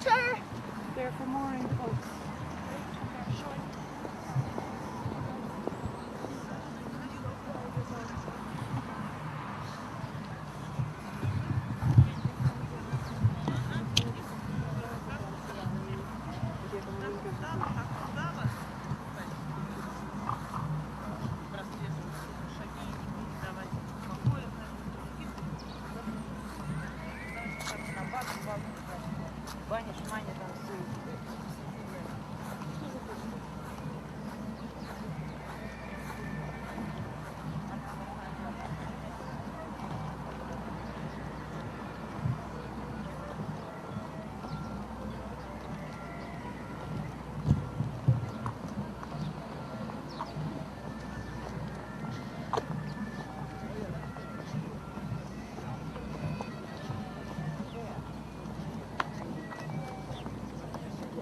water. There for mooring boats. Баня, шманя там все.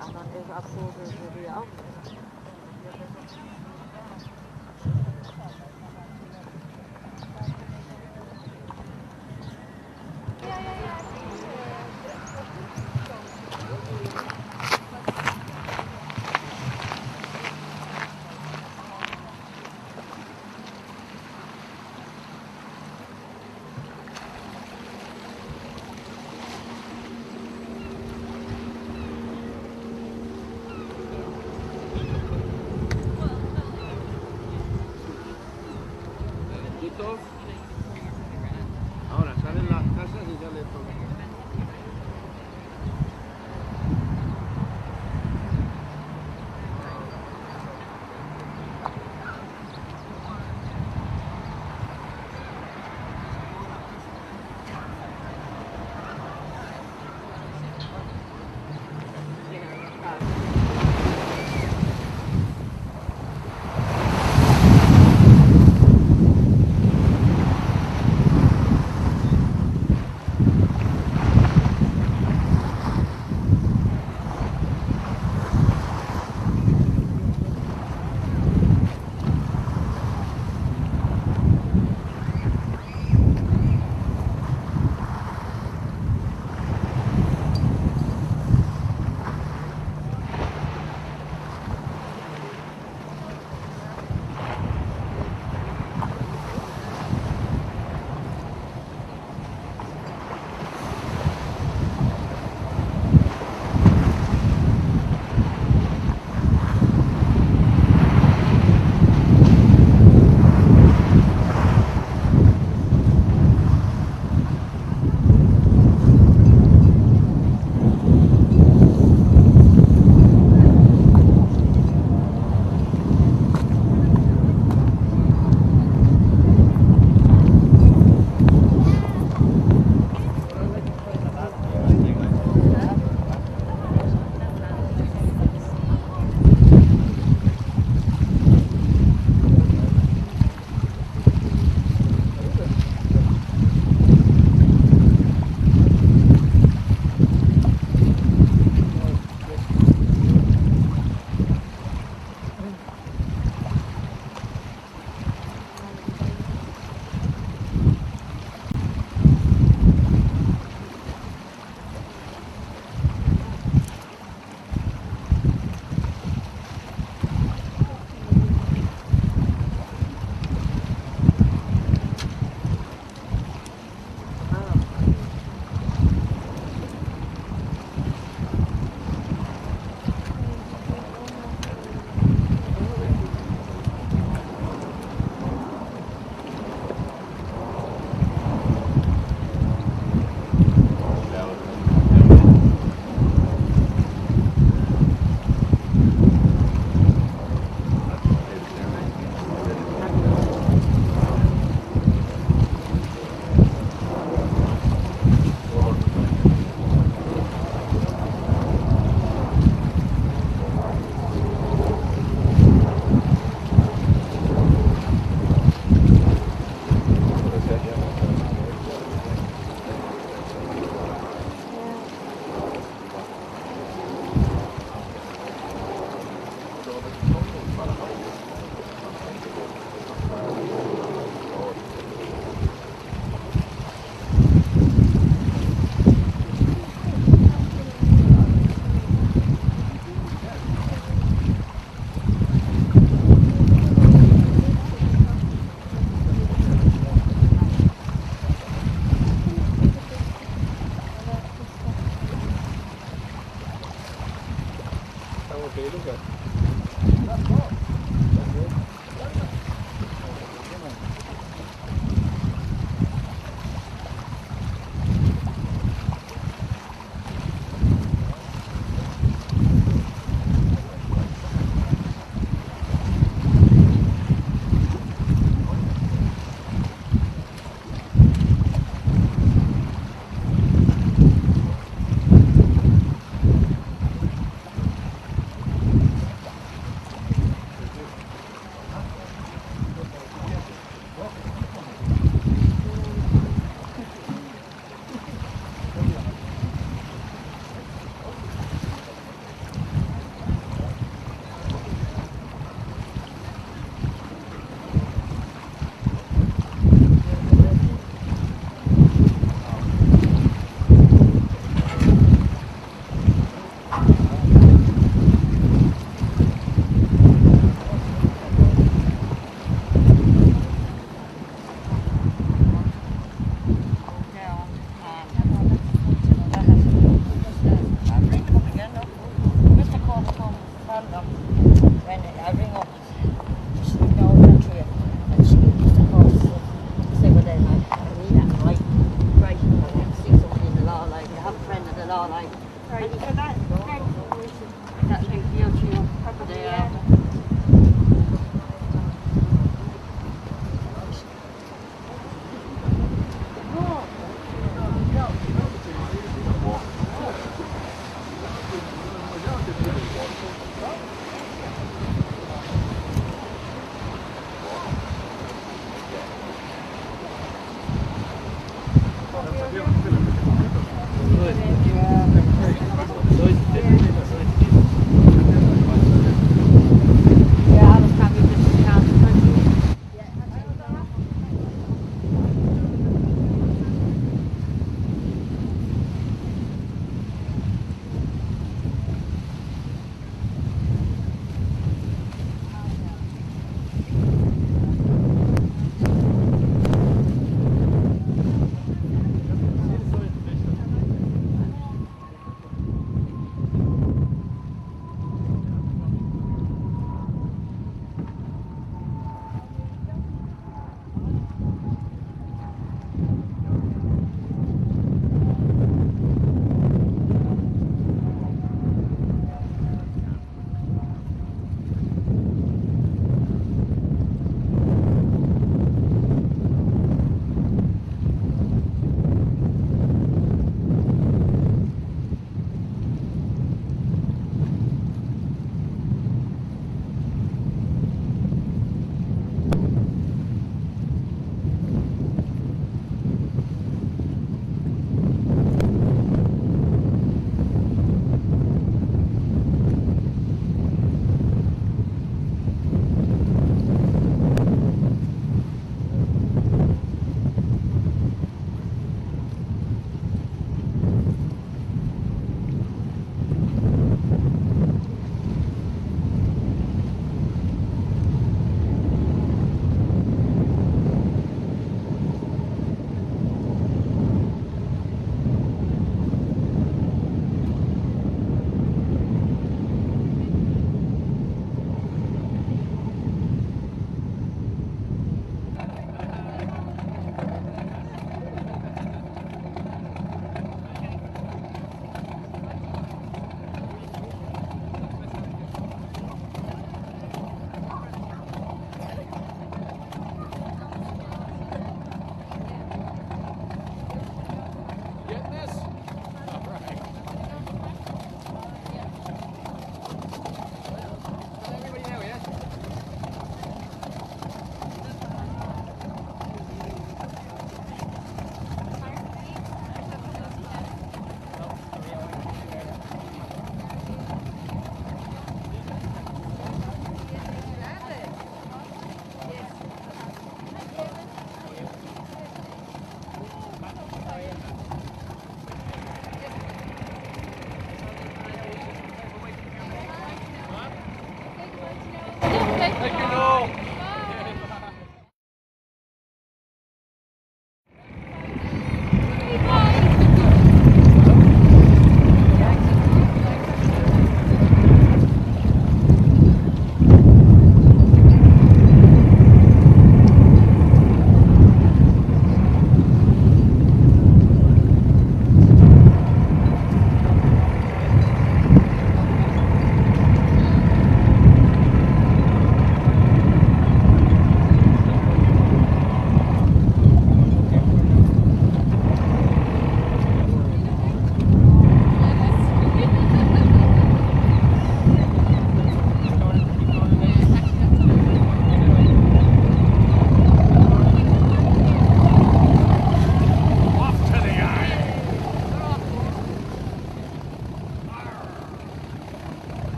En dan even afvolgen weer af. Right, so that's probably, yeah.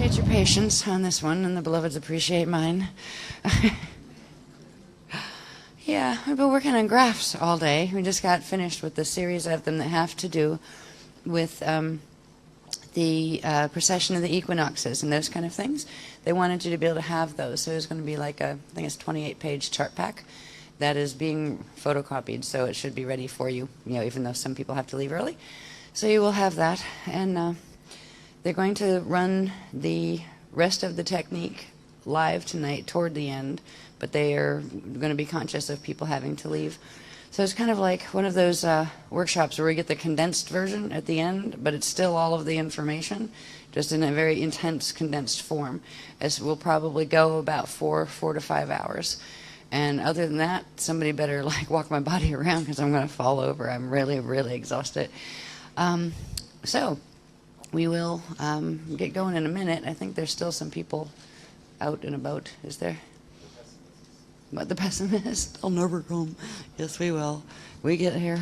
appreciate your patience on this one, and the beloveds appreciate mine. Yeah, we've been working on graphs all day. We just got finished with the series of them that have to do with the precession of the equinoxes and those kind of things. They wanted you to be able to have those. So there's going to be like I think it's 28-page chart pack that is being photocopied, so it should be ready for you, even though some people have to leave early. So you will have that, and they're going to run the rest of the technique live tonight toward the end, but they are going to be conscious of people having to leave. So it's kind of like one of those workshops where we get the condensed version at the end, but it's still all of the information, just in a very intense condensed form. As we'll probably go about 4 to 5 hours. And other than that, somebody better like walk my body around because I'm going to fall over. I'm really, really exhausted. So we will get going in a minute. I think there's still some people out and about. Is there? What, the pessimist? I'll never come. Yes, we will. We get here.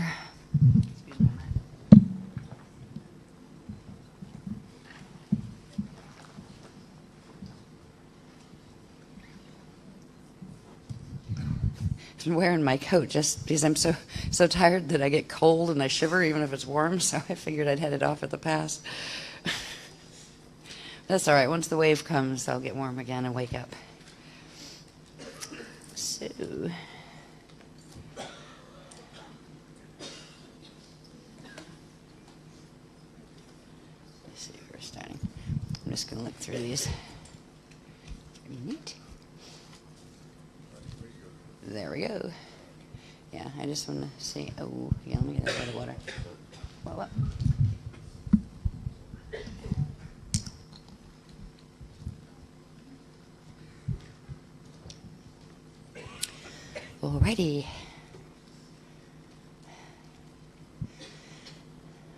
Excuse me. I've been wearing my coat just because I'm so tired that I get cold and I shiver even if it's warm, so I figured I'd head it off at the pass. That's all right. Once the wave comes, I'll get warm again and wake up. So, let's see where we're starting. I'm just going to look through these. Very neat. There we go. Yeah, I just want to see. Oh, yeah, let me get a bit of water. What? Alrighty.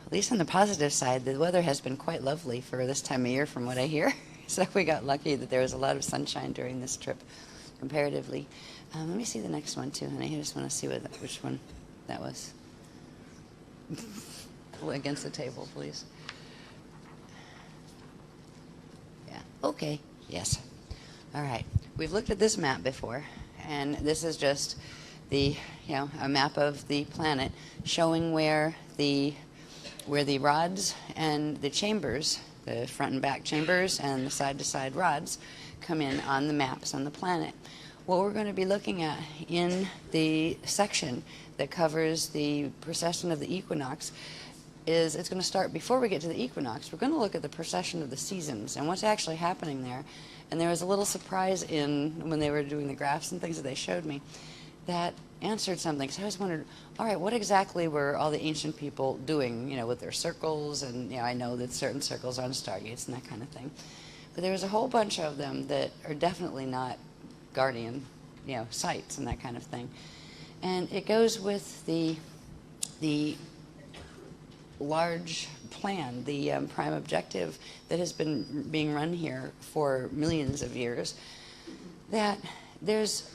At least on the positive side, the weather has been quite lovely for this time of year from what I hear. So we got lucky that there was a lot of sunshine during this trip, comparatively. Let me see the next one, too, honey. I just want to see which one that was. Against the table, please. Yeah, okay, yes. All right, we've looked at this map before, and this is just a map of the planet showing where the rods and the chambers, the front and back chambers and the side-to-side rods, come in on the maps on the planet. What we're going to be looking at in the section that covers the precession of the equinox is it's going to start before we get to the equinox. We're going to look at the precession of the seasons and what's actually happening there. And there was a little surprise when they were doing the graphs and things that they showed me that answered something. So I always wondered, all right, what exactly were all the ancient people doing, with their circles? And, I know that certain circles on stargates and that kind of thing. But there was a whole bunch of them that are definitely not guardian, sites and that kind of thing. And it goes with the large plan, the prime objective that has been being run here for millions of years, that there's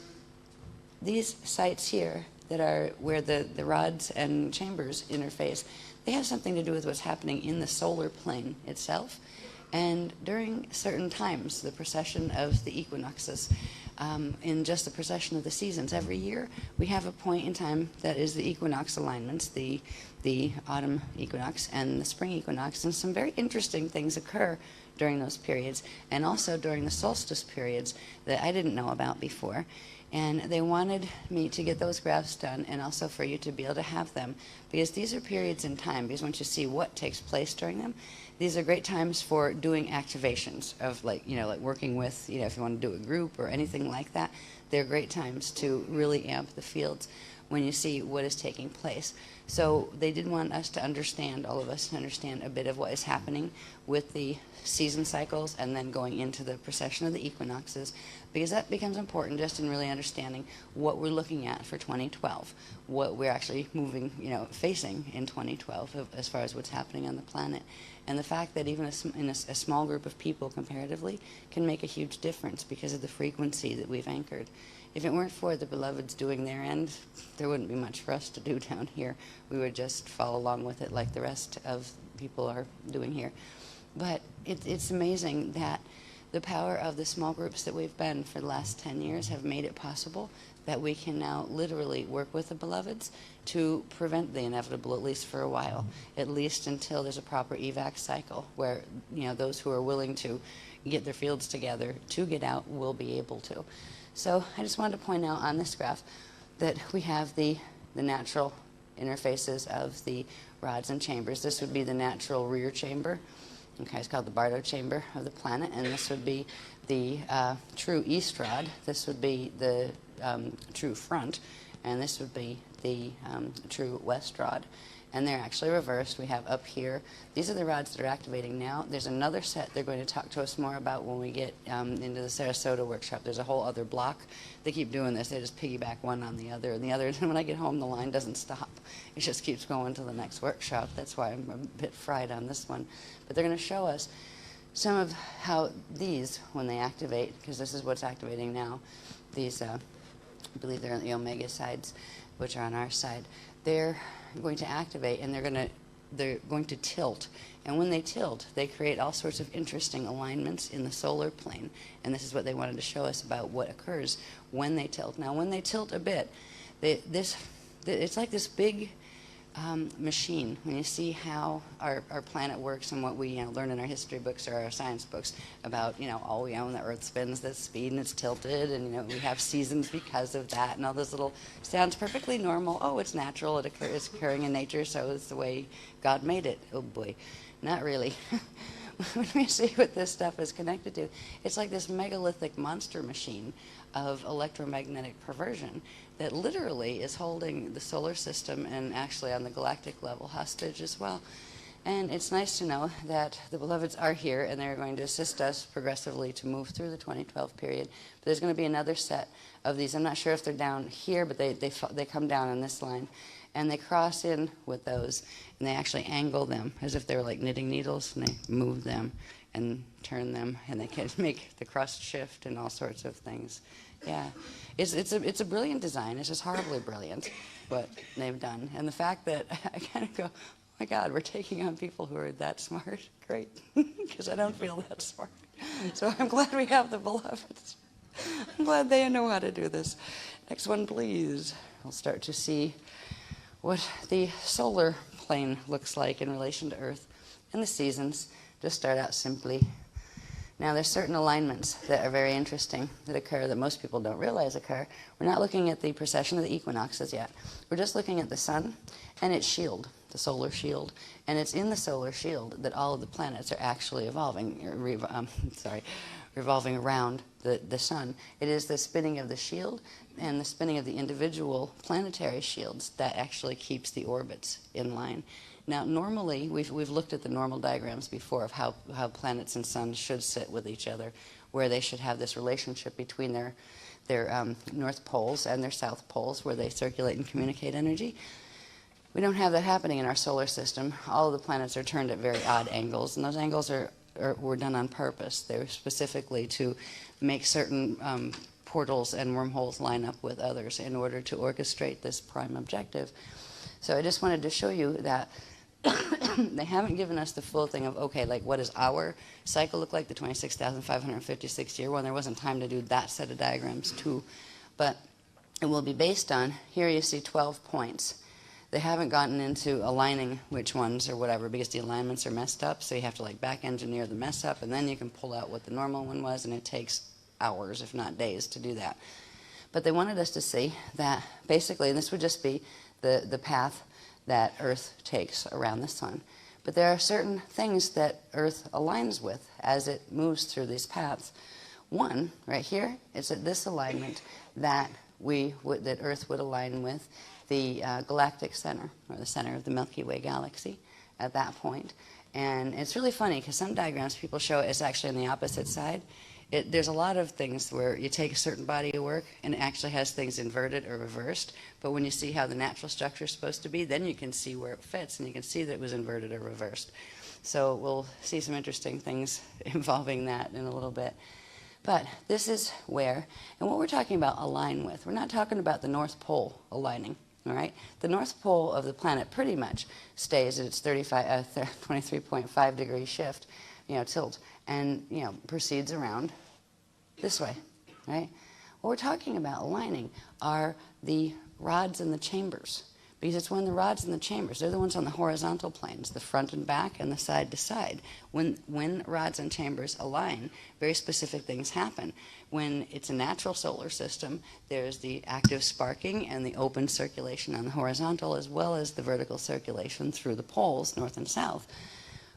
these sites here that are where the rods and chambers interface. They have something to do with what's happening in the solar plane itself. And during certain times, the precession of the equinoxes, in just the precession of the seasons, every year we have a point in time that is the equinox alignments, the autumn equinox and the spring equinox, and some very interesting things occur during those periods, and also during the solstice periods that I didn't know about before. And they wanted me to get those graphs done and also for you to be able to have them, because these are periods in time, because once you see what takes place during them, these are great times for doing activations of like working with, if you want to do a group or anything like that. They're great times to really amp the fields when you see what is taking place. So they did want us to understand, all of us to understand a bit of what is happening with the season cycles and then going into the precession of the equinoxes, because that becomes important just in really understanding what we're looking at for 2012, what we're actually moving, facing in 2012 as far as what's happening on the planet. And the fact that even in a small group of people comparatively can make a huge difference because of the frequency that we've anchored. If it weren't for the beloveds doing their end, there wouldn't be much for us to do down here. We would just follow along with it like the rest of people are doing here. But it's amazing that the power of the small groups that we've been for the last 10 years have made it possible that we can now literally work with the beloveds to prevent the inevitable, at least for a while, at least until there's a proper evac cycle where, you know, those who are willing to get their fields together to get out will be able to. So I just wanted to point out on this graph that we have the natural interfaces of the rods and chambers. This would be the natural rear chamber. Okay, it's called the Bardo chamber of the planet, and this would be the true east rod. This would be the true front, and this would be the true west rod. And they're actually reversed. We have up here, these are the rods that are activating now. There's another set they're going to talk to us more about when we get into the Sarasota workshop. There's a whole other block. They keep doing this. They just piggyback one on the other and the other. And when I get home, the line doesn't stop. It just keeps going to the next workshop. That's why I'm a bit fried on this one. But they're going to show us some of how these, when they activate, because this is what's activating now, these, I believe they're on the omega sides, which are on our side. They're going to activate, and they're going to tilt. And when they tilt, they create all sorts of interesting alignments in the solar plane. And this is what they wanted to show us about what occurs when they tilt. Now, when they tilt a bit, it's like this big machine. When you see how our planet works and what we learn in our history books or our science books about, oh, the Earth spins this speed and it's tilted, and we have seasons because of that, and all this little sounds perfectly normal. Oh, it's natural. It's occurring in nature, so it's the way God made it. Oh boy, not really. When we see what this stuff is connected to, it's like this megalithic monster machine of electromagnetic perversion that literally is holding the solar system and actually on the galactic level hostage as well. And it's nice to know that the beloveds are here and they're going to assist us progressively to move through the 2012 period. But there's going to be another set of these. I'm not sure if they're down here, but they come down on this line. And they cross in with those, and they actually angle them as if they were like knitting needles, and they move them and turn them, and they can make the crust shift and all sorts of things. Yeah, it's a brilliant design. It's just horribly brilliant what they've done, and the fact that I kind of go, oh my God, we're taking on people who are that smart. Great, because I don't feel that smart. So I'm glad we have the beloveds. I'm glad they know how to do this. Next one, please. We'll start to see what the solar plane looks like in relation to Earth and the seasons. Just start out simply. Now, there's certain alignments that are very interesting that occur that most people don't realize occur. We're not looking at the precession of the equinoxes yet. We're just looking at the sun and its shield, the solar shield. And it's in the solar shield that all of the planets are actually revolving around the sun. It is the spinning of the shield and the spinning of the individual planetary shields that actually keeps the orbits in line. Now, normally, we've looked at the normal diagrams before of how planets and suns should sit with each other, where they should have this relationship between their north poles and their south poles, where they circulate and communicate energy. We don't have that happening in our solar system. All of the planets are turned at very odd angles, and those angles were done on purpose. They were specifically to make certain portals and wormholes line up with others in order to orchestrate this prime objective. So I just wanted to show you that they haven't given us the full thing of, okay, like what does our cycle look like, the 26,556 year one. There wasn't time to do that set of diagrams too. But it will be based on, here you see 12 points. They haven't gotten into aligning which ones or whatever because the alignments are messed up, so you have to like back engineer the mess up, and then you can pull out what the normal one was, and it takes hours, if not days, to do that. But they wanted us to see that basically, and this would just be the path that Earth takes around the sun. But there are certain things that Earth aligns with as it moves through these paths. One, right here, is at this alignment that Earth would align with the galactic center, or the center of the Milky Way galaxy at that point. And it's really funny because some diagrams people show it's actually on the opposite side. There's a lot of things where you take a certain body of work and it actually has things inverted or reversed, but when you see how the natural structure is supposed to be, then you can see where it fits, and you can see that it was inverted or reversed. So we'll see some interesting things involving that in a little bit. But this is where, and what we're talking about align with, we're not talking about the North Pole aligning. All right, the North Pole of the planet pretty much stays at its 23.5 degree shift. tilt, and proceeds around this way, right? What we're talking about aligning are the rods and the chambers, because it's when the rods and the chambers, they're the ones on the horizontal planes, the front and back and the side to side. When rods and chambers align, very specific things happen. When it's a natural solar system, there's the active sparking and the open circulation on the horizontal, as well as the vertical circulation through the poles, north and south.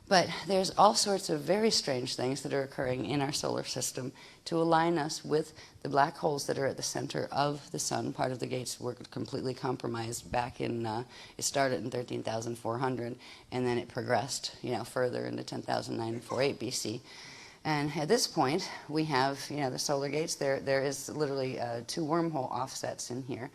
But there's all sorts of very strange things that are occurring in our solar system to align us with the black holes that are at the center of the sun. Part of the gates were completely compromised back in, it started in 13,400, and then it progressed, further into 10,948 BC. And at this point, we have, the solar gates. There is literally 2 wormhole offsets in here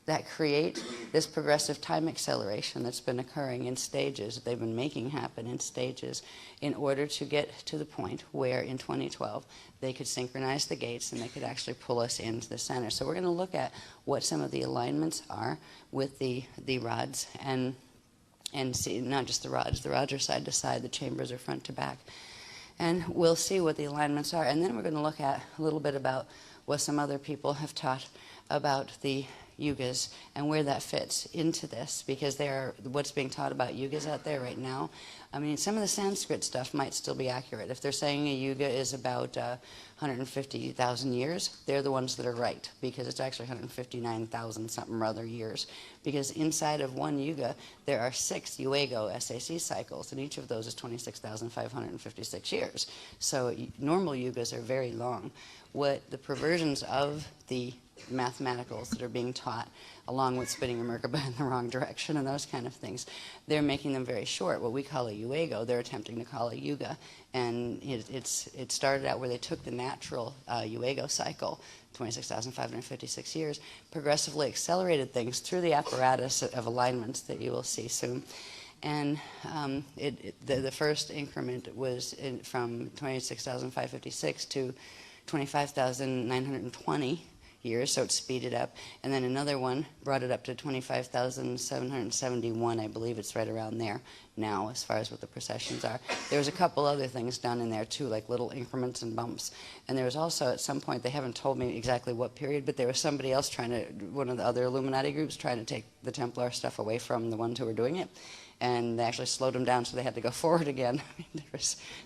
that create this progressive time acceleration that's been occurring in stages, that they've been making happen in stages, in order to get to the point where in 2012 they could synchronize the gates and they could actually pull us into the center. So we're going to look at what some of the alignments are with the rods, and see, not just the rods are side to side, the chambers are front to back. And we'll see what the alignments are, and then we're going to look at a little bit about what some other people have taught about the yugas and where that fits into this, because what's being taught about yugas out there right now. I mean, some of the Sanskrit stuff might still be accurate. If they're saying a yuga is about 150,000 years, they're the ones that are right, because it's actually 159,000 something or other years. Because inside of one yuga, there are 6 Yuego SAC cycles, and each of those is 26,556 years. So normal yugas are very long. What the perversions of the mathematicals that are being taught, along with spinning a Merkaba in the wrong direction and those kind of things, they're making them very short. What we call a Yuego, they're attempting to call a Yuga. And it started out where they took the natural Yuego cycle, 26,556 years, progressively accelerated things through the apparatus of alignments that you will see soon. And the first increment was from 26,556 to 25,920 years, so it speeded up. And then another one brought it up to 25,771, I believe it's right around there now, as far as what the precessions are. There was a couple other things done in there too, like little increments and bumps. And there was also, at some point, they haven't told me exactly what period, but there was somebody else one of the other Illuminati groups trying to take the Templar stuff away from the ones who were doing it. And they actually slowed them down, so they had to go forward again.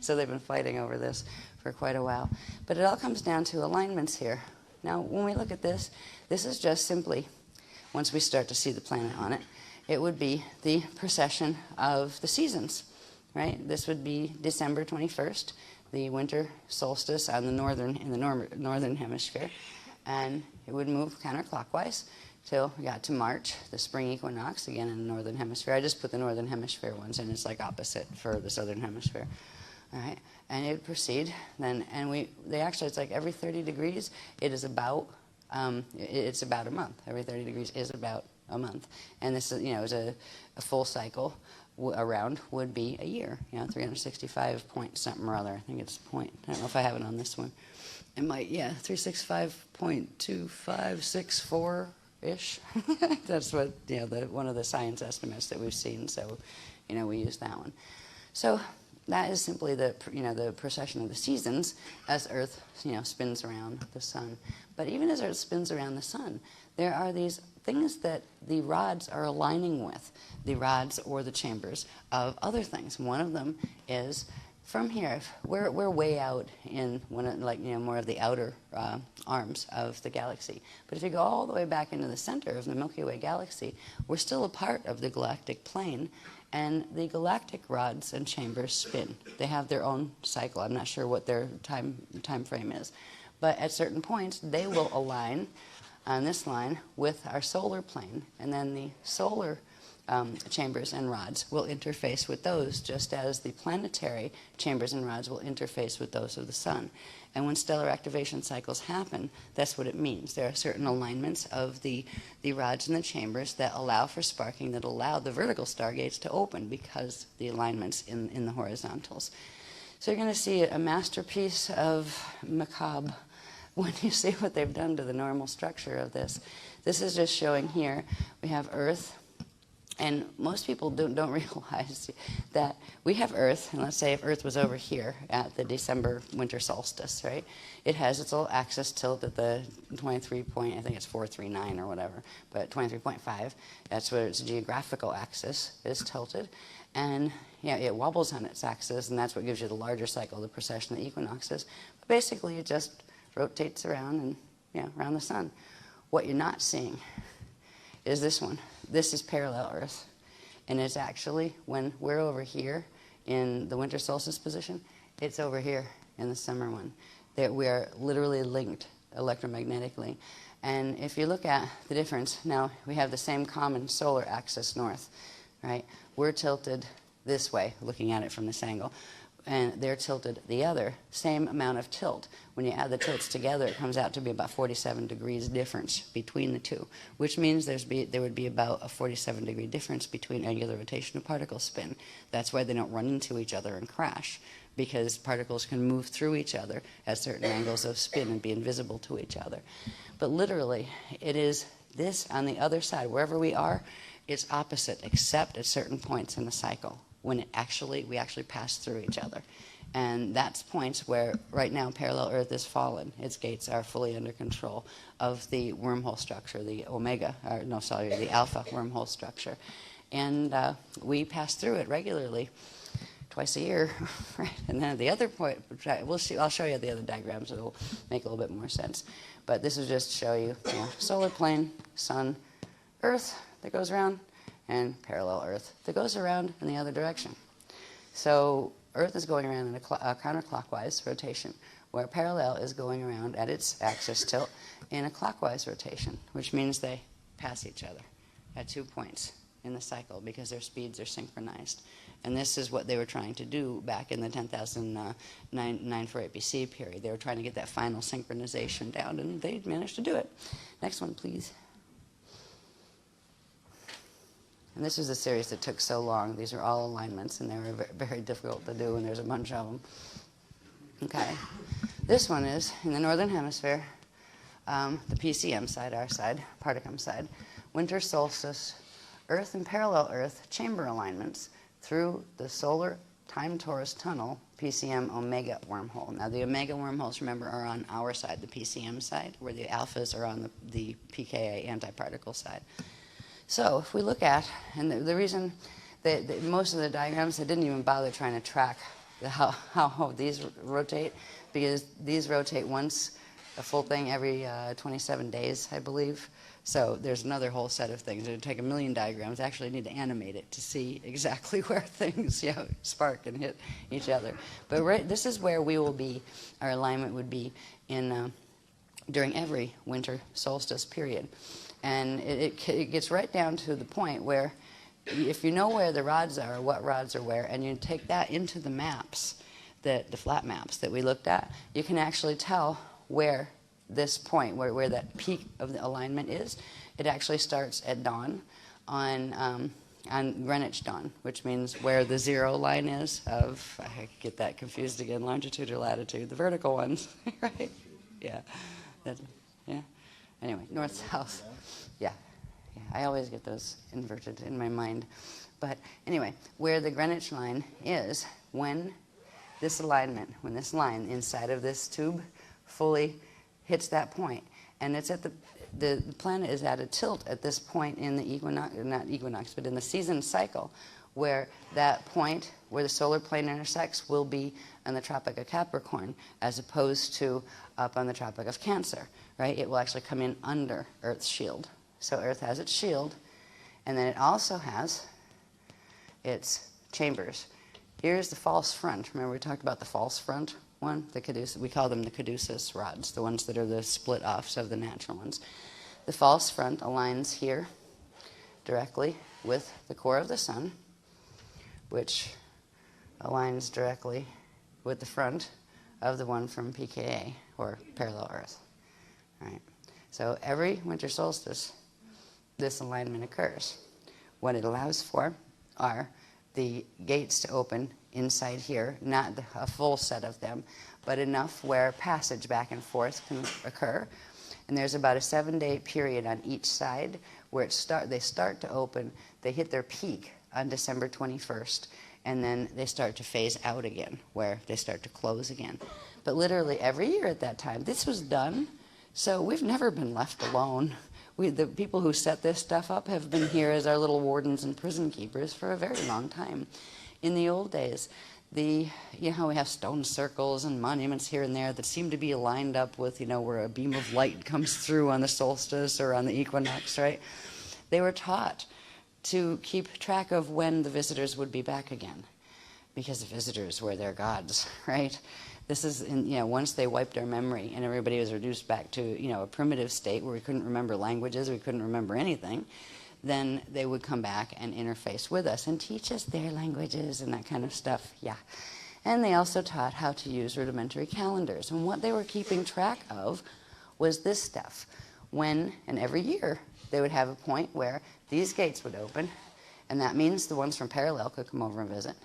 So they've been fighting over this for quite a while. But it all comes down to alignments here. Now, when we look at this, this is just simply, once we start to see the planet on it, it would be the precession of the seasons, right? This would be December 21st, the winter solstice in the northern hemisphere, and it would move counterclockwise till we got to March, the spring equinox, again in the northern hemisphere. I just put the northern hemisphere ones in. It's like opposite for the southern hemisphere. All right, and it would proceed then, and it's like every 30 degrees, it is about, it's about a month. Every 30 degrees is about a month, and this is, is a full cycle around would be a year. 365 point something or other. I think it's point. I don't know if I have it on this one. It might, 365.2564 ish. That's what one of the science estimates that we've seen. So, we use that one. So that is simply the precession of the seasons as Earth spins around the sun. But even as Earth spins around the sun, there are these things that the rods are aligning with, the rods or the chambers of other things. One of them is from here. We're way out in more of the outer arms of the galaxy. But if you go all the way back into the center of the Milky Way galaxy, we're still a part of the galactic plane, and the galactic rods and chambers spin. They have their own cycle. I'm not sure what their time frame is, but at certain points they will align on this line with our solar plane, and then the solar chambers and rods will interface with those, just as the planetary chambers and rods will interface with those of the sun. And when stellar activation cycles happen, that's what it means. There are certain alignments of the rods and the chambers that allow for sparking, that allow the vertical stargates to open because the alignments in the horizontals. So you're going to see a masterpiece of macabre when you see what they've done to the normal structure of this. This is just showing here, we have Earth, And most people don't realize that we have Earth, and let's say if Earth was over here at the December winter solstice, right? It has its little axis tilt at the 23 point, I think it's 439 or whatever, but 23.5, that's where its geographical axis is tilted. And yeah, it wobbles on its axis, and that's what gives you the larger cycle, the precession of the equinoxes. But basically, it just rotates around and around the sun. What you're not seeing is this one. This is parallel Earth, and it's actually when we're over here in the winter solstice position, it's over here in the summer one. That we are literally linked electromagnetically. And if you look at the difference, now we have the same common solar axis north, right? We're tilted this way, looking at it from this angle, and they're tilted the other, same amount of tilt. When you add the tilts together, it comes out to be about 47 degrees difference between the two, which means there would be about a 47-degree difference between angular rotation and particle spin. That's why they don't run into each other and crash, because particles can move through each other at certain angles of spin and be invisible to each other. But literally, it is this on the other side. Wherever we are, it's opposite, except at certain points in the cycle when we actually pass through each other. And that's points where right now parallel Earth is fallen. Its gates are fully under control of the wormhole structure, the alpha wormhole structure. And we pass through it regularly, twice a year, right? And then the other point, I'll show you the other diagrams, it'll make a little bit more sense. But this is just to show you, solar plane, sun, Earth that goes around, and parallel Earth that goes around in the other direction. So Earth is going around in a counterclockwise rotation, where parallel is going around at its axis tilt in a clockwise rotation, which means they pass each other at 2 points in the cycle because their speeds are synchronized. And this is what they were trying to do back in the 10,948 BC period. They were trying to get that final synchronization down, and they managed to do it. Next one, please. And this is a series that took so long. These are all alignments, and they were very difficult to do, and there's a bunch of them. Okay. This one is in the northern hemisphere, the PCM side, our side, Particum side, winter solstice, Earth and parallel Earth chamber alignments through the solar time torus tunnel, PCM omega wormhole. Now, the omega wormholes, remember, are on our side, the PCM side, where the alphas are on the pKa antiparticle side. So if we look at, and the reason that most of the diagrams, they didn't even bother trying to track how these rotate, because these rotate once a full thing every 27 days, I believe. So there's another whole set of things. It would take 1 million diagrams. I actually need to animate it to see exactly where things spark and hit each other. But this is where we will be, our alignment would be in during every winter solstice period. And it gets right down to the point where if you know where the rods are, what rods are where, and you take that into the maps, the flat maps that we looked at, you can actually tell where this point, where that peak of the alignment is. It actually starts at dawn on Greenwich dawn, which means where the 0 line is of, I get that confused again, longitude or latitude, the vertical ones, right? Yeah. Yeah. Anyway, north-south. Yeah. I always get those inverted in my mind. But anyway, where the Greenwich line is, when this alignment, when this line inside of this tube fully hits that point, and it's at the planet is at a tilt at this point in the not in the season cycle, where that point where the solar plane intersects will be on the Tropic of Capricorn as opposed to up on the Tropic of Cancer, right? It will actually come in under Earth's shield. So Earth has its shield, and then it also has its chambers. Here's the false front. Remember we talked about the false front one? We call them the caduceus rods, the ones that are the split-offs of the natural ones. The false front aligns here directly with the core of the sun, which aligns directly with the front of the one from pKa, or parallel Earth. All right. So every winter solstice, this alignment occurs. What it allows for are the gates to open inside here, not a full set of them, but enough where passage back and forth can occur. And there's about a 7-day period on each side where they start to open. They hit their peak on December 21st, and then they start to phase out again, where they start to close again. But literally every year at that time, this was done, so we've never been left alone. The people who set this stuff up have been here as our little wardens and prison keepers for a very long time. In the old days, you know how we have stone circles and monuments here and there that seem to be lined up with, you know, where a beam of light comes through on the solstice or on the equinox, right? They were taught to keep track of when the visitors would be back again, because the visitors were their gods, right? This is, once they wiped our memory and everybody was reduced back to, a primitive state where we couldn't remember languages, we couldn't remember anything, then they would come back and interface with us and teach us their languages and that kind of stuff, yeah. And they also taught how to use rudimentary calendars. And what they were keeping track of was this stuff. And every year, they would have a point where these gates would open, and that means the ones from Parallel could come over and visit.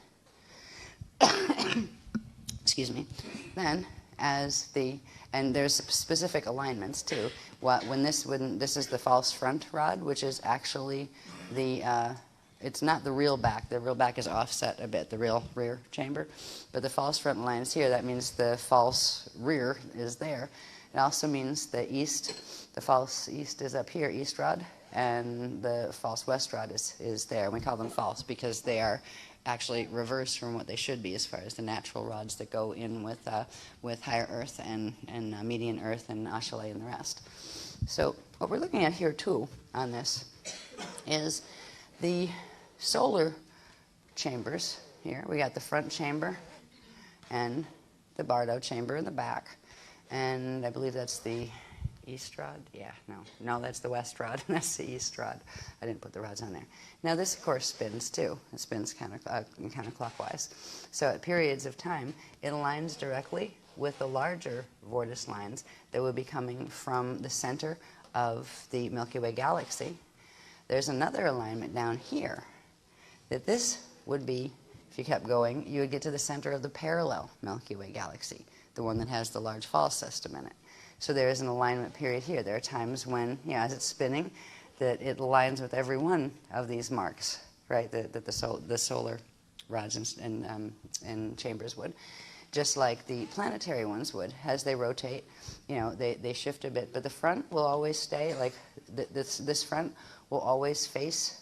Excuse me. Then, and there's specific alignments too. This is the false front rod, which is actually it's not the real back. The real back is offset a bit, the real rear chamber. But the false front line is here. That means the false rear is there. It also means the false east is up here, east rod, and the false west rod is there. And we call them false because they are actually reversed from what they should be as far as the natural rods that go in with higher earth and median earth and Ashale and the rest. So what we're looking at here too on this is the solar chambers here. We got the front chamber and the Bardo chamber in the back. And I believe that's the east rod. Yeah, no, that's the west rod. That's the east rod. I didn't put the rods on there. Now this, of course, spins too. It spins counterclockwise. So at periods of time, it aligns directly with the larger Vortis lines that would be coming from the center of the Milky Way galaxy. There's another alignment down here that this would be, if you kept going, you would get to the center of the parallel Milky Way galaxy, the one that has the large false system in it. So there is an alignment period here. There are times when, as it's spinning, that it aligns with every one of these marks, right, that the solar rods and chambers would. Just like the planetary ones would. As they rotate, they shift a bit. But the front will always stay, like this front will always face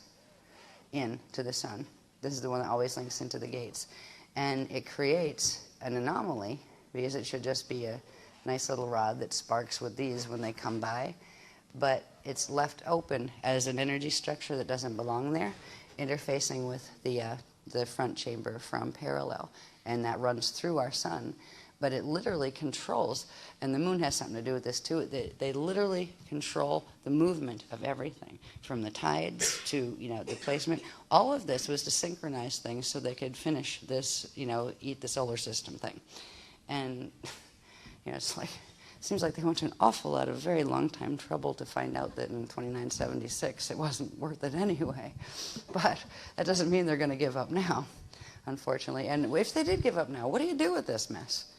in to the sun. This is the one that always links into the gates. And it creates an anomaly, because it should just be a nice little rod that sparks with these when they come by. But it's left open as an energy structure that doesn't belong there, interfacing with the front chamber from Parallel. And that runs through our sun. But it literally controls, and the moon has something to do with this too, they literally control the movement of everything, from the tides to the placement. All of this was to synchronize things so they could finish this, eat the solar system thing. And it's like, it seems like they went to an awful lot of very long time trouble to find out that in 2976 it wasn't worth it anyway. But that doesn't mean they're going to give up now, unfortunately. And if they did give up now, what do you do with this mess?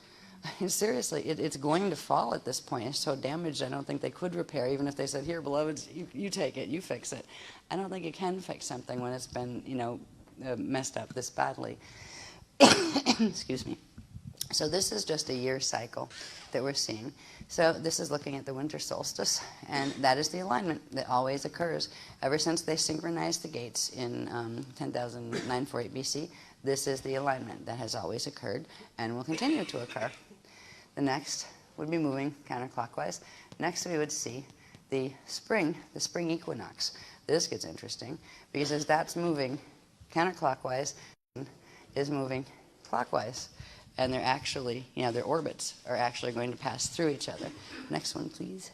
I mean, seriously, it's going to fall at this point. It's so damaged, I don't think they could repair, even if they said, here, beloveds, you take it, you fix it. I don't think you can fix something when it's been, messed up this badly. Excuse me. So this is just a year cycle that we're seeing. So this is looking at the winter solstice, and that is the alignment that always occurs. Ever since they synchronized the gates in 10,948 BC, this is the alignment that has always occurred and will continue to occur. The next would be moving counterclockwise. Next we would see the spring equinox. This gets interesting because as that's moving counterclockwise, is moving clockwise. And they're actually, their orbits are actually going to pass through each other. Next one, please.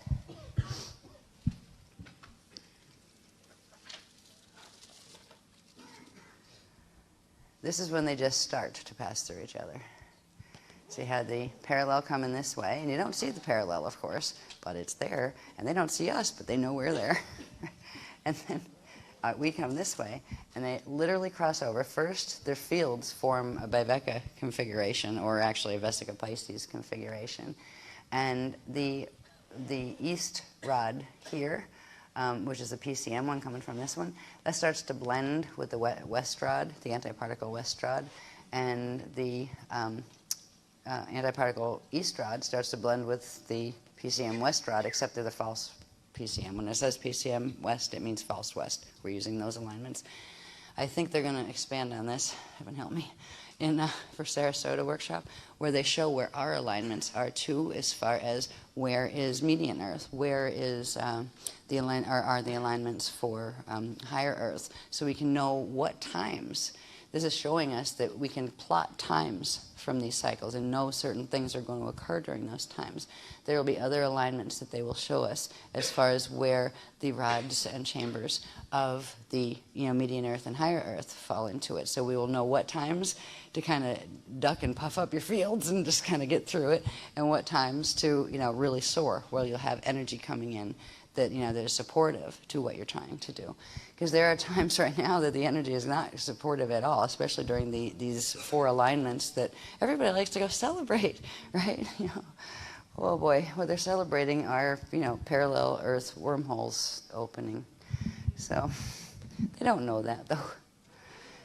This is when they just start to pass through each other. So you had the parallel coming this way, and you don't see the parallel, of course, but it's there. And they don't see us, but they know we're there. And then we come this way, and they literally cross over. First, their fields form a Biveka configuration, or actually a Vesica Pisces configuration. And the the east rod here, which is the PCM one coming from this one, that starts to blend with the west rod, the antiparticle west rod, and the antiparticle east rod starts to blend with the PCM west rod, except they're the false PCM. When it says PCM west, it means false west. We're using those alignments. I think they're going to expand on this, heaven help me, for Sarasota workshop, where they show where our alignments are too, as far as where is median Earth, where is are the alignments for higher Earth, so we can know what times. This is showing us that we can plot times from these cycles and know certain things are going to occur during those times. There will be other alignments that they will show us as far as where the rods and chambers of the median Earth and higher Earth fall into it. So we will know what times to kind of duck and puff up your fields and just kind of get through it, and what times to really soar, where you'll have energy coming in that that is supportive to what you're trying to do. Because there are times right now that the energy is not supportive at all, especially during these 4 alignments that everybody likes to go celebrate, right? Oh boy, what they're celebrating are parallel Earth wormholes opening. So they don't know that though.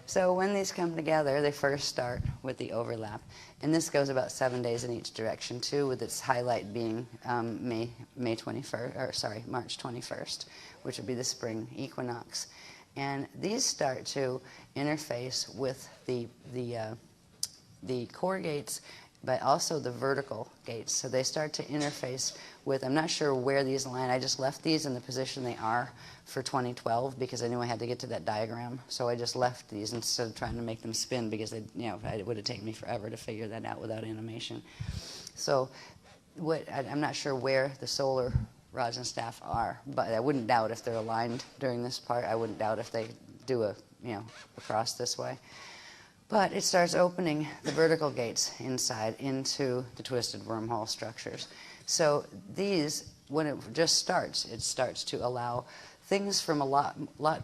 So when these come together, they first start with the overlap. And this goes about 7 days in each direction too, with its highlight being March 21st, which would be the spring equinox. And these start to interface with the core gates, but also the vertical gates. So they start to interface with, I'm not sure where these align. I just left these in the position they are for 2012 because I knew I had to get to that diagram. So I just left these instead of trying to make them spin, because it would have taken me forever to figure that out without animation. So I'm not sure where the solar rods and staff are, but I wouldn't doubt if they're aligned during this part. I wouldn't doubt if they do across this way. But it starts opening the vertical gates inside into the twisted wormhole structures. So these, when it just starts, it starts to allow things from a lot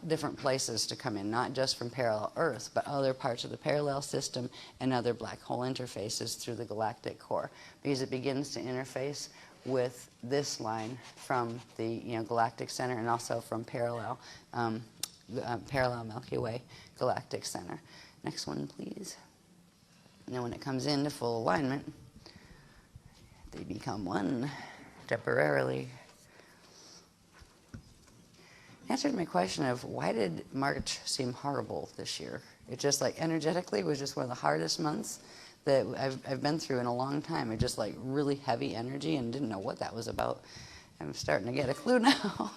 different places to come in, not just from parallel Earth, but other parts of the parallel system and other black hole interfaces through the galactic core, because it begins to interface with this line from the galactic center, and also from parallel Milky Way galactic center. Next one, please. And then when it comes into full alignment, they become one temporarily. Answered my question of why did March seem horrible this year. It just energetically was just one of the hardest months that I've been through in a long time. It just really heavy energy, and didn't know what that was about. I'm starting to get a clue now.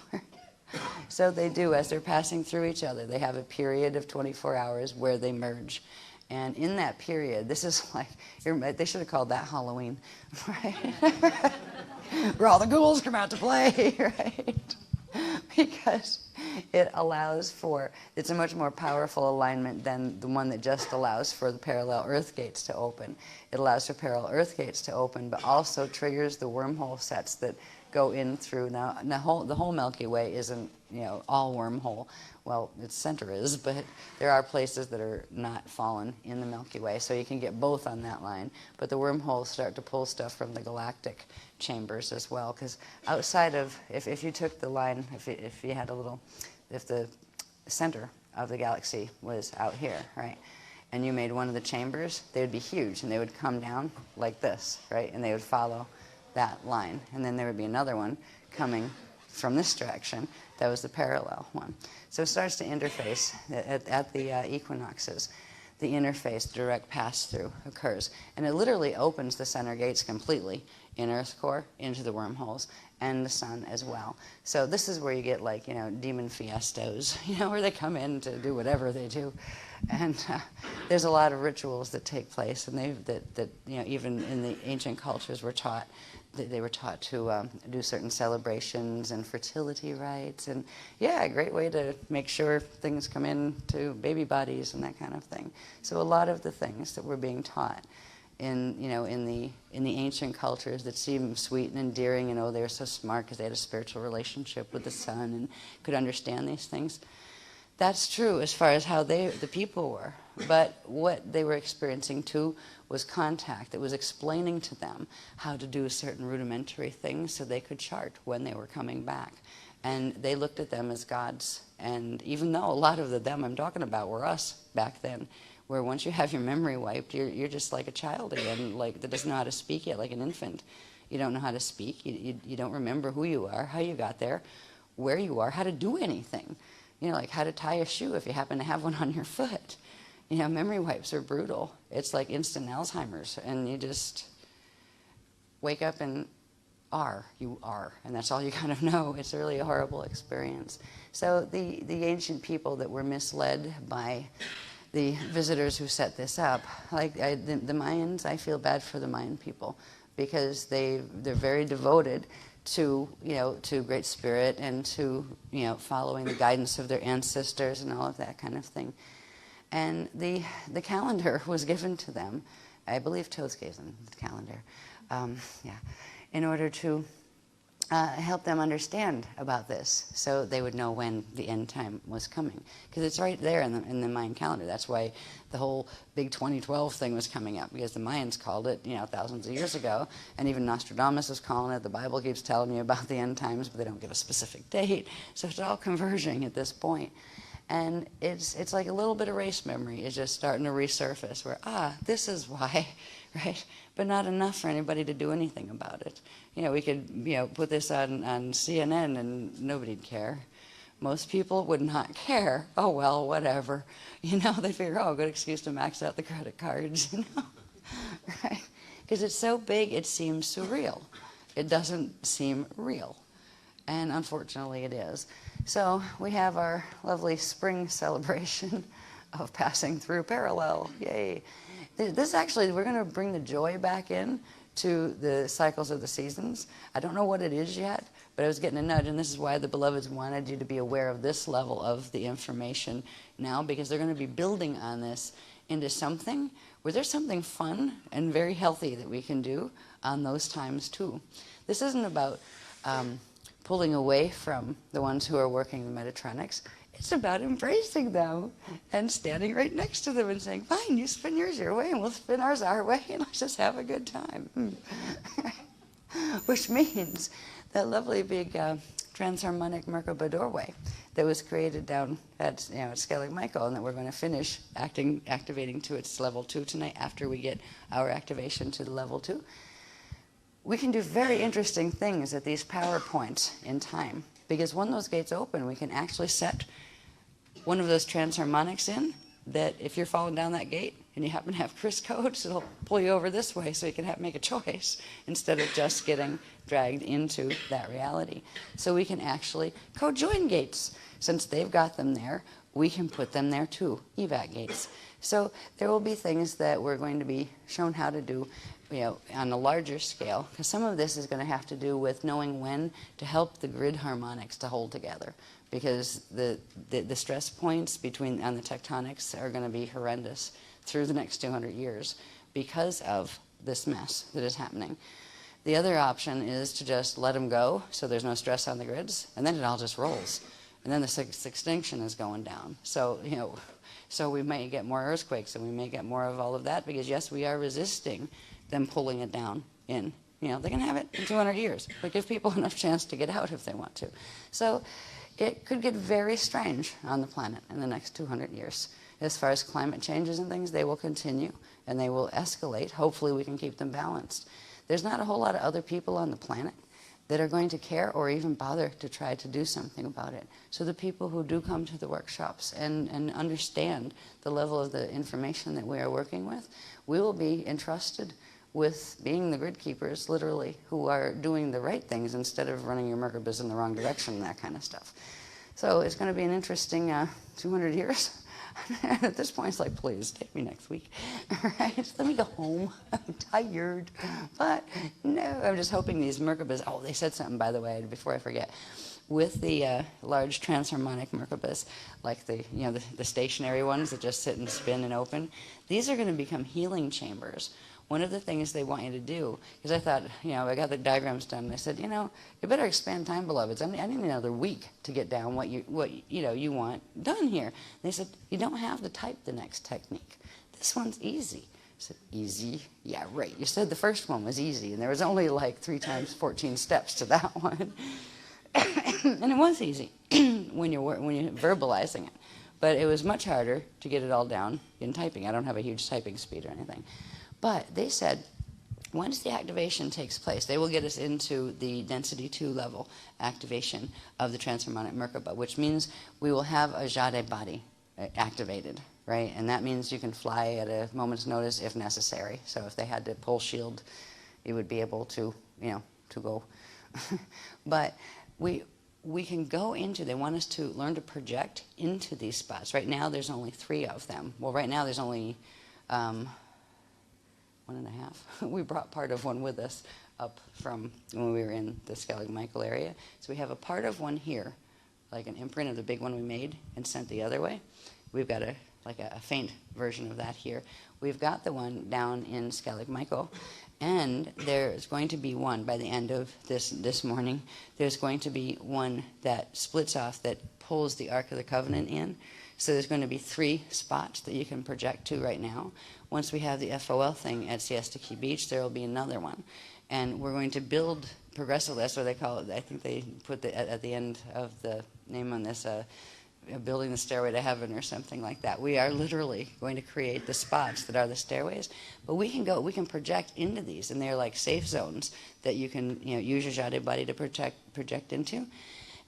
So they do, as they're passing through each other, they have a period of 24 hours where they merge. And in that period, this is they should have called that Halloween, right? Where all the ghouls come out to play, right? Because it allows for, it's a much more powerful alignment than the one that just allows for the parallel Earth gates to open. It allows for parallel Earth gates to open, but also triggers the wormhole sets that go in through. Now the whole Milky Way isn't all wormhole. Well, its center is, but there are places that are not fallen in the Milky Way, so you can get both on that line. But the wormholes start to pull stuff from the galactic chambers as well, because outside of, if you took the line, if you had if the center of the galaxy was out here, right, and you made one of the chambers, they would be huge, and they would come down like this, right, and they would follow that line, and then there would be another one coming from this direction. That was the parallel one. So it starts to interface at the equinoxes. The interface, direct pass-through occurs. And it literally opens the center gates completely in Earth's core into the wormholes and the sun as well. So this is where you get demon fiestos, where they come in to do whatever they do. And there's a lot of rituals that take place, and that even in the ancient cultures were taught. They were taught to do certain celebrations and fertility rites, and a great way to make sure things come into baby bodies and that kind of thing. So a lot of the things that were being taught in the ancient cultures that seem sweet and endearing, they were so smart because they had a spiritual relationship with the sun and could understand these things. That's true as far as how the people were. but what they were experiencing too was contact that was explaining to them how to do certain rudimentary things so they could chart when they were coming back. And they looked at them as gods. And even though a lot of the them I'm talking about were us back then, where once you have your memory wiped, you're just like a child again, like that doesn't know how to speak yet, like an infant. You don't know how to speak. You don't remember who you are, how you got there, where you are, how to do anything. You know, like how to tie a shoe if you happen to have one on your foot. You know, memory wipes are brutal. It's like instant Alzheimer's, and you just wake up and you are, and that's all you kind of know. It's really a horrible experience. So the ancient people that were misled by the visitors who set this up, like the Mayans, I feel bad for the Mayan people because they're very devoted to, you know, to Great Spirit and to, you know, following the guidance of their ancestors and all of that kind of thing. And the calendar was given to them. I believe Toth gave them the calendar. In order to help them understand about this, so they would know when the end time was coming. Because it's right there in the Mayan calendar. That's why the whole big 2012 thing was coming up, because the Mayans called it, you know, thousands of years ago, and even Nostradamus was calling it. The Bible keeps telling you about the end times, but they don't give a specific date. So it's all converging at this point. And it's like a little bit of race memory is just starting to resurface where, this is why, right? But not enough for anybody to do anything about it. You know, we could, you know, put this on CNN and nobody'd care. Most people would not care. Oh, well, whatever. You know, they figure, oh, good excuse to max out the credit cards, you know, right? Because it's so big, it seems surreal. It doesn't seem real. And unfortunately it is. So we have our lovely spring celebration of passing through parallel. Yay. This actually, we're going to bring the joy back in to the cycles of the seasons. I don't know what it is yet, but I was getting a nudge, and this is why the beloveds wanted you to be aware of this level of the information now, because they're going to be building on this into something where there's something fun and very healthy that we can do on those times too. This isn't about pulling away from the ones who are working the Metatronics. It's about embracing them and standing right next to them and saying, fine, you spin yours your way and we'll spin ours our way and let's just have a good time. Which means that lovely big transharmonic Merkaba doorway that was created down at, you know, at Skellig Michael, and that we're going to finish activating to its level 2 tonight after we get our activation to the level 2. We can do very interesting things at these power points in time, because when those gates open, we can actually set one of those transharmonics in that if you're falling down that gate and you happen to have Chris codes, it'll pull you over this way so you can make a choice instead of just getting dragged into that reality. So we can actually co-join gates. Since they've got them there, we can put them there too, evac gates. So there will be things that we're going to be shown how to do, you know, on a larger scale, because some of this is going to have to do with knowing when to help the grid harmonics to hold together, because the stress points on the tectonics are going to be horrendous through the next 200 years because of this mess that is happening. The other option is to just let them go so there's no stress on the grids, and then it all just rolls. And then the sixth extinction is going down. So, you know, so we may get more earthquakes and we may get more of all of that, because yes, we are resisting them pulling it down in. You know, they can have it in 200 years, but give people enough chance to get out if they want to. So it could get very strange on the planet in the next 200 years. As far as climate changes and things, they will continue and they will escalate. Hopefully we can keep them balanced. There's not a whole lot of other people on the planet that are going to care or even bother to try to do something about it. So the people who do come to the workshops and understand the level of the information that we are working with, we will be entrusted with being the grid keepers, literally, who are doing the right things instead of running your Merkabas in the wrong direction and that kind of stuff. So it's going to be an interesting 200 years. At this point, it's like, please, take me next week. All right, let me go home. I'm tired. But no, I'm just hoping these Merkabas, oh, they said something, by the way, before I forget. With the large transharmonic Merkabas, like the stationary ones that just sit and spin and open, these are going to become healing chambers one of the things they want you to do, because I thought, I got the diagrams done, and I said, you better expand time, beloveds. I need another week to get down what you want done here. And they said, you don't have to type the next technique. This one's easy. I said, easy? Yeah, right. You said the first one was easy, and there was only like 3 times 14 steps to that one. And it was easy when you're verbalizing it. But it was much harder to get it all down in typing. I don't have a huge typing speed or anything. But they said, once the activation takes place, they will get us into the density 2 level activation of the transharmonic Merkaba, which means we will have a Jade body activated, right? And that means you can fly at a moment's notice if necessary. So if they had to pull shield, you would be able to, to go. But we can go into, they want us to learn to project into these spots. Right now, there's only 3 of them. Well, right now, there's only 1.5. We brought part of one with us up from when we were in the Skellig Michael area. So we have a part of one here, like an imprint of the big one we made and sent the other way. We've got a faint version of that here. We've got the one down in Skellig Michael. And there's going to be one by the end of this morning. There's going to be one that splits off, that pulls the Ark of the Covenant in. So there's going to be 3 spots that you can project to right now. Once we have the FOL thing at Siesta Key Beach, there will be another one. And we're going to build progressively. That's what they call it. I think they put at the end of the name on this, building the stairway to heaven or something like that. We are literally going to create the spots that are the stairways, but we can project into these, and they're like safe zones that you can use your Jade body to project into.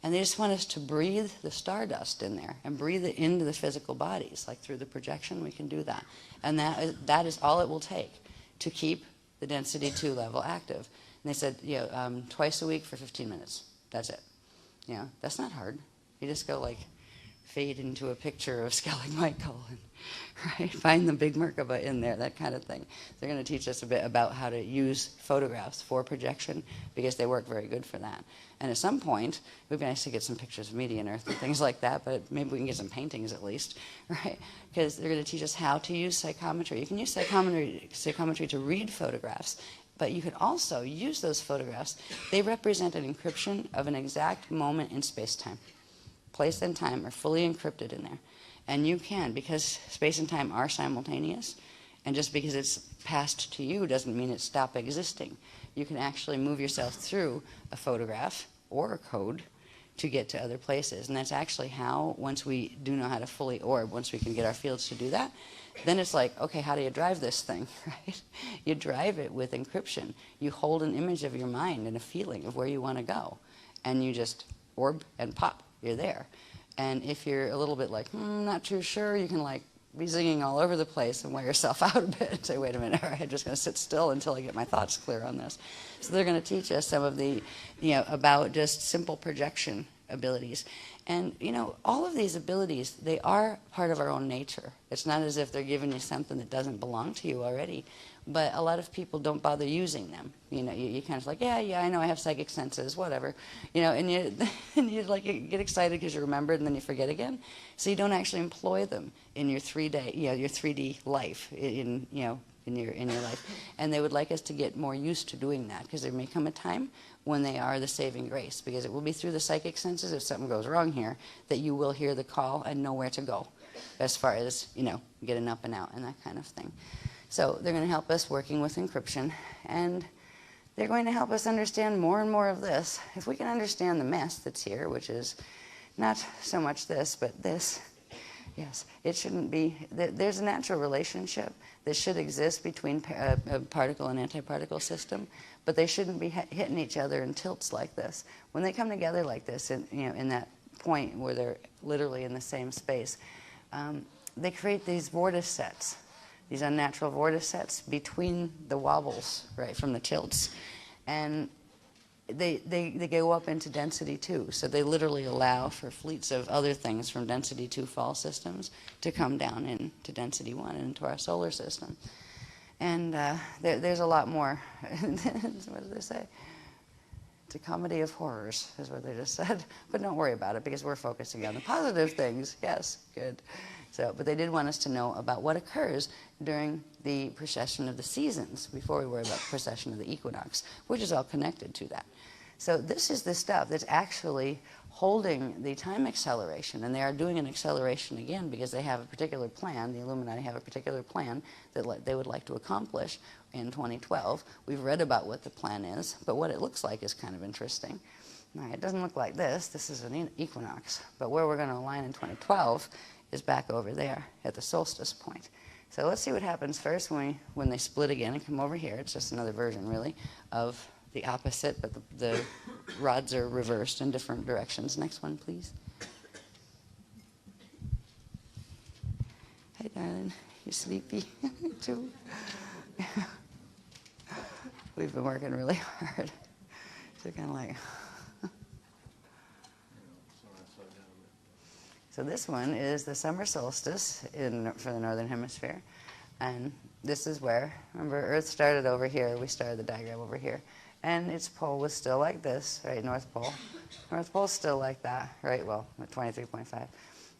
And they just want us to breathe the stardust in there and breathe it into the physical bodies, like through the projection. We can do that, and that is all it will take to keep the density 2 level active. And they said, twice a week for 15 minutes. That's it. That's not hard. You just go like fade into a picture of Skellig Michael and right, find the big Merkaba in there, that kind of thing. They're going to teach us a bit about how to use photographs for projection, because they work very good for that. And at some point, it would be nice to get some pictures of Median Earth and things like that, but maybe we can get some paintings at least, right? Because they're going to teach us how to use psychometry. You can use psychometry to read photographs, but you can also use those photographs. They represent an encryption of an exact moment in space-time. Place and time are fully encrypted in there. And you can, because space and time are simultaneous, and just because it's passed to you doesn't mean it stopped existing. You can actually move yourself through a photograph or a code to get to other places. And that's actually how, once we do know how to fully orb, once we can get our fields to do that, then it's like, okay, how do you drive this thing, right? You drive it with encryption. You hold an image of your mind and a feeling of where you want to go, and you just orb and pop. You're there. And if you're a little bit like, not too sure, you can like be zinging all over the place and wear yourself out a bit and say, wait a minute, all right, I'm just going to sit still until I get my thoughts clear on this. So they're going to teach us some of the, about just simple projection abilities. And, all of these abilities, they are part of our own nature. It's not as if they're giving you something that doesn't belong to you already. But a lot of people don't bother using them. You kind of like, yeah, I know I have psychic senses, whatever. And you like get excited because you remember it and then you forget again. So you don't actually employ them in your 3D, your 3D life, in your life. And they would like us to get more used to doing that, because there may come a time when they are the saving grace, because it will be through the psychic senses, if something goes wrong here, that you will hear the call and know where to go, as far as, getting up and out and that kind of thing. So they're going to help us working with encryption, and they're going to help us understand more and more of this. If we can understand the mess that's here, which is not so much this, but this, yes, it shouldn't be. There's a natural relationship that should exist between a particle and antiparticle system, but they shouldn't be hitting each other in tilts like this. When they come together like this, in that point where they're literally in the same space, they create these vortice sets. These unnatural vortice sets between the wobbles, right, from the tilts. And they go up into density 2. So they literally allow for fleets of other things from density 2 fall systems to come down into density 1 and into our solar system. And there's a lot more. What did they say? It's a comedy of horrors, is what they just said. But don't worry about it, because we're focusing on the positive things. Yes, good. So, but they did want us to know about what occurs during the precession of the seasons before we worry about the precession of the equinox, which is all connected to that. So this is the stuff that's actually holding the time acceleration, and they are doing an acceleration again because they have a particular plan. The Illuminati have a particular plan that they would like to accomplish in 2012. We've read about what the plan is, but what it looks like is kind of interesting. Now, it doesn't look like this. This is an equinox, but where we're going to align in 2012 is back over there at the solstice point. So let's see what happens first when they split again and come over here. It's just another version, really, of the opposite, but the rods are reversed in different directions. Next one, please. Hey, darling. You sleepy, too? We've been working really hard. So kind of like... So this one is the summer solstice for the northern hemisphere. And this is where, remember, Earth started over here. We started the diagram over here. And its pole was still like this, right, North Pole. North Pole's still like that, right, well, at 23.5.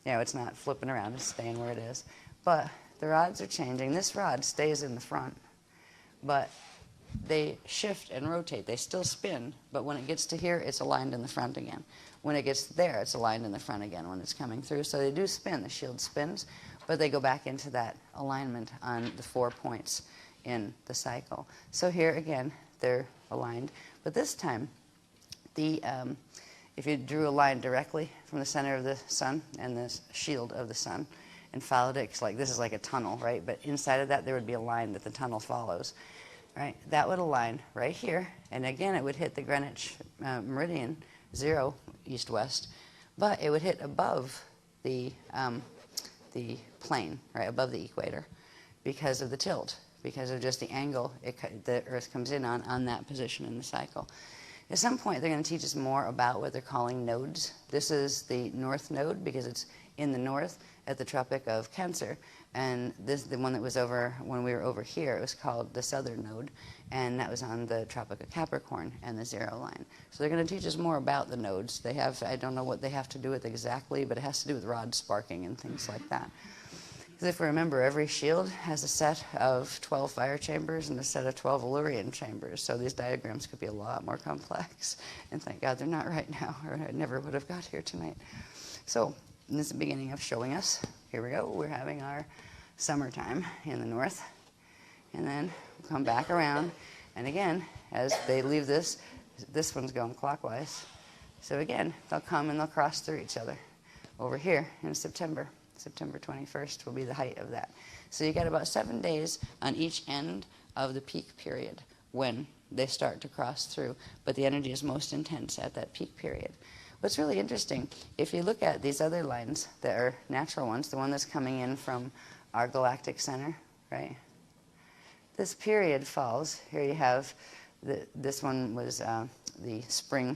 You know, it's not flipping around, it's staying where it is. But the rods are changing. This rod stays in the front, but they shift and rotate. They still spin, but when it gets to here, it's aligned in the front again. When it gets there, it's aligned in the front again when it's coming through. So they do spin. The shield spins, but they go back into that alignment on the 4 points in the cycle. So here again, they're aligned. But this time, if you drew a line directly from the center of the sun and the shield of the sun and followed it, 'cause like this is like a tunnel, right? But inside of that, there would be a line that the tunnel follows. Right, that would align right here, and again it would hit the Greenwich meridian, 0 east-west, but it would hit above the plane, right, above the equator, because of the tilt, because of just the angle the Earth comes in on that position in the cycle. At some point, they're going to teach us more about what they're calling nodes. This is the north node because it's in the north at the Tropic of Cancer. And this, the one that was over when we were over here, it was called the southern node, and that was on the Tropic of Capricorn and the 0 line. So they're going to teach us more about the nodes. They have, I don't know what they have to do with exactly, but it has to do with rod sparking and things like that. Because if we remember, every shield has a set of 12 fire chambers and a set of 12 Illyrian chambers. So these diagrams could be a lot more complex. And thank God they're not right now, or I never would have got here tonight. So this is the beginning of showing us. Here we go. We're having our summertime in the north. And then we'll come back around. And again, as they leave this one's going clockwise. So again, they'll come and they'll cross through each other over here in September. September 21st will be the height of that. So you got about 7 days on each end of the peak period when they start to cross through, but the energy is most intense at that peak period. What's really interesting, if you look at these other lines that are natural ones, the one that's coming in from our galactic center, right? This period falls. Here you have, this one was the spring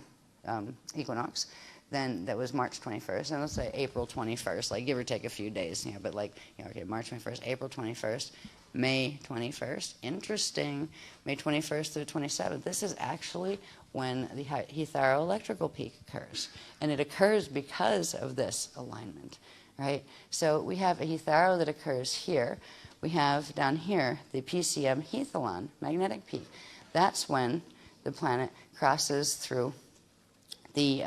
equinox. Then that was March 21st, and let's say April 21st, like give or take a few days, you know, but like, you know, okay, March 21st, April 21st, May 21st, interesting, May 21st through 27th. This is actually when the heteroelectrical peak occurs, and it occurs because of this alignment, right? So we have a hetero that occurs here. We have down here the PCM hethalon, magnetic peak. That's when the planet crosses through the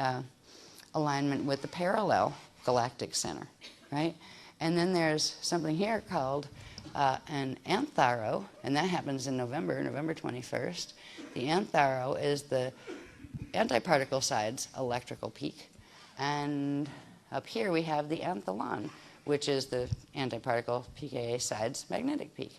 alignment with the parallel galactic center, right? And then there's something here called an antharo, and that happens in November 21st. The antharo is the antiparticle side's electrical peak. And up here we have the anthalon, which is the antiparticle pKa side's magnetic peak.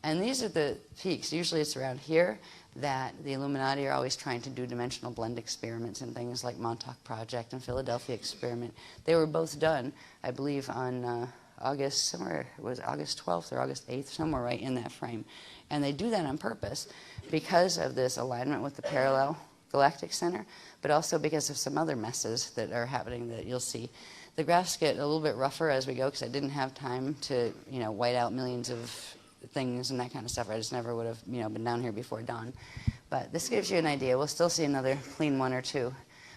And these are the peaks. Usually it's around here that the Illuminati are always trying to do dimensional blend experiments and things like Montauk Project and Philadelphia Experiment. They were both done, I believe, on August, somewhere, it was August 12th or August 8th, somewhere right in that frame. And they do that on purpose because of this alignment with the parallel galactic center, but also because of some other messes that are happening that you'll see. The graphs get a little bit rougher as we go because I didn't have time to, you know, white out millions of things and that kind of stuff. I just never would have, you know, been down here before dawn. But this gives you an idea. We'll still see another clean one or two.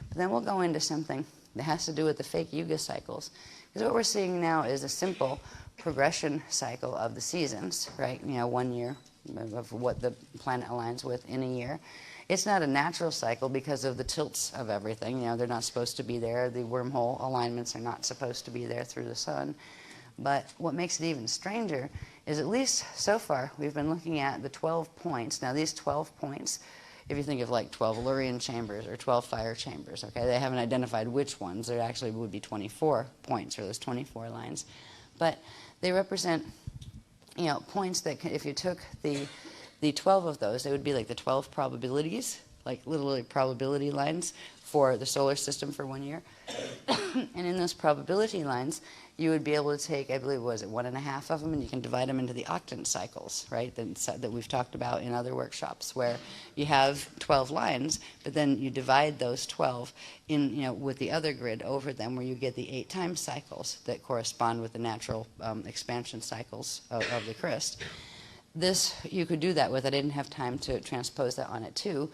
But then we'll go into something that has to do with the fake Yuga cycles. Because what we're seeing now is a simple progression cycle of the seasons, right? 1 year of what the planet aligns with in a year. It's not a natural cycle because of the tilts of everything. They're not supposed to be there. The wormhole alignments are not supposed to be there through the sun. But what makes it even stranger is, at least so far, we've been looking at the 12 points. Now, these 12 points, if you think of like 12 Illyrian chambers or 12 fire chambers, okay, they haven't identified which ones. There actually would be 24 points, or those 24 lines. But they represent, points that if you took the 12 of those, they would be like the 12 probabilities, like literally probability lines for the solar system for 1 year. And in those probability lines, you would be able to take, I believe, was it 1.5 of them, and you can divide them into the octant cycles, right, that we've talked about in other workshops, where you have 12 lines, but then you divide those 12 in, with the other grid over them, where you get the 8 time cycles that correspond with the natural expansion cycles of the crust. This, you could do that with. I didn't have time to transpose that on it too.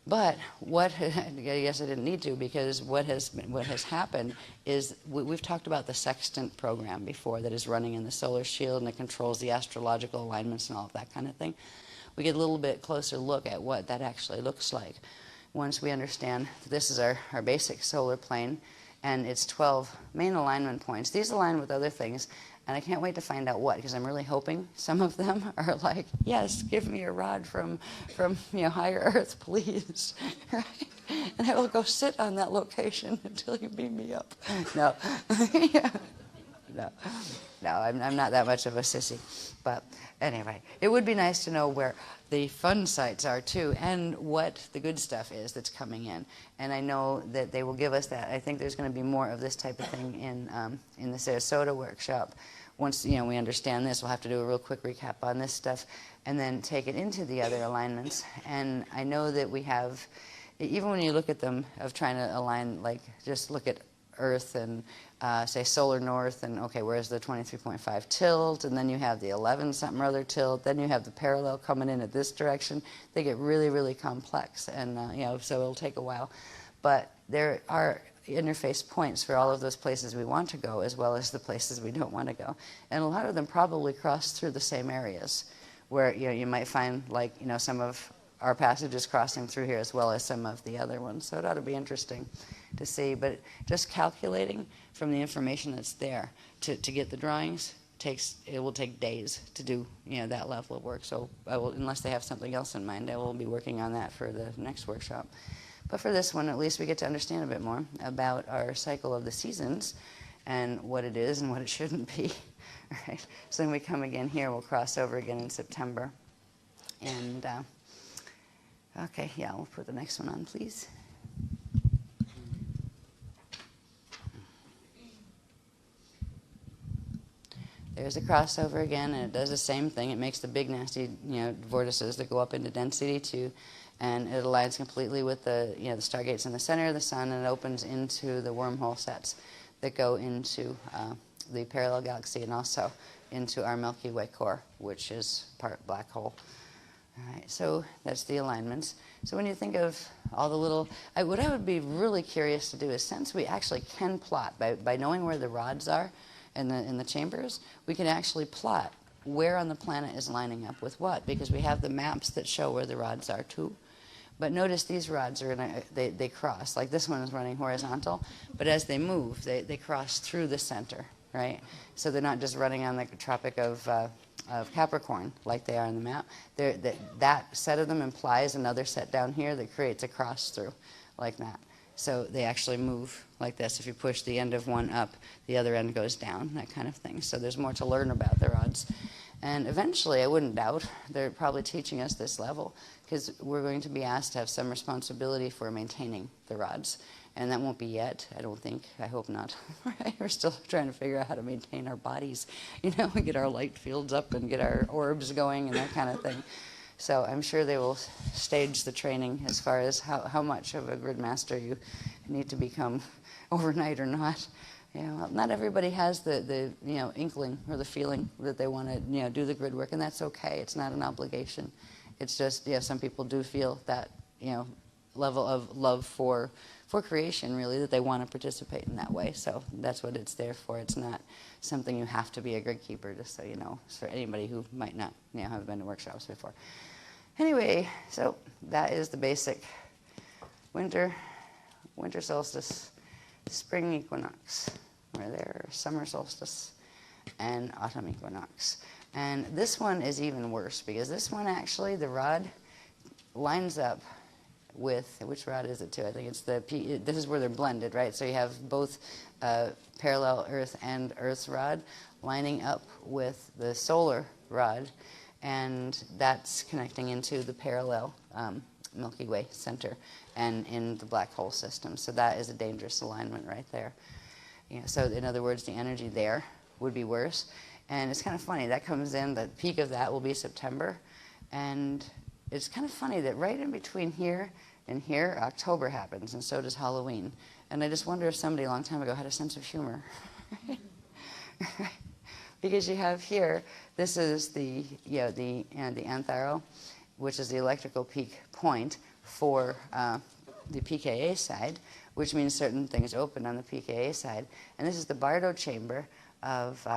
But what, I guess I didn't need to, because what has happened is we've talked about the sextant program before that is running in the solar shield, and it controls the astrological alignments and all of that kind of thing. We get a little bit closer look at what that actually looks like once we understand that this is our basic solar plane, and its 12 main alignment points. These align with other things, and I can't wait to find out what, because I'm really hoping some of them are like, yes, give me a rod from higher Earth, please, right? And I will go sit on that location until you beam me up. No, no, I'm not that much of a sissy. But anyway, it would be nice to know where the fun sites are too, and what the good stuff is that's coming in. And I know that they will give us that. I think there's going to be more of this type of thing in the Sarasota workshop. Once we understand this, we'll have to do a real quick recap on this stuff, and then take it into the other alignments. And I know that we have, even when you look at them, of trying to align, like just look at Earth and say solar north, and okay, where's the 23.5 tilt, and then you have the 11 something or other tilt, then you have the parallel coming in at this direction. They get really, really complex, and so it'll take a while. But there are interface points for all of those places we want to go, as well as the places we don't want to go, and a lot of them probably cross through the same areas, where you might find, like, some of our passages crossing through here, as well as some of the other ones. So it ought to be interesting to see. But just calculating from the information that's there to get the drawings it will take days to do that level of work. So I will, unless they have something else in mind, I will be working on that for the next workshop. But for this one, at least we get to understand a bit more about our cycle of the seasons and what it is and what it shouldn't be. Right? So then we come again here, we'll cross over again in September. And, okay, yeah, we'll put the next one on, please. There's a crossover again, and it does the same thing. It makes the big, nasty, vortices that go up into density too. And it aligns completely with the stargates in the center of the sun, and it opens into the wormhole sets that go into the parallel galaxy, and also into our Milky Way core, which is part black hole. All right, so that's the alignments. So when you think of all the little, what I would be really curious to do is, since we actually can plot by knowing where the rods are in the chambers, we can actually plot where on the planet is lining up with what, because we have the maps that show where the rods are too. But notice these rods are they cross. Like this one is running horizontal, but as they move, they cross through the center, right? So they're not just running on the Tropic of Capricorn like they are on the map. That set of them implies another set down here that creates a cross through like that. So they actually move like this. If you push the end of one up, the other end goes down, that kind of thing. So there's more to learn about the rods. And eventually, I wouldn't doubt, they're probably teaching us this level, because we're going to be asked to have some responsibility for maintaining the rods. And that won't be yet, I don't think. I hope not. Right? We're still trying to figure out how to maintain our bodies. Get our light fields up and get our orbs going and that kind of thing. So I'm sure they will stage the training as far as how much of a grid master you need to become overnight or not. Not everybody has the inkling or the feeling that they want to do the grid work, and that's okay. It's not an obligation. It's just some people do feel that level of love for creation, really, that they want to participate in that way. So that's what it's there for. It's not something you have to be a grid keeper, just so you know, for anybody who might not have been to workshops before. Anyway, so that is the basic winter solstice, spring equinox, or there, summer solstice, and autumn equinox. And this one is even worse, because this one actually, the rod lines up with, which rod is it too? I think it's this is where they're blended, right? So you have both parallel Earth and Earth's rod lining up with the solar rod, and that's connecting into the parallel Milky Way center and in the black hole system. So that is a dangerous alignment right there. So in other words, the energy there would be worse. And it's kind of funny, that comes in, the peak of that will be September, and it's kind of funny that right in between here and here, October happens, and so does Halloween. And I just wonder if somebody a long time ago had a sense of humor. Because you have here, this is the Antharo, which is the electrical peak point for the pKa side, which means certain things open on the pKa side. And this is the Bardo chamber of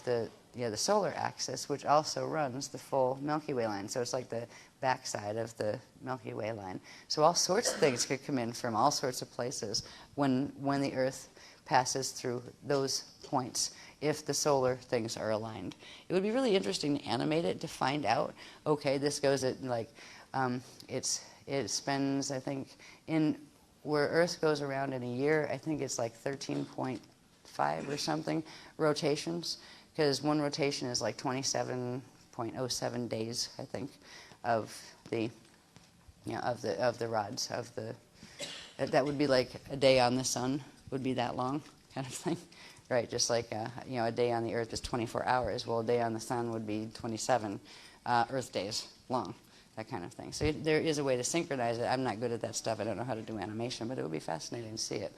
the solar axis, which also runs the full Milky Way line. So it's like the backside of the Milky Way line. So all sorts of things could come in from all sorts of places when the Earth passes through those points, if the solar things are aligned. It would be really interesting to animate it to find out, okay, this goes at like, it spends, I think, in where Earth goes around in a year, I think it's like 13.5 or something rotations, because one rotation is like 27.07 days, I think, of the rods of the. That would be like a day on the sun would be that long, kind of thing, right? Just like a day on the Earth is 24 hours. Well, a day on the sun would be 27 Earth days long, that kind of thing. So there is a way to synchronize it. I'm not good at that stuff. I don't know how to do animation, but it would be fascinating to see it.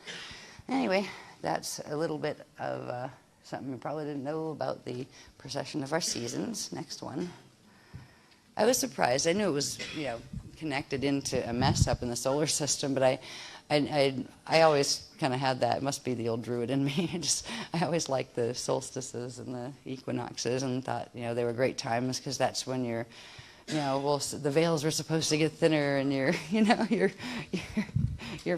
Anyway, that's a little bit of something you probably didn't know about the precession of our seasons. Next one. I was surprised. I knew it was, connected into a mess up in the solar system, but I always kind of had that. It must be the old druid in me. I always liked the solstices and the equinoxes, and thought they were great times, because that's when you're, the veils were supposed to get thinner, and your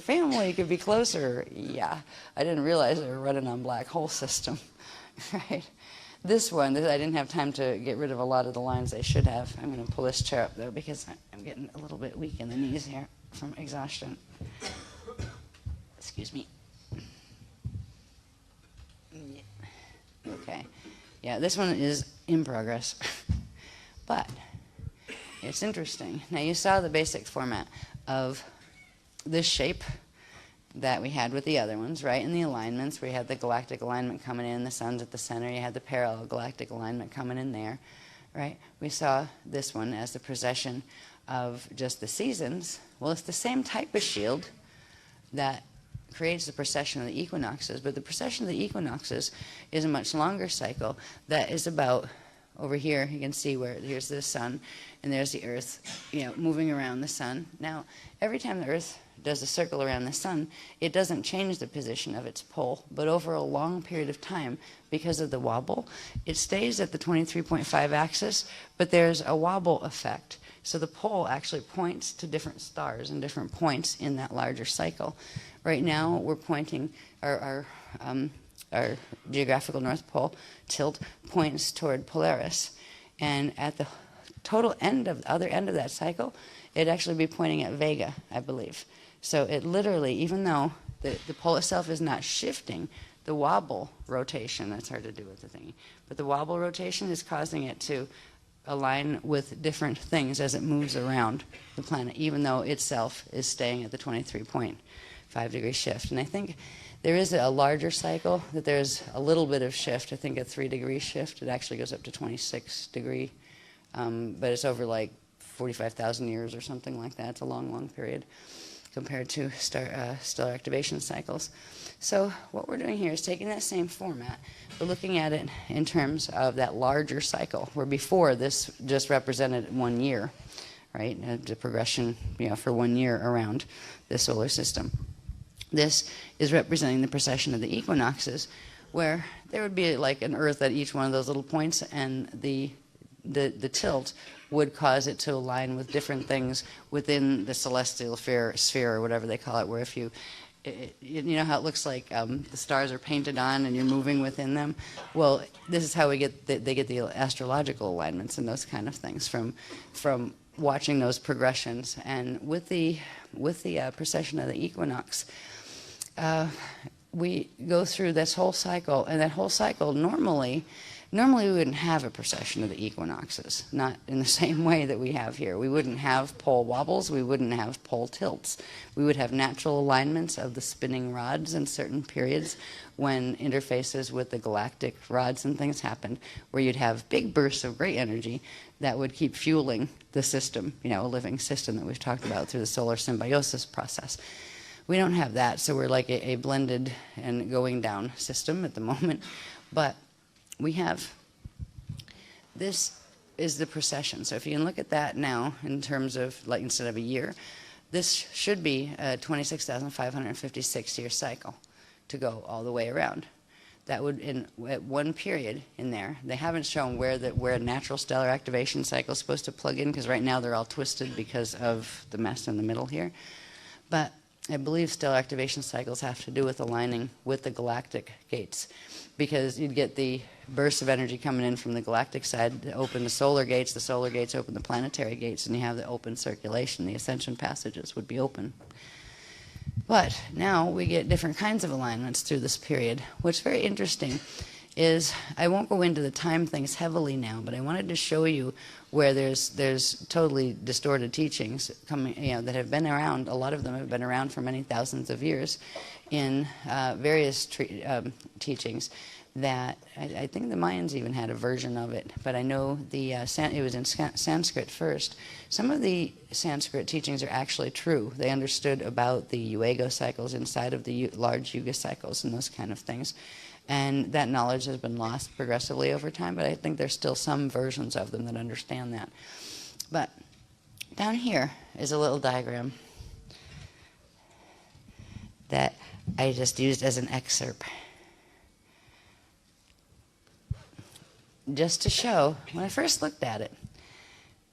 family could be closer. Yeah, I didn't realize they were running on black hole system, right? This one, I didn't have time to get rid of a lot of the lines I should have. I'm going to pull this chair up, though, because I'm getting a little bit weak in the knees here from exhaustion. Excuse me. Okay. Yeah, this one is in progress. But it's interesting. Now, you saw the basic format of this shape that we had with the other ones, right? In the alignments, we had the galactic alignment coming in, the sun's at the center, you had the parallel galactic alignment coming in there, right? We saw this one as the precession of just the seasons. Well, it's the same type of shield that creates the precession of the equinoxes, but the precession of the equinoxes is a much longer cycle that is about, over here, you can see where here's the sun, and there's the Earth, moving around the sun. Now, every time the Earth does a circle around the sun, it doesn't change the position of its pole, but over a long period of time, because of the wobble, it stays at the 23.5 axis, but there's a wobble effect. So the pole actually points to different stars and different points in that larger cycle. Right now, we're pointing, our geographical North Pole tilt points toward Polaris, and at the total other end of that cycle, it'd actually be pointing at Vega, I believe. So it literally, even though the pole itself is not shifting, the wobble rotation, that's hard to do with the thingy, but the wobble rotation is causing it to align with different things as it moves around the planet, even though itself is staying at the 23.5 degree shift. And I think there is a larger cycle that there's a little bit of shift. I think a 3 degree shift. It actually goes up to 26 degree, but it's over like 45,000 years or something like that. It's a long, long period compared to stellar activation cycles. So what we're doing here is taking that same format, but looking at it in terms of that larger cycle, where before this just represented 1 year, right? The progression, for 1 year around the solar system. This is representing the precession of the equinoxes, where there would be like an Earth at each one of those little points, and the tilt would cause it to align with different things within the celestial sphere, or whatever they call it, where if you know how it looks like the stars are painted on and you're moving within them? Well, this is how they get the astrological alignments and those kind of things from watching those progressions. And with the precession of the equinox, we go through this whole cycle, and that whole cycle normally we wouldn't have a precession of the equinoxes, not in the same way that we have here. We wouldn't have pole wobbles, we wouldn't have pole tilts. We would have natural alignments of the spinning rods in certain periods when interfaces with the galactic rods and things happened, where you'd have big bursts of great energy that would keep fueling the system, a living system that we've talked about through the solar symbiosis process. We don't have that, so we're like a blended and going down system at the moment. But we have, this is the precession. So if you can look at that now in terms of, like, instead of a year, this should be a 26,556 year cycle to go all the way around. That would, at one period in there, they haven't shown where a natural stellar activation cycle is supposed to plug in, because right now they're all twisted because of the mess in the middle here. But I believe stellar activation cycles have to do with aligning with the galactic gates, because you'd get the bursts of energy coming in from the galactic side to open the solar gates open the planetary gates, and you have the open circulation. The ascension passages would be open. But now we get different kinds of alignments through this period. What's very interesting is, I won't go into the time things heavily now, but I wanted to show you where there's totally distorted teachings coming, that have been around. A lot of them have been around for many thousands of years in various teachings. That I think the Mayans even had a version of it, but I know it was in Sanskrit first. Some of the Sanskrit teachings are actually true. They understood about the Yuego cycles inside of the large Yuga cycles and those kind of things. And that knowledge has been lost progressively over time, but I think there's still some versions of them that understand that. But down here is a little diagram that I just used as an excerpt, just to show, when I first looked at it,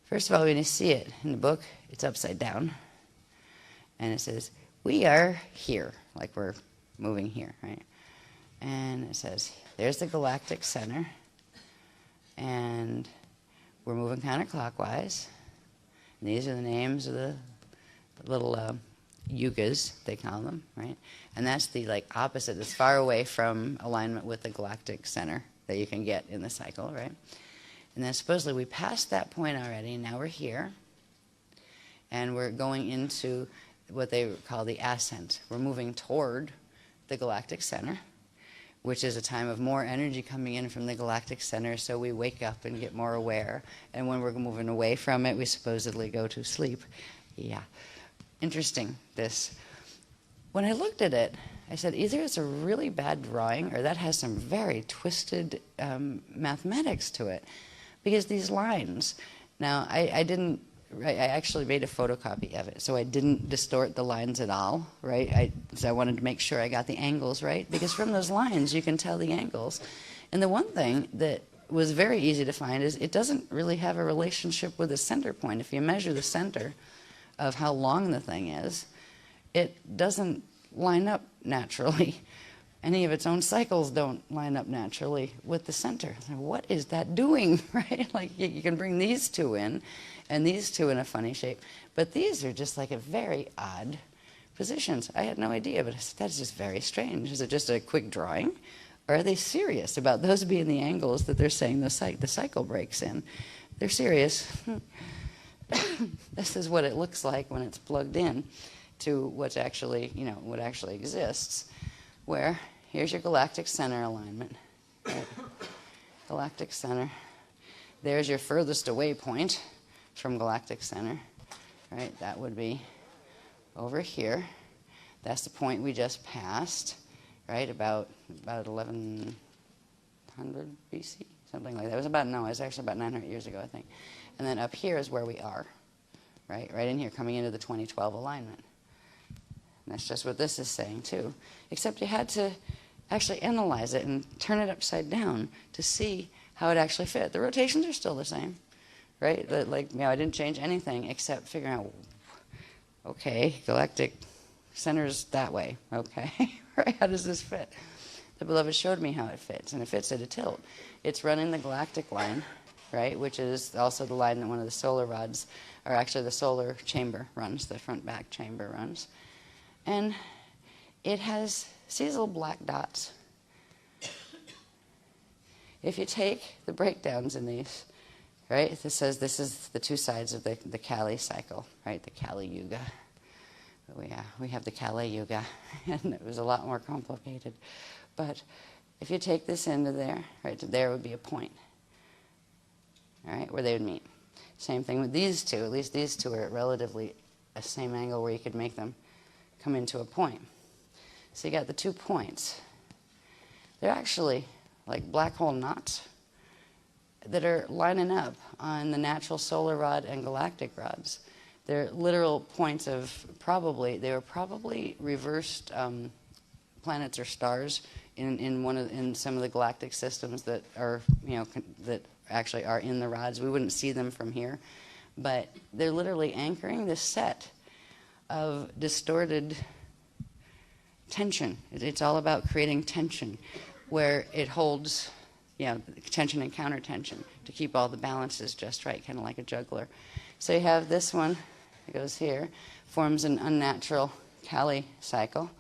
first of all, when you see it in the book, it's upside down. And it says, we are here, like we're moving here, right? And it says, there's the galactic center, and we're moving counterclockwise. And these are the names of the little yugas, they call them, right? And that's the opposite, as far away from alignment with the galactic center that you can get in the cycle, right? And then supposedly we passed that point already, and now we're here, and we're going into what they call the ascent. We're moving toward the galactic center, which is a time of more energy coming in from the galactic center, so we wake up and get more aware. And when we're moving away from it, we supposedly go to sleep. Yeah. Interesting, this. When I looked at it, I said, either it's a really bad drawing or that has some very twisted mathematics to it. Because these lines, now I actually made a photocopy of it, so I didn't distort the lines at all, right? So I wanted to make sure I got the angles right, because from those lines you can tell the angles. And the one thing that was very easy to find is it doesn't really have a relationship with the center point. If you measure the center of how long the thing is, it doesn't line up naturally. Any of its own cycles don't line up naturally with the center. So what is that doing, right? Like you can bring these two in, and these two in a funny shape, but these are just like a very odd positions. I had no idea, but I said, that's just very strange. Is it just a quick drawing? Or are they serious about those being the angles that they're saying the cycle breaks in? They're serious. This is what it looks like when it's plugged in to what's actually, what actually exists. Where here's your galactic center alignment. Right? Galactic center. There's your furthest away point from galactic center. Right? That would be over here. That's the point we just passed. Right? About 1100 BC, something like that. It was actually about 900 years ago, I think. And then up here is where we are. right in here, coming into the 2012 alignment. And that's just what this is saying too, except you had to actually analyze it and turn it upside down to see how it actually fit. The rotations are still the same, right? I didn't change anything except figuring out, okay, galactic center's that way, okay, right? How does this fit? The beloved showed me how it fits, and it fits at a tilt. It's running the galactic line, right, which is also the line that one of the solar rods, or actually the solar chamber runs, the front back chamber runs. And it has, see these little black dots? If you take the breakdowns in these, right, this says this is the two sides of the Kali cycle, right, the Kali Yuga. We have the Kali Yuga, and it was a lot more complicated. But if you take this into there, right, to there would be a point, all right, where they would meet. Same thing with these two. At least these two are at relatively a same angle where you could make them come into a point. So you got the 2 points. They're actually like black hole knots that are lining up on the natural solar rod and galactic rods. They're literal points of they were probably reversed planets or stars in some of the galactic systems that are, that actually are in the rods. We wouldn't see them from here, but they're literally anchoring this set of distorted tension. It's all about creating tension where it holds, tension and counter tension to keep all the balances just right, kind of like a juggler. So you have this one that goes here, forms an unnatural Kali cycle.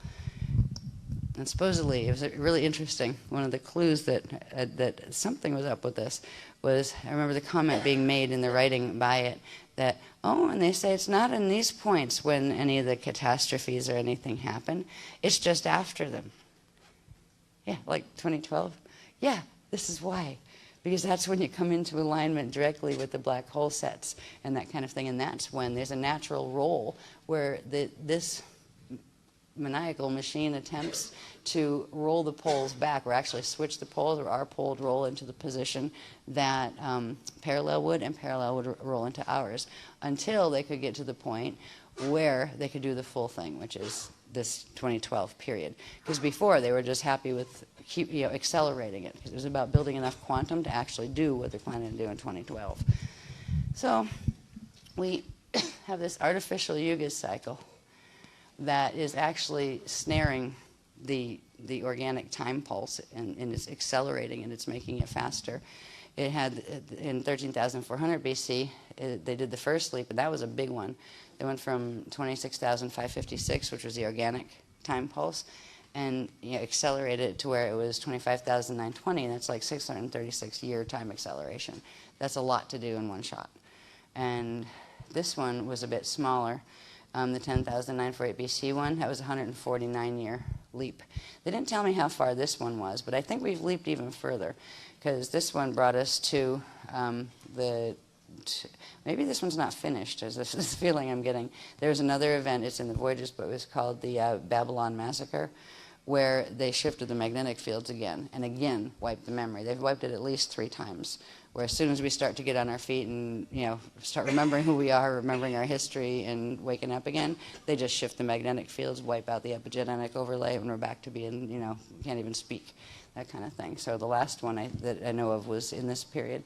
And supposedly, it was really interesting. One of the clues that something was up with this was, I remember the comment being made in the writing by it, that, and they say it's not in these points when any of the catastrophes or anything happen. It's just after them. Yeah, like 2012. Yeah, this is why. Because that's when you come into alignment directly with the black hole sets and that kind of thing. And that's when there's a natural roll where this maniacal machine attempts to roll the poles back, or actually switch the poles, or our pole would roll into the position that parallel would, and parallel would roll into ours, until they could get to the point where they could do the full thing, which is this 2012 period. Because before, they were just happy with accelerating it, because it was about building enough quantum to actually do what they're planning to do in 2012. So we have this artificial Yuga cycle that is actually snaring the organic time pulse, and it's accelerating, and it's making it faster. It had, in 13,400 BC, they did the first leap, and that was a big one. They went from 26,556, which was the organic time pulse, and accelerated it to where it was 25,920, and that's like 636-year time acceleration. That's a lot to do in one shot. And this one was a bit smaller. The 10,948 BC one, that was a 149-year leap. They didn't tell me how far this one was, but I think we've leaped even further, because this one brought us to maybe this one's not finished, is this feeling I'm getting. There's another event, it's in the Voyages, but it was called the Babylon Massacre, where they shifted the magnetic fields again, and again wiped the memory. They've wiped it at least 3 times, where as soon as we start to get on our feet and start remembering who we are, remembering our history, and waking up again, they just shift the magnetic fields, wipe out the epigenetic overlay, and we're back to being, can't even speak, that kind of thing. So the last one that I know of was in this period.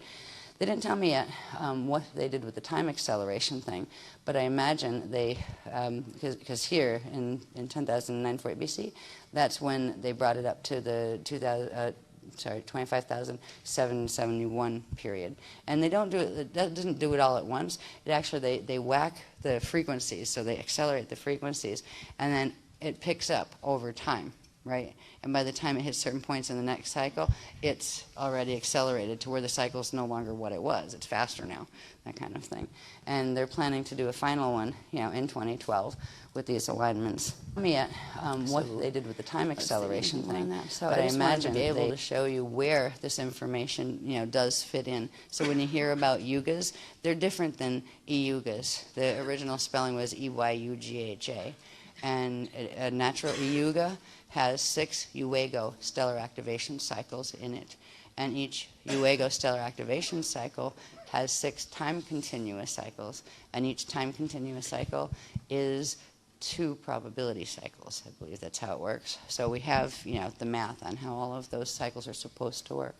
They didn't tell me yet what they did with the time acceleration thing, but I imagine they, because here in 10,948 BC, that's when they brought it up to the 25,771 period. And they don't do it, that doesn't do it all at once. It actually, they whack the frequencies, so they accelerate the frequencies, and then it picks up over time, right? And by the time it hits certain points in the next cycle, it's already accelerated to where the cycle is no longer what it was. It's faster now, that kind of thing. And they're planning to do a final one, in 2012 with these alignments. Yet, what they did with the time acceleration thing. So but I imagine to be able to show you where this information, does fit in. So when you hear about yugas, they're different than e-yugas. The original spelling was E-Y-U-G-H-A. And a natural e-yuga has 6 Uego stellar activation cycles in it. And each Uego stellar activation cycle has 6 time continuous cycles, and each time continuous cycle is 2 probability cycles. I believe that's how it works. So we have, the math on how all of those cycles are supposed to work.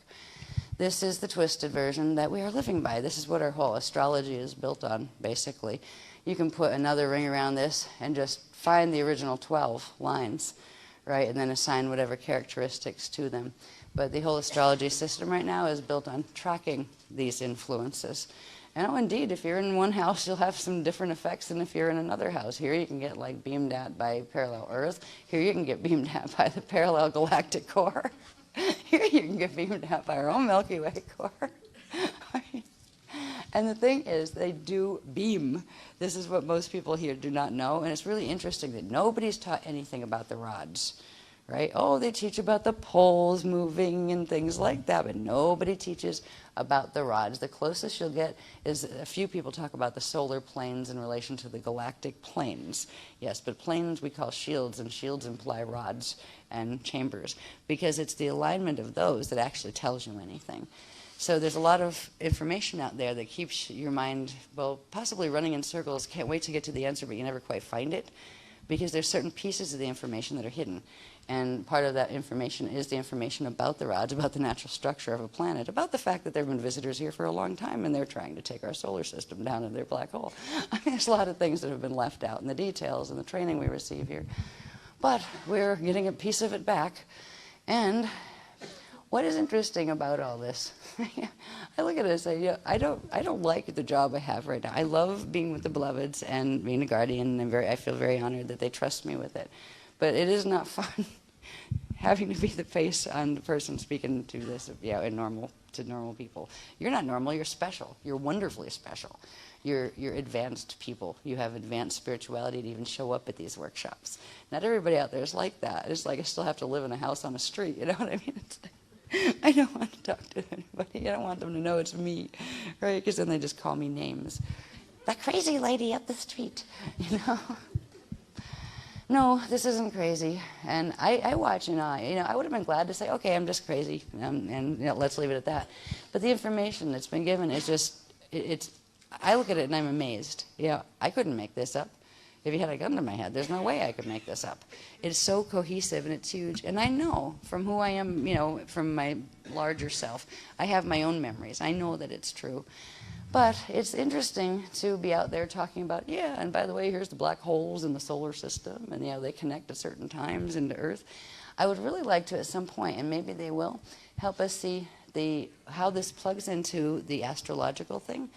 This is the twisted version that we are living by. This is what our whole astrology is built on, basically. You can put another ring around this and just find the original 12 lines, right, and then assign whatever characteristics to them. But the whole astrology system right now is built on tracking these influences. And indeed, if you're in one house, you'll have some different effects than if you're in another house. Here you can get beamed at by parallel Earth. Here you can get beamed at by the parallel galactic core. Here you can get beamed at by our own Milky Way core. And the thing is, they do beam. This is what most people here do not know, and it's really interesting that nobody's taught anything about the rods, right? Oh, they teach about the poles moving and things like that, but nobody teaches about the rods. The closest you'll get is a few people talk about the solar planes in relation to the galactic planes. Yes, but planes we call shields, and shields imply rods and chambers, because it's the alignment of those that actually tells you anything. So there's a lot of information out there that keeps your mind, well, possibly running in circles, can't wait to get to the answer, but you never quite find it, because there's certain pieces of the information that are hidden. And part of that information is the information about the rods, about the natural structure of a planet, about the fact that there have been visitors here for a long time and they're trying to take our solar system down in their black hole. I mean, there's a lot of things that have been left out in the details and the training we receive here. But we're getting a piece of it back. And what is interesting about all this? I look at it and say, I don't like the job I have right now. I love being with the Beloveds and being a guardian, and I feel very honored that they trust me with it. But it is not fun having to be the face on the person speaking to this, to normal people. You're not normal. You're special. You're wonderfully special. You're advanced people. You have advanced spirituality to even show up at these workshops. Not everybody out there is like that. It's like I still have to live in a house on a street. You know what I mean? I don't want to talk to anybody. I don't want them to know it's me, right? Because then they just call me names. That crazy lady up the street, No, this isn't crazy. And I watch and I would have been glad to say, okay, I'm just crazy, and let's leave it at that. But the information that's been given is just, I look at it and I'm amazed. I couldn't make this up. If you had a gun to my head, there's no way I could make this up. It's so cohesive and it's huge. And I know from who I am, from my larger self, I have my own memories. I know that it's true. But it's interesting to be out there talking about, and by the way, here's the black holes in the solar system, and they connect at certain times into Earth. I would really like to at some point, and maybe they will, help us see how this plugs into the astrological thing.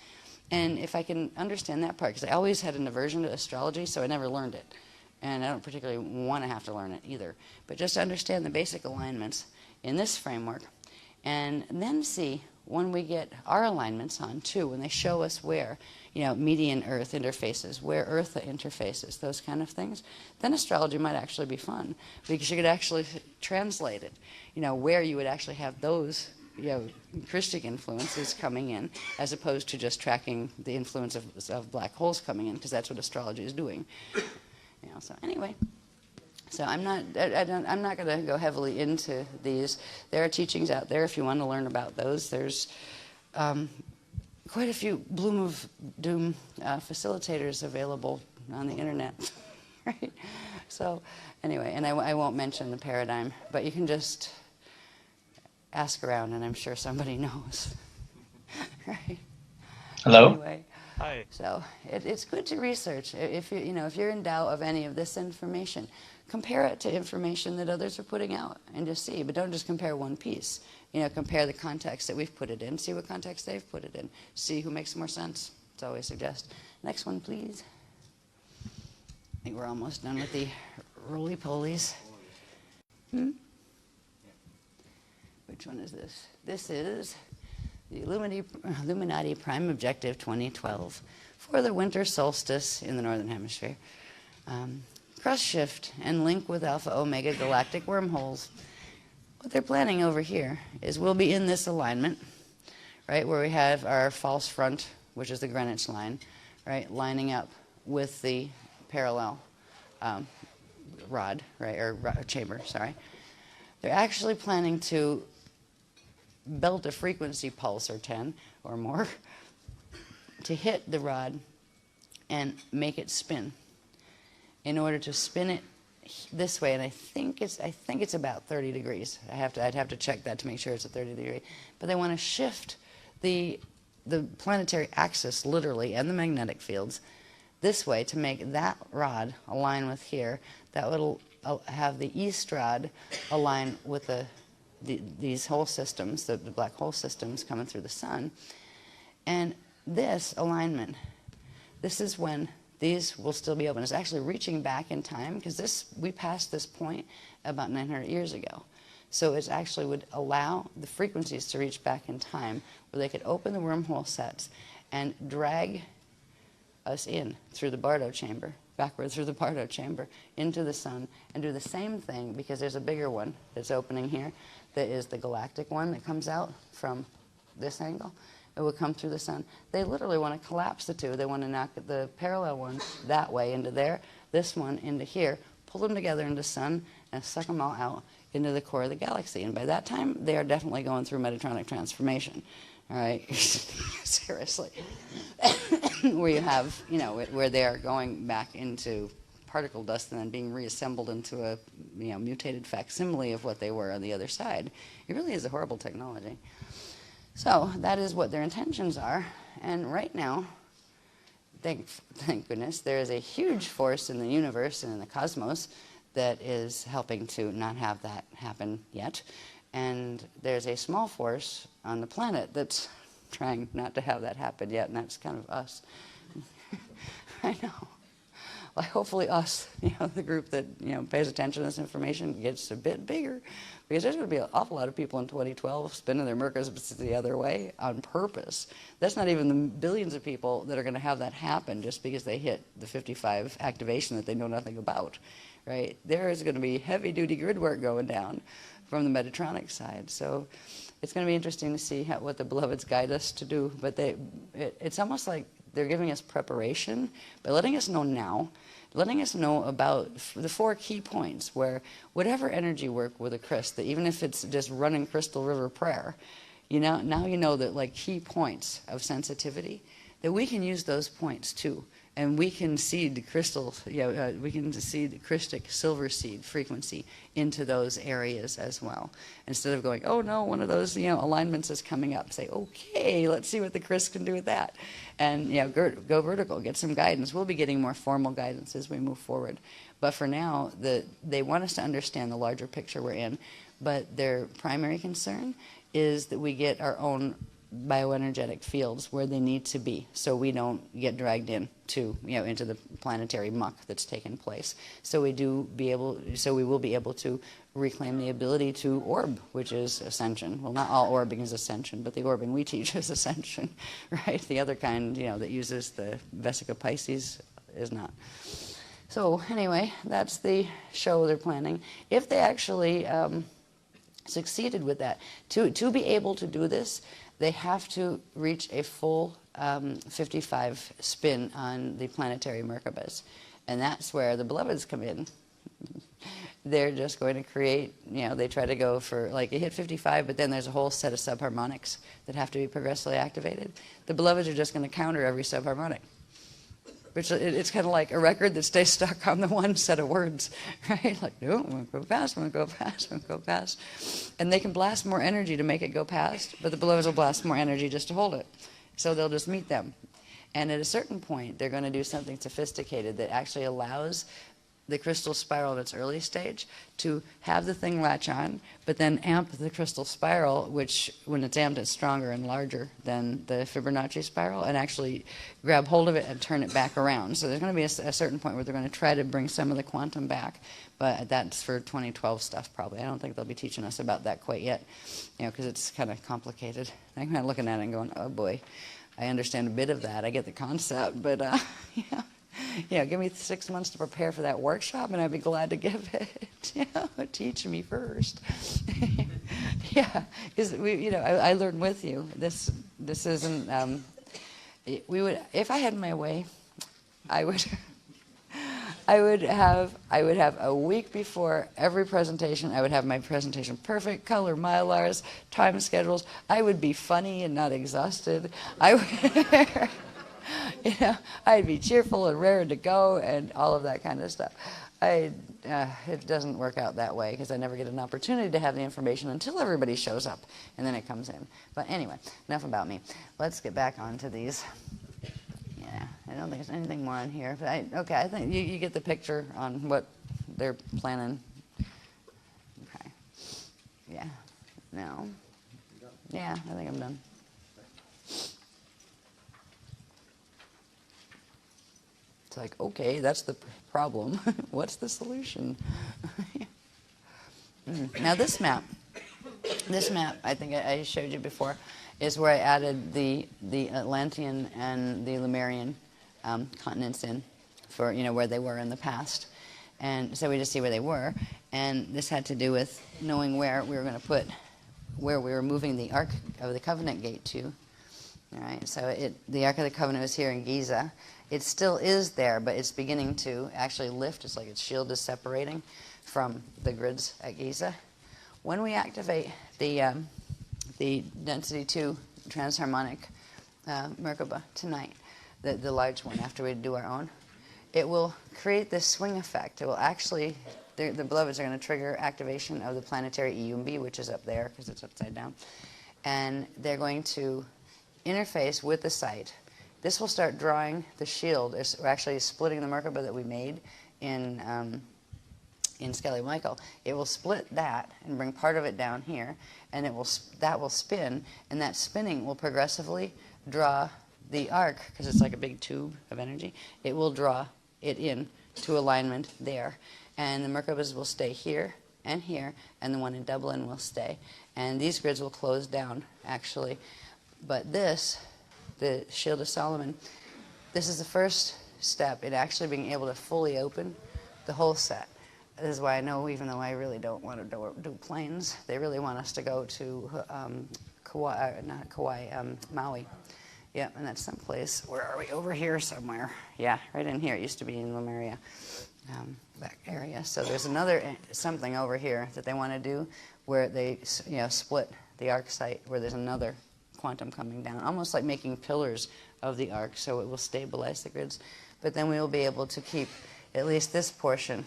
And if I can understand that part, because I always had an aversion to astrology, so I never learned it. And I don't particularly want to have to learn it either. But just to understand the basic alignments in this framework, and then see when we get our alignments on too, when they show us where, median Earth interfaces, where Earth interfaces, those kind of things, then astrology might actually be fun, because you could actually translate it, where you would actually have those Christic influences coming in, as opposed to just tracking the influence of black holes coming in, because that's what astrology is doing. So anyway, so I'm not going to go heavily into these. There are teachings out there if you want to learn about those. There's quite a few Bloom of Doom facilitators available on the internet, right? So anyway, and I won't mention the paradigm, but you can just ask around, and I'm sure somebody knows. Right? Hello? Anyway, Hi. so it's good to research. If you're in doubt of any of this information, compare it to information that others are putting out, and just see. But don't just compare one piece. Compare the context that we've put it in. See what context they've put it in. See who makes more sense. That's all I suggest. Next one, please. I think we're almost done with the roly-polies. Which one is this? This is the Illuminati Prime Objective 2012 for the winter solstice in the Northern Hemisphere. Cross shift and link with Alpha Omega galactic wormholes. What they're planning over here is we'll be in this alignment, right, where we have our false front, which is the Greenwich line, right, lining up with the parallel rod, right, or chamber, sorry. They're actually planning to belt a frequency pulse or 10 or more to hit the rod and make it spin. In order to spin it this way, and I think it's about 30 degrees. I'd have to check that to make sure it's a 30 degree. But they want to shift the planetary axis, literally, and the magnetic fields this way to make that rod align with here. That would have the east rod align with these whole systems, the black hole systems coming through the sun. And this alignment, this is when these will still be open. It's actually reaching back in time, because we passed this point about 900 years ago. So it actually would allow the frequencies to reach back in time, where they could open the wormhole sets and drag us in through the Bardo chamber, backward through the Bardo chamber, into the sun, and do the same thing, because there's a bigger one that's opening here, that is the galactic one that comes out from this angle. It will come through the sun. They literally want to collapse the two. They want to knock the parallel one that way into there, this one into here, pull them together into the sun, and suck them all out into the core of the galaxy. And by that time, they are definitely going through Metatronic transformation. All right, seriously, where you have, where they are going back into particle dust and then being reassembled into a, mutated facsimile of what they were on the other side. It really is a horrible technology. So that is what their intentions are. And right now, thank goodness, there is a huge force in the universe and in the cosmos that is helping to not have that happen yet. And there's a small force on the planet that's trying not to have that happen yet, and that's kind of us. I know. Well, hopefully us, the group that, pays attention to this information gets a bit bigger, because there's going to be an awful lot of people in 2012 spinning their Merkurs the other way on purpose. That's not even the billions of people that are going to have that happen just because they hit the 55 activation that they know nothing about, right? There is going to be heavy-duty grid work going down from the Metatronic side. So it's going to be interesting to see what the Beloveds guide us to do. But it's almost like they're giving us preparation by letting us know now, letting us know about the 4 key points where whatever energy work with a crystal, even if it's just running Crystal River prayer, now you know that, like, key points of sensitivity, that we can use those points too. And we can seed the crystals, we can seed the Christic silver seed frequency into those areas as well. Instead of going, oh no, one of those alignments is coming up. Say, okay, let's see what the Christ can do with that. And go vertical, get some guidance. We'll be getting more formal guidance as we move forward. But for now, they want us to understand the larger picture we're in. But their primary concern is that we get our own bioenergetic fields where they need to be, so we don't get dragged into the planetary muck that's taken place. So we will be able to reclaim the ability to orb, which is ascension. Well, not all orbing is ascension, but the orbing we teach is ascension, right? The other kind, that uses the Vesica Pisces is not. So anyway, that's the show they're planning. If they actually succeeded with that, to be able to do this, they have to reach a full 55 spin on the planetary Merkabahs. And that's where the Beloveds come in. They're just going to create, they try to go for, like, you hit 55, but then there's a whole set of subharmonics that have to be progressively activated. The Beloveds are just going to counter every subharmonic. Which it's kind of like a record that stays stuck on the one set of words, right? Like, no, I'm going to go past, I'm going to go past, I'm going to go past. And they can blast more energy to make it go past, but the Beloveds will blast more energy just to hold it. So they'll just meet them. And at a certain point, they're going to do something sophisticated that actually allows the crystal spiral in its early stage to have the thing latch on, but then amp the crystal spiral, which when it's amped, it's stronger and larger than the Fibonacci spiral, and actually grab hold of it and turn it back around. So there's going to be a certain point where they're going to try to bring some of the quantum back, but that's for 2012 stuff probably. I don't think they'll be teaching us about that quite yet, because it's kind of complicated. I'm kind of looking at it and going, oh boy, I understand a bit of that. I get the concept, but give me 6 months to prepare for that workshop, and I'd be glad to give it. Teach me first. Because I learned with you. This isn't. We would, if I had my way, I would have a week before every presentation. I would have my presentation perfect, color Mylars, time schedules. I would be funny and not exhausted. You know, I'd be cheerful and raring to go and all of that kind of stuff. It doesn't work out that way because I never get an opportunity to have the information until everybody shows up, and then it comes in. But anyway, enough about me. Let's get back onto these. Yeah, I don't think there's anything more on here. But okay, I think you get the picture on what they're planning. Okay. Yeah. No. Yeah, I think I'm done. It's like, okay, that's the problem. What's the solution? Now this map, I think I showed you before, is where I added the Atlantean and the Lemurian continents in for, you know, where they were in the past. And so we just see where they were. And this had to do with knowing where we were going to put, where we were moving the Ark of the Covenant gate to. All right, so the Ark of the Covenant was here in Giza. It still is there, but it's beginning to actually lift. It's like its shield is separating from the grids at Giza. When we activate the Density 2 transharmonic Merkaba tonight, the large one after we do our own, it will create this swing effect. It will actually, the beloveds are going to trigger activation of the planetary Iumbi, which is up there because it's upside down. And they're going to interface with the site. This will start drawing the shield. We're actually splitting the Merkaba that we made in Skelly Michael. It will split that and bring part of it down here, and that will spin, and that spinning will progressively draw the arc, because it's like a big tube of energy. It will draw it in to alignment there, and the Merkabas will stay here and here, and the one in Dublin will stay, and these grids will close down actually. But this, the Shield of Solomon, this is the first step in actually being able to fully open the whole set. This is why I know, even though I really don't want to do planes, they really want us to go to Maui. Yeah, and that's someplace. Where are we? Over here somewhere. Yeah, right in here. It used to be in Lemuria, back area. So there's another something over here that they want to do, where they split the arc site, where there's another quantum coming down, almost like making pillars of the arc, so it will stabilize the grids. But then we will be able to keep at least this portion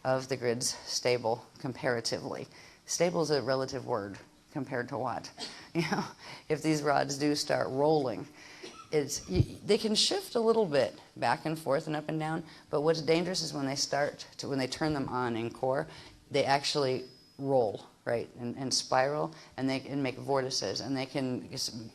of the grids stable comparatively. Stable is a relative word compared to what? You know, if these rods do start rolling, they can shift a little bit back and forth and up and down, but what's dangerous is when they turn them on in core, they actually roll, right, and spiral, and they can make vortices, and they can,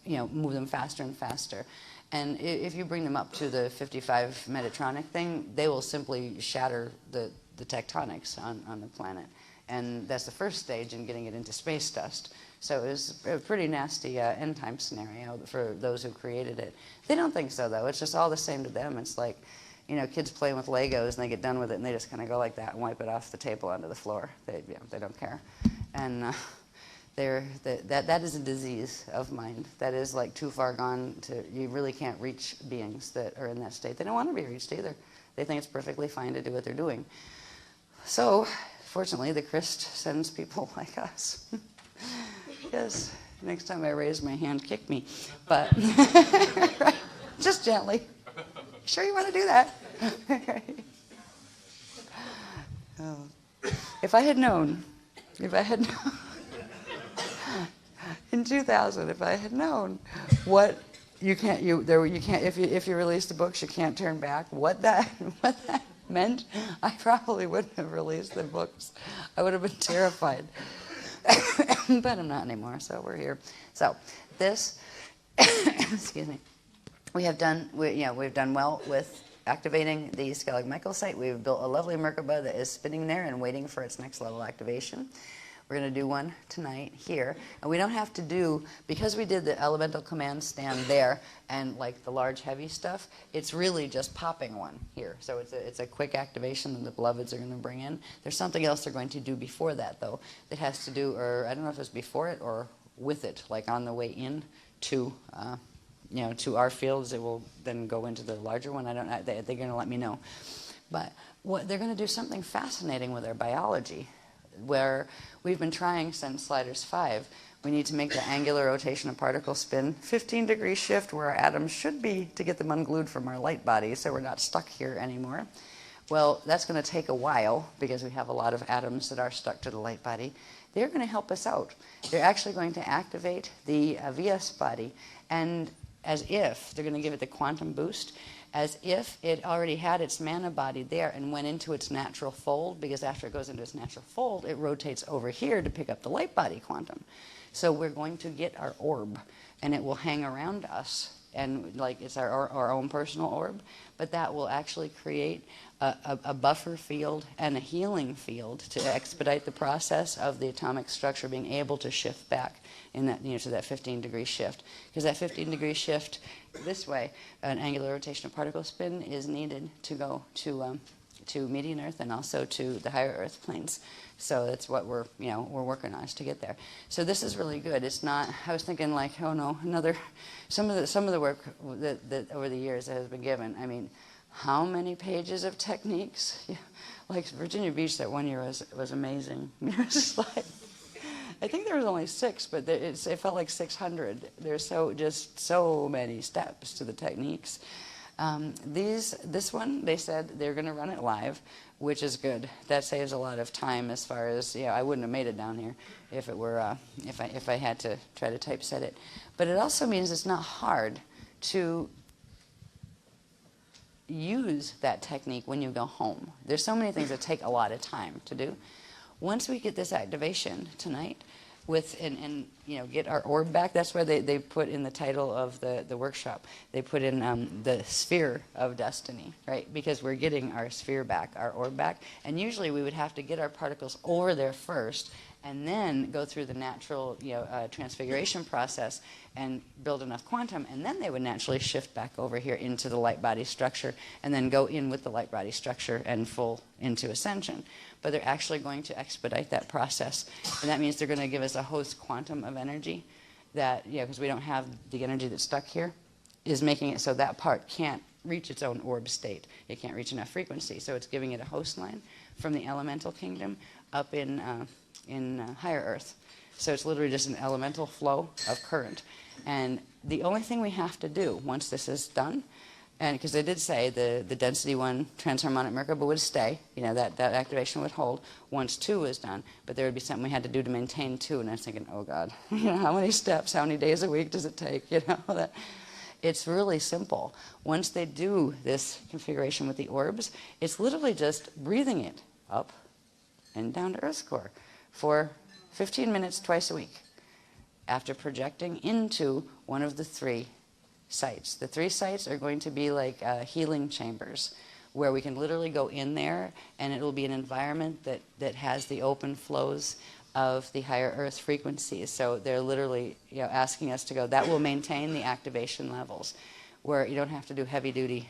move them faster and faster. And if you bring them up to the 55 Metatronic thing, they will simply shatter the tectonics on the planet. And that's the first stage in getting it into space dust. So it was a pretty nasty end time scenario for those who created it. They don't think so, though. It's just all the same to them. It's like, kids playing with Legos, and they get done with it, and they just kind of go like that and wipe it off the table onto the floor. They don't care. And that is a disease of mind. That is like too far gone you really can't reach beings that are in that state. They don't want to be reached either. They think it's perfectly fine to do what they're doing. So, fortunately, the Christ sends people like us. Yes, next time I raise my hand, kick me. But, right, just gently. Sure you want to do that? If I had known, in 2000, if I had known what if you release the books, you can't turn back, what that meant, I probably wouldn't have released the books. I would have been terrified. But I'm not anymore, so we're here. So this, excuse me, we've done well with activating the Skellig Michael site. We've built a lovely Merkaba that is spinning there and waiting for its next level activation. We're going to do one tonight here. And we don't have to do, because we did the elemental command stand there and like the large heavy stuff, it's really just popping one here. So it's a quick activation that the beloveds are going to bring in. There's something else they're going to do before that, though, that has to do, or I don't know if it's before it or with it, like on the way in to to our fields. It will then go into the larger one. They're going to let me know. But they're going to do something fascinating with their biology where we've been trying since Sliders 5. We need to make the angular rotation of particle spin 15-degree shift where our atoms should be to get them unglued from our light body so we're not stuck here anymore. Well, that's going to take a while because we have a lot of atoms that are stuck to the light body. They're going to help us out. They're actually going to activate the VS body, and as if they're going to give it the quantum boost, as if it already had its mana body there and went into its natural fold, because after it goes into its natural fold, it rotates over here to pick up the light body quantum. So we're going to get our orb, and it will hang around us, and like it's our own personal orb, but that will actually create a buffer field and a healing field to expedite the process of the atomic structure being able to shift back in that, to that 15-degree shift. Because that 15-degree shift this way, an angular rotation of particle spin, is needed to go to median Earth and also to the higher Earth planes. So that's what we're working on, is to get there. So this is really good. It's not. I was thinking like, oh no, some of the work that over the years that has been given. I mean, how many pages of techniques? Yeah. Like Virginia Beach that one year was amazing. It was just like, I think there was only 6, but it felt like 600. There's so many steps to the techniques. This one, they said they're going to run it live, which is good. That saves a lot of time as far as, I wouldn't have made it down here if it were, if I had to try to typeset it. But it also means it's not hard to use that technique when you go home. There's so many things that take a lot of time to do. Once we get this activation tonight, and get our orb back. That's why they put in the title of the workshop. They put in the sphere of destiny, right? Because we're getting our sphere back, our orb back. And usually we would have to get our particles over there first and then go through the natural transfiguration process and build enough quantum, and then they would naturally shift back over here into the light body structure and then go in with the light body structure and full into ascension. But they're actually going to expedite that process, and that means they're going to give us a host quantum of energy that, because we don't have the energy that's stuck here, is making it so that part can't reach its own orb state. It can't reach enough frequency, so it's giving it a host line from the elemental kingdom up in higher Earth. So it's literally just an elemental flow of current. And the only thing we have to do once this is done, and because they did say the density 1 transharmonic Merkaba would stay, that activation would hold once 2 was done, but there would be something we had to do to maintain 2. And I was thinking, oh God, how many steps, how many days a week does it take? That. It's really simple. Once they do this configuration with the orbs, it's literally just breathing it up and down to Earth's core for 15 minutes twice a week after projecting into one of the 3 sites. The 3 sites are going to be like healing chambers where we can literally go in there, and it will be an environment that has the open flows of the higher Earth frequencies. So they're literally asking us to go. That will maintain the activation levels where you don't have to do heavy duty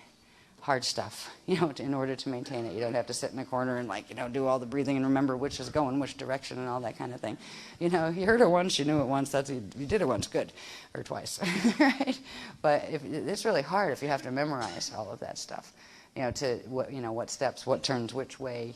hard stuff, in order to maintain it. You don't have to sit in a corner and do all the breathing and remember which is going which direction and all that kind of thing. You heard it once, you knew it once, you did it once, good, or twice, right? But it's really hard if you have to memorize all of that stuff. What steps, what turns which way,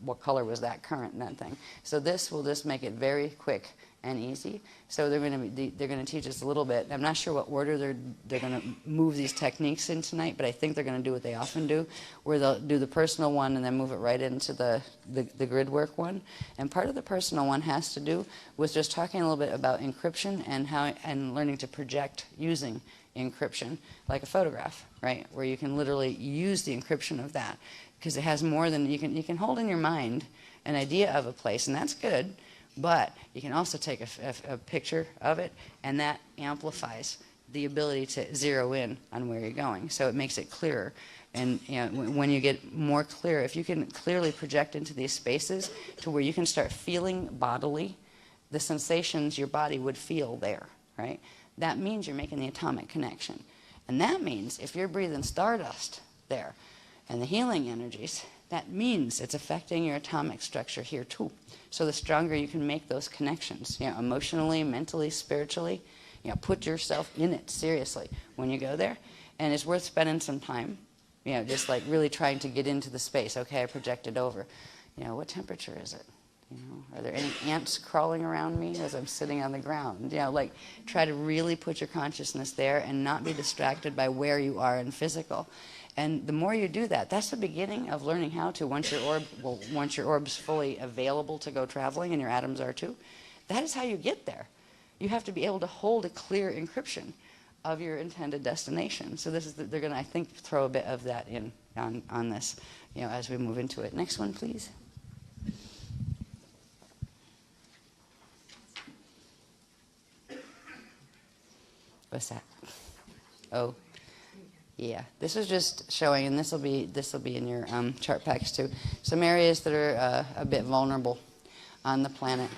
what color was that current and that thing. So this will just make it very quick and easy. So they're going to teach us a little bit. I'm not sure what order they're going to move these techniques in tonight, but I think they're going to do what they often do, where they'll do the personal one and then move it right into the grid work one. And part of the personal one has to do with just talking a little bit about encryption and learning to project using encryption, like a photograph, right? Where you can literally use the encryption of that, because it has more than you can hold in your mind an idea of a place, and that's good. But you can also take a picture of it, and that amplifies the ability to zero in on where you're going. So it makes it clearer. And when you get more clear, if you can clearly project into these spaces to where you can start feeling bodily the sensations your body would feel there, right? That means you're making the atomic connection. And that means if you're breathing stardust there and the healing energies, that means it's affecting your atomic structure here too. So the stronger you can make those connections, emotionally, mentally, spiritually, put yourself in it seriously when you go there. And it's worth spending some time, just like really trying to get into the space. Okay, I projected over. What temperature is it? You know, are there any ants crawling around me as I'm sitting on the ground? You know, like try to really put your consciousness there and not be distracted by where you are in physical. And the more you do that, that's the beginning of learning how to, once your orb's fully available to go traveling, and your atoms are too, that is how you get there. You have to be able to hold a clear encryption of your intended destination. So this is they're going to, I think, throw a bit of that in on this, you know, as we move into it. Next one, please. What's that? Oh. Yeah, this is just showing, and this will be in your chart packs too. Some areas that are a bit vulnerable on the planet.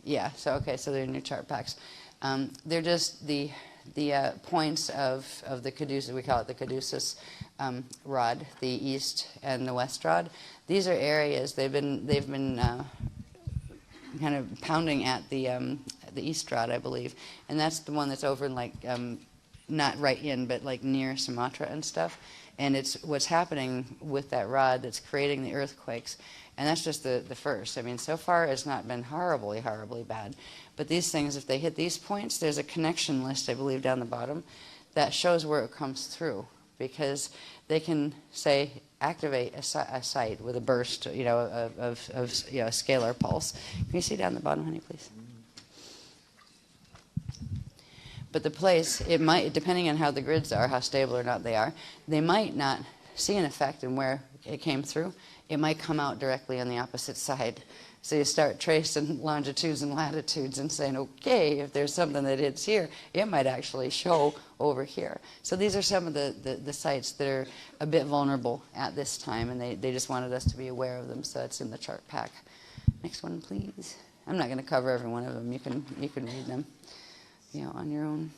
Yeah, so they're in your chart packs. They're just the points of the caduceus. We call it the caduceus rod, the east and the west rod. These are areas they've been kind of pounding at the east rod, I believe, and that's the one that's over in like. Not right in, but like near Sumatra and stuff. And it's what's happening with that rod that's creating the earthquakes. And that's just the first. I mean, so far it's not been horribly, horribly bad. But these things, if they hit these points, there's a connection list, I believe, down the bottom that shows where it comes through. Because they can, say, activate a site with a burst, you know, of you know, a scalar pulse. Can you see down the bottom, honey, please? But the place, it might, depending on how the grids are, how stable or not they are, they might not see an effect in where it came through. It might come out directly on the opposite side. So you start tracing longitudes and latitudes and saying, okay, if there's something that hits here, it might actually show over here. So these are some of the sites that are a bit vulnerable at this time, and they just wanted us to be aware of them, so it's in the chart pack. Next one, please. I'm not going to cover every one of them. You can read them, you know, on your own.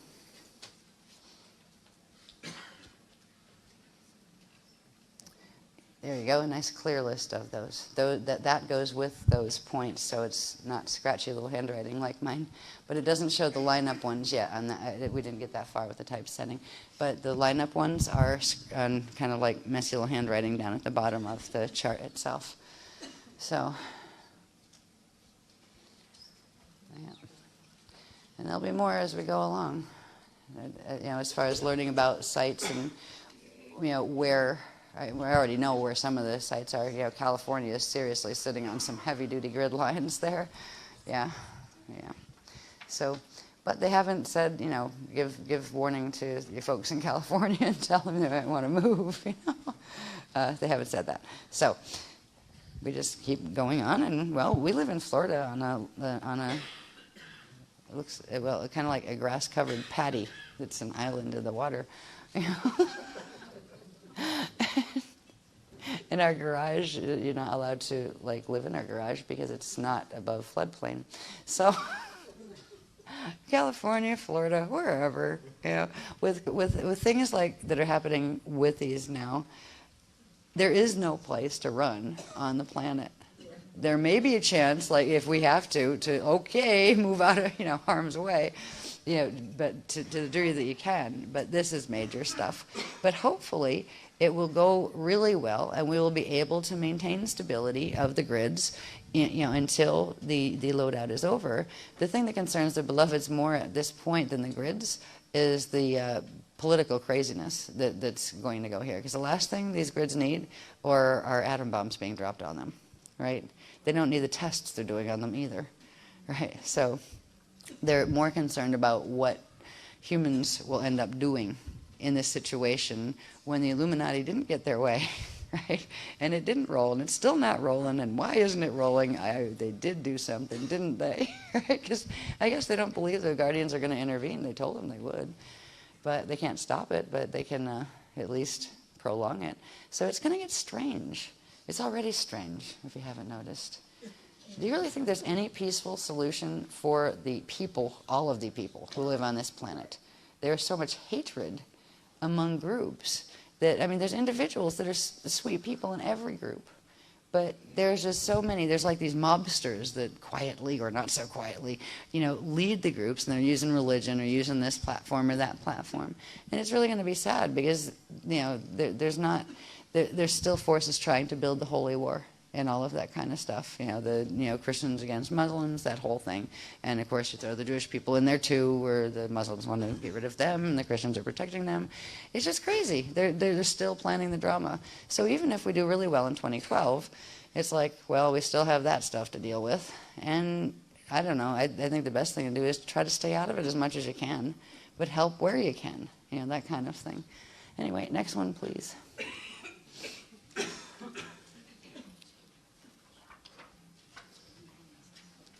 There you go, a nice clear list of those. That goes with those points, so it's not scratchy little handwriting like mine. But it doesn't show the lineup ones yet. We didn't get that far with the typesetting. But the lineup ones are on kind of like messy little handwriting down at the bottom of the chart itself. So, yeah. And there'll be more as we go along. You know, as far as learning about sites and, you know, where. I already know where some of the sites are. You know, California is seriously sitting on some heavy-duty grid lines there. Yeah. So, but they haven't said, you know, give warning to your folks in California and tell them they might want to move. You know, they haven't said that. So we just keep going on, and well, we live in Florida on a it looks well kind of like a grass-covered patty. It's an island in the water. You know? In our garage, you're not allowed to like live in our garage because it's not above floodplain. So, California, Florida, wherever, you know, with things like that are happening with these now, there is no place to run on the planet. There may be a chance, like if we have to okay, move out of, you know, harm's way. You know, but to the degree that you can. But this is major stuff. But hopefully it will go really well, and we will be able to maintain stability of the grids, you know, until the loadout is over. The thing that concerns the beloveds more at this point than the grids is the political craziness that's going to go here. Because the last thing these grids need are atom bombs being dropped on them, right? They don't need the tests they're doing on them either, right? So they're more concerned about what humans will end up doing in this situation when the Illuminati didn't get their way, right? And it didn't roll, and it's still not rolling, and why isn't it rolling? They did do something, didn't they? Right? Because I guess they don't believe the Guardians are going to intervene. They told them they would. But they can't stop it, but they can at least prolong it. So it's going to get strange. It's already strange, if you haven't noticed. Do you really think there's any peaceful solution for the people, all of the people who live on this planet? There's so much hatred among groups that, I mean, there's individuals that are sweet people in every group. But there's just so many, there's like these mobsters that quietly or not so quietly, you know, lead the groups, and they're using religion or using this platform or that platform. And it's really going to be sad because, you know, there's still forces trying to build the holy war and all of that kind of stuff. The Christians against Muslims, that whole thing. And of course you throw the Jewish people in there too, where the Muslims want to get rid of them and the Christians are protecting them. It's just crazy. They're still planning the drama. So even if we do really well in 2012, it's like, well, we still have that stuff to deal with. And I don't know, I think the best thing to do is try to stay out of it as much as you can, but help where you can, that kind of thing. Anyway, next one, please.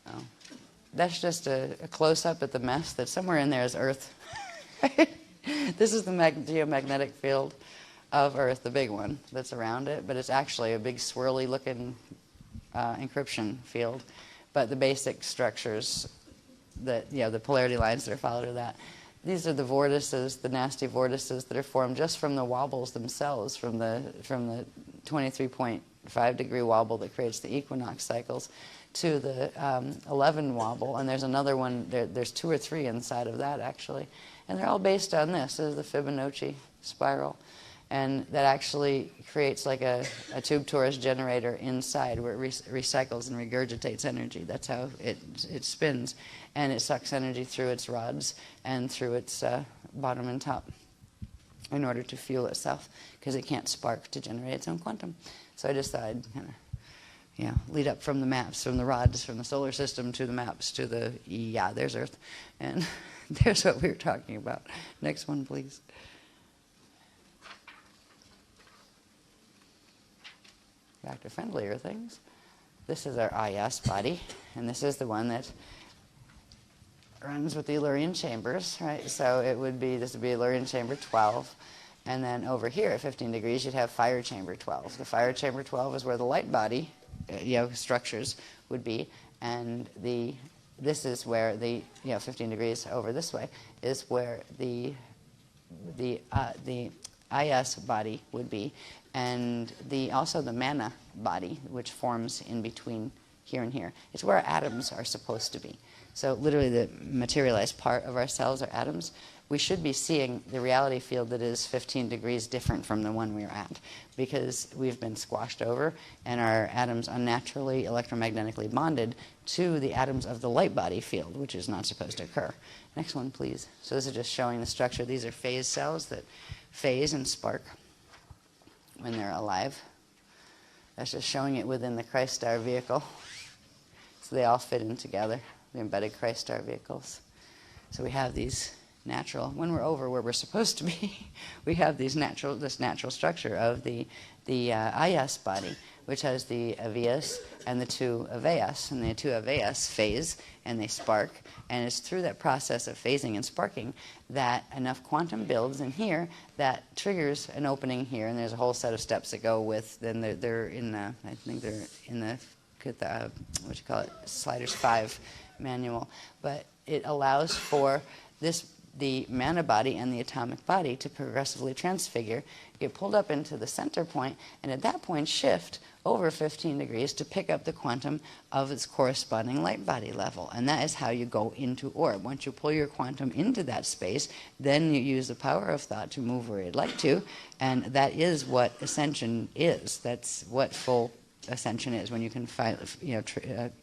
Oh, that's just a close-up at the mess that somewhere in there is Earth. This is the geomagnetic field of Earth, the big one that's around it, but it's actually a big swirly-looking encryption field. But the basic structures, the polarity lines that are followed to that, these are the vortices, the nasty vortices that are formed just from the wobbles themselves, from the 23.5 degree wobble that creates the equinox cycles to the 11 wobble, and there's another one, there's 2 or 3 inside of that actually, and they're all based on this. This is the Fibonacci spiral, and that actually creates like a tube torus generator inside where it recycles and regurgitates energy. That's how it spins, and it sucks energy through its rods and through its bottom and top in order to fuel itself, because it can't spark to generate its own quantum. So I just thought I'd kind of lead up from the maps, from the rods, from the solar system to the maps to the, there's Earth. And there's what we were talking about. Next one, please. Back to friendlier things. This is our IS body, and this is the one that runs with the Illyrian chambers, right? So this would be Illyrian chamber 12, and then over here at 15 degrees you'd have fire chamber 12. The fire chamber 12 is where the light body, structures would be, and this is where the 15 degrees over this way is where the IS body would be, and also the mana body, which forms in between here and here. It's where our atoms are supposed to be. So literally the materialized part of our cells are atoms. We should be seeing the reality field that is 15 degrees different from the one we're at, because we've been squashed over and our atoms unnaturally electromagnetically bonded to the atoms of the light body field, which is not supposed to occur. Next one, please. So this is just showing the structure. These are phase cells that phase and spark when they're alive. That's just showing it within the Christ star vehicle. So they all fit in together, the embedded Christ star vehicles. So we have these natural, when we're over where we're supposed to be, we have this natural structure of the IS body, which has the Avias and the 2 Aveas. And the 2 Aveas phase and they spark, and it's through that process of phasing and sparking that enough quantum builds in here that triggers an opening here, and there's a whole set of steps that go with, then they're in the, I think they're in the Sliders 5 manual, but it allows for the mana body and the atomic body to progressively transfigure, get pulled up into the center point, and at that point shift over 15 degrees to pick up the quantum of its corresponding light body level. And that is how you go into orb. Once you pull your quantum into that space, then you use the power of thought to move where you'd like to, and that is what ascension is. That's what full ascension is, when you can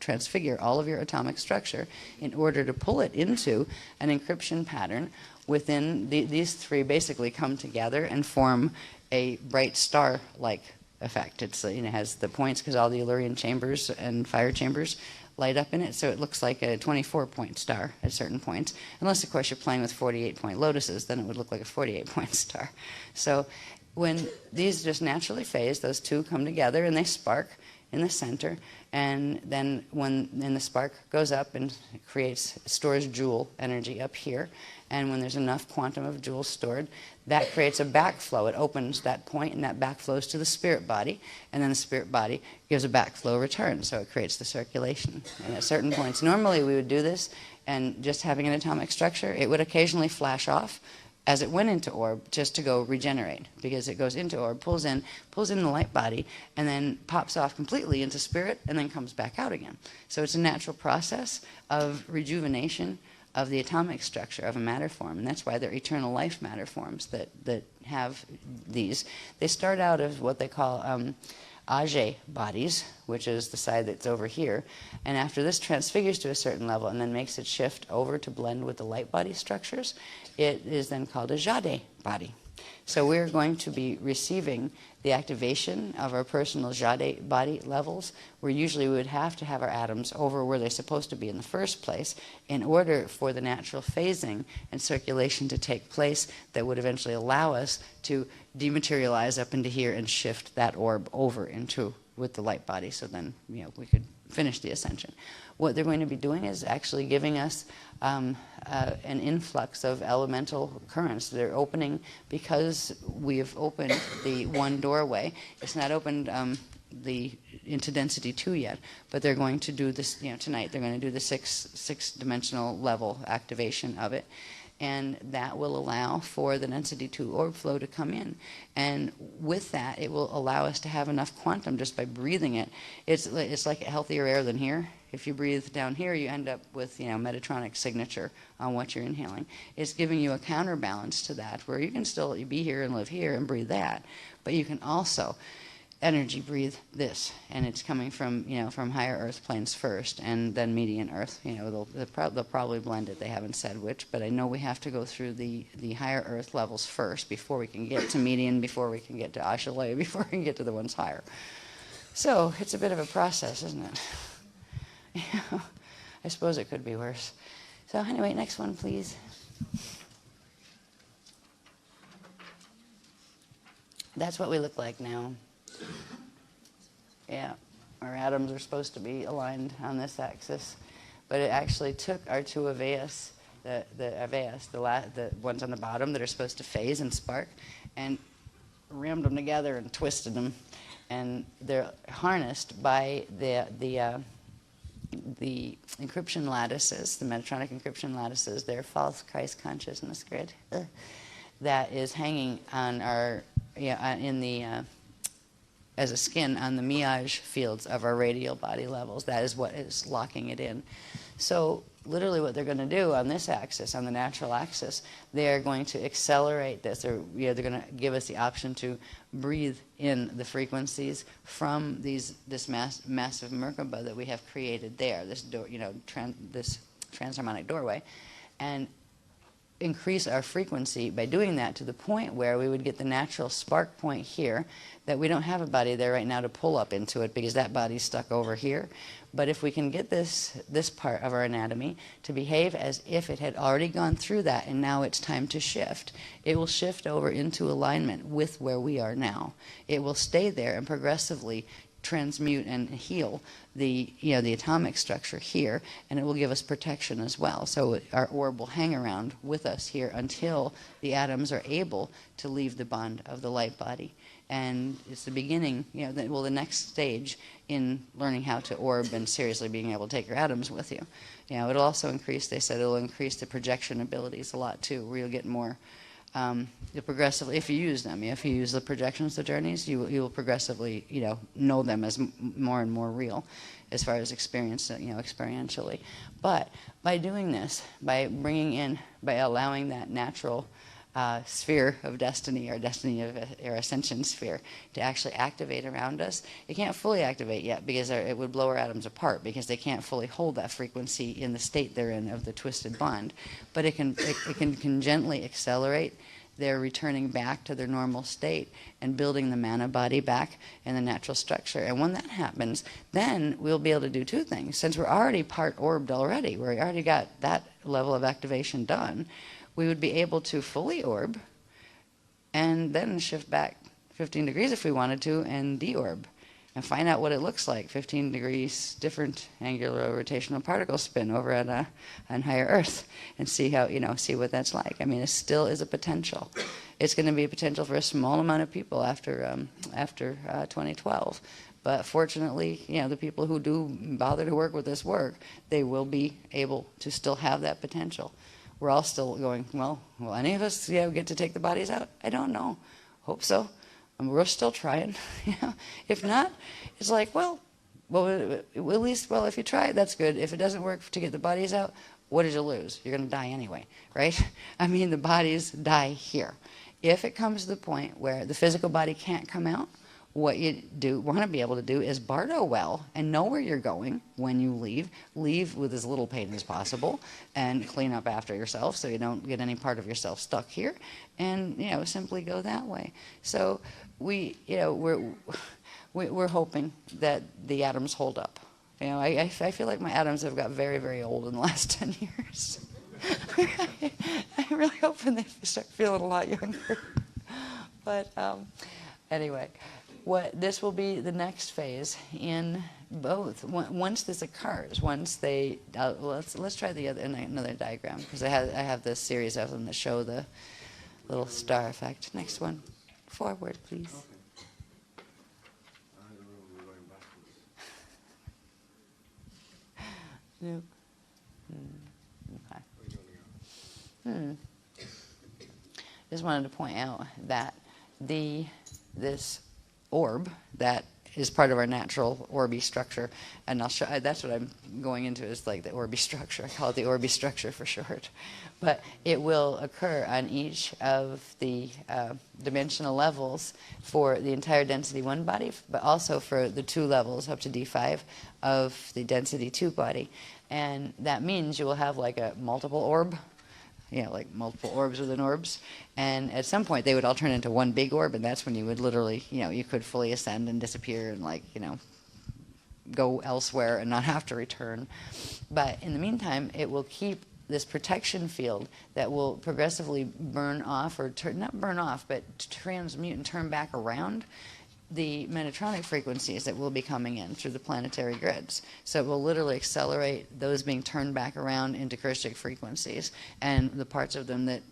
transfigure all of your atomic structure in order to pull it into an encryption pattern within these 3 basically come together and form a bright star-like effect. It has the points because all the Illyrian chambers and fire chambers light up in it, so it looks like a 24-point star at certain points. Unless, of course, you're playing with 48-point lotuses, then it would look like a 48-point star. So when these just naturally phase, those 2 come together and they spark in the center, and then the spark goes up and stores joule energy up here, and when there's enough quantum of joules stored, that creates a backflow. It opens that point, and that backflows to the spirit body, and then the spirit body gives a backflow return, so it creates the circulation. And at certain points, normally we would do this, and just having an atomic structure, it would occasionally flash off as it went into orb, just to go regenerate, because it goes into orb, pulls in the light body, and then pops off completely into spirit, and then comes back out again. So it's a natural process of rejuvenation of the atomic structure of a matter form, and that's why they're eternal life matter forms that have these. They start out as what they call Age bodies, which is the side that's over here. And after this transfigures to a certain level and then makes it shift over to blend with the light body structures, it is then called a Jade body. So we're going to be receiving the activation of our personal Jade body levels, where usually we would have to have our atoms over where they're supposed to be in the first place in order for the natural phasing and circulation to take place that would eventually allow us to dematerialize up into here and shift that orb over into with the light body, so then we could finish the ascension. What they're going to be doing is actually giving us an influx of elemental currents. They're opening, because we have opened the one doorway. It's not opened into density 2 yet, but they're going to do this tonight. They're going to do the six-dimensional level activation of it. And that will allow for the density 2 orb flow to come in. And with that, it will allow us to have enough quantum just by breathing it. It's like healthier air than here. If you breathe down here, you end up with Metatronic signature on what you're inhaling. It's giving you a counterbalance to that, where you can still be here and live here and breathe that, but you can also energy breathe this, and it's coming from from higher earth planes first, and then median earth. They'll probably blend it. They haven't said which, but I know we have to go through the higher earth levels first before we can get to median, before we can get to Ashalaya, before we can get to the ones higher. So it's a bit of a process, isn't it? I suppose it could be worse. So anyway, next one, please. That's what we look like now. Yeah, our atoms are supposed to be aligned on this axis, but it actually took our two Aveyas, the ones on the bottom that are supposed to phase and spark, and rammed them together and twisted them, and they're harnessed by the encryption lattices, the Metatronic encryption lattices, their false Christ consciousness grid that is hanging on our as a skin on the meage fields of our radial body levels. That is what is locking it in. So literally what they're going to do on this axis, on the natural axis, they're going to accelerate this, or they're going to give us the option to breathe in the frequencies from this massive Merkaba that we have created there, this door, this transharmonic doorway, and increase our frequency by doing that to the point where we would get the natural spark point here, that we don't have a body there right now to pull up into it because that body's stuck over here. But if we can get this part of our anatomy to behave as if it had already gone through that and now it's time to shift, it will shift over into alignment with where we are now. It will stay there and progressively transmute and heal the atomic structure here, and it will give us protection as well. So our orb will hang around with us here until the atoms are able to leave the bond of the light body. And it's the beginning, the next stage in learning how to orb and seriously being able to take your atoms with you. It'll also increase, they said it'll increase the projection abilities a lot too, where you'll get more progressively, if you use them, if you use the projections, the journeys, you will progressively, know them as more and more real, as far as experience, experientially. But by doing this, by allowing that natural sphere of destiny, or destiny of our ascension sphere, to actually activate around us, it can't fully activate yet because it would blow our atoms apart, because they can't fully hold that frequency in the state they're in of the twisted bond. But it can gently accelerate their returning back to their normal state and building the mana body back in the natural structure. And when that happens, then we'll be able to do two things. Since we're already part orbed already, we already got that level of activation done, we would be able to fully orb and then shift back 15 degrees if we wanted to and deorb and find out what it looks like, 15 degrees different angular rotational particle spin over at on higher Earth, and see how, see what that's like. I mean, it still is a potential. It's going to be a potential for a small amount of people after 2012. But fortunately, the people who do bother to work with this work, they will be able to still have that potential. We're all still going, will any of us get to take the bodies out? I don't know. Hope so. We're still trying. If not, it's like, well, at least, if you try it, that's good. If it doesn't work to get the bodies out, what did you lose? You're going to die anyway, right? I mean, the bodies die here. If it comes to the point where the physical body can't come out, what you want to be able to do is bardo well and know where you're going when you leave with as little pain as possible, and clean up after yourself so you don't get any part of yourself stuck here, and simply go that way. So we're hoping that the atoms hold up. I feel like my atoms have got very, very old in the last 10 years. I'm really hoping they start feeling a lot younger. But anyway, this will be the next phase in both. Once this occurs, once they let's try another diagram, because I have this series of them that show the little star effect. Next one, forward, please. No. Okay. Just wanted to point out that this orb that is part of our natural Orby structure, and I'll show. That's what I'm going into, is like the Orby structure. I call it the Orby structure for short. But it will occur on each of the dimensional levels for the entire density 1 body, but also for the 2 levels up to D5 of the density 2 body. And that means you will have like a multiple orb, like multiple orbs within orbs. And at some point they would all turn into one big orb, and that's when you would literally, you could fully ascend and disappear and go elsewhere and not have to return. But in the meantime, it will keep this protection field that will progressively burn off, or not burn off, but transmute and turn back around the Metatronic frequencies that will be coming in through the planetary grids. So it will literally accelerate those being turned back around into Christic frequencies, and the parts of them that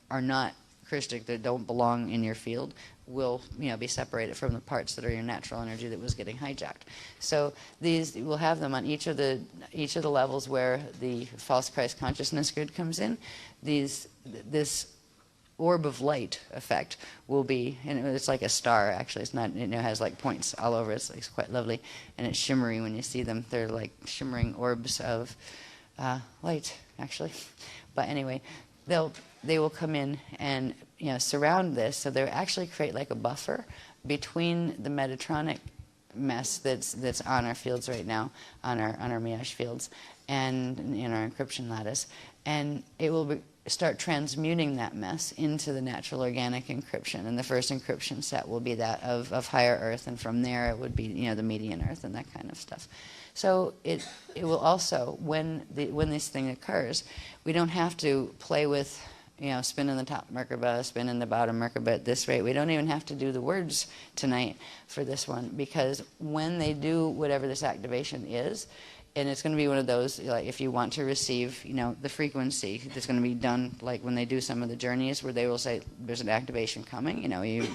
are not Christic, that don't belong in your field, will be separated from the parts that are your natural energy that was getting hijacked. So these, we'll have them on each of the levels where the false Christ consciousness grid comes in. This orb of light effect will be, and it's like a star actually. It's not, it has like points all over. It's quite lovely, and it's shimmery when you see them. They're like shimmering orbs of light actually. But anyway, they will come in and surround this, so they actually create like a buffer between the Metatronic mess that's on our fields right now, on our Miage fields, and in our encryption lattice, and it will start transmuting that mess into the natural organic encryption. And the first encryption set will be that of higher Earth, and from there it would be the median Earth and that kind of stuff. So it will also, when this thing occurs, we don't have to play with spinning the top Merkaba, spinning the bottom Merkaba at this rate. We don't even have to do the words tonight for this one, because when they do whatever this activation is, and it's going to be one of those, like if you want to receive, the frequency that's going to be done, like when they do some of the journeys where they will say, there's an activation coming,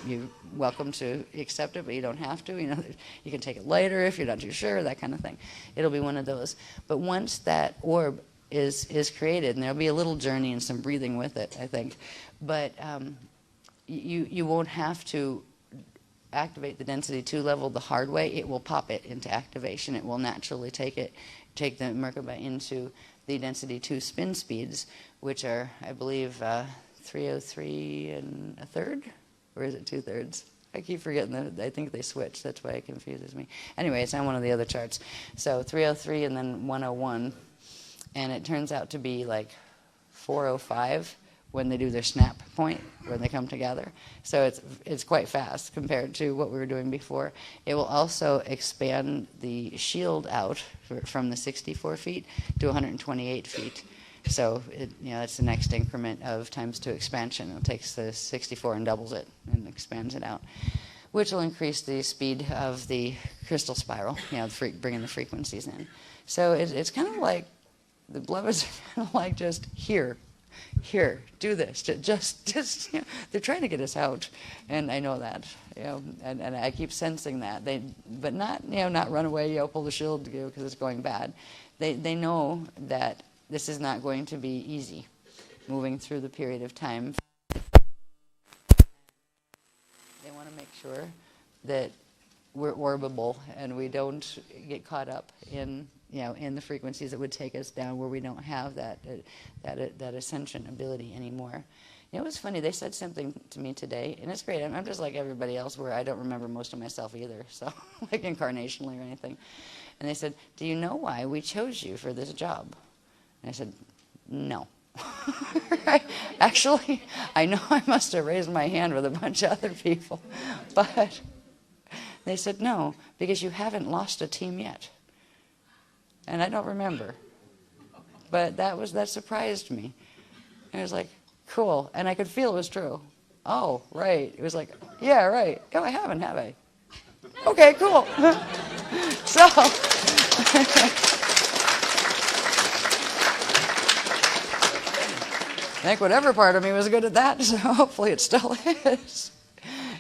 you're welcome to accept it, but you don't have to, you can take it later if you're not too sure, that kind of thing. It'll be one of those. But once that orb is created, and there'll be a little journey and some breathing with it, I think, but you won't have to activate the density 2 level the hard way. It will pop it into activation. It will naturally take the Merkaba into the density 2 spin speeds, which are, I believe, 303 and a third, or is it 2/3? I keep forgetting that. I think they switch. That's why it confuses me. Anyway, it's on one of the other charts. So 303 and then 101, and it turns out to be like 405 when they do their snap point, when they come together. So it's quite fast compared to what we were doing before. It will also expand the shield out from the 64 feet to 128 feet. So it's the next increment of ×2 expansion. It takes the 64 and doubles it and expands it out, which will increase the speed of the crystal spiral, bringing the frequencies in. So it's kind of like the Blevins are kind of like just here, do this. Just they're trying to get us out, and I know that, and I keep sensing that. But not, not run away, pull the shield, because it's going bad. They know that this is not going to be easy, moving through the period of time. They want to make sure that we're orbable and we don't get caught up in the frequencies that would take us down, where we don't have that ascension ability anymore. It was funny. They said something to me today, and it's great. I'm just like everybody else, where I don't remember most of myself either, so like incarnationally or anything. And they said, "Do you know why we chose you for this job?" And I said, "No." Actually, I know I must have raised my hand with a bunch of other people, but they said, "No, because you haven't lost a team yet." And I don't remember, but that surprised me. And it was like, cool, and I could feel it was true. Oh, right. It was like, yeah, right. Oh, I haven't, have I? Okay, cool. So, I think whatever part of me was good at that, so hopefully it still is.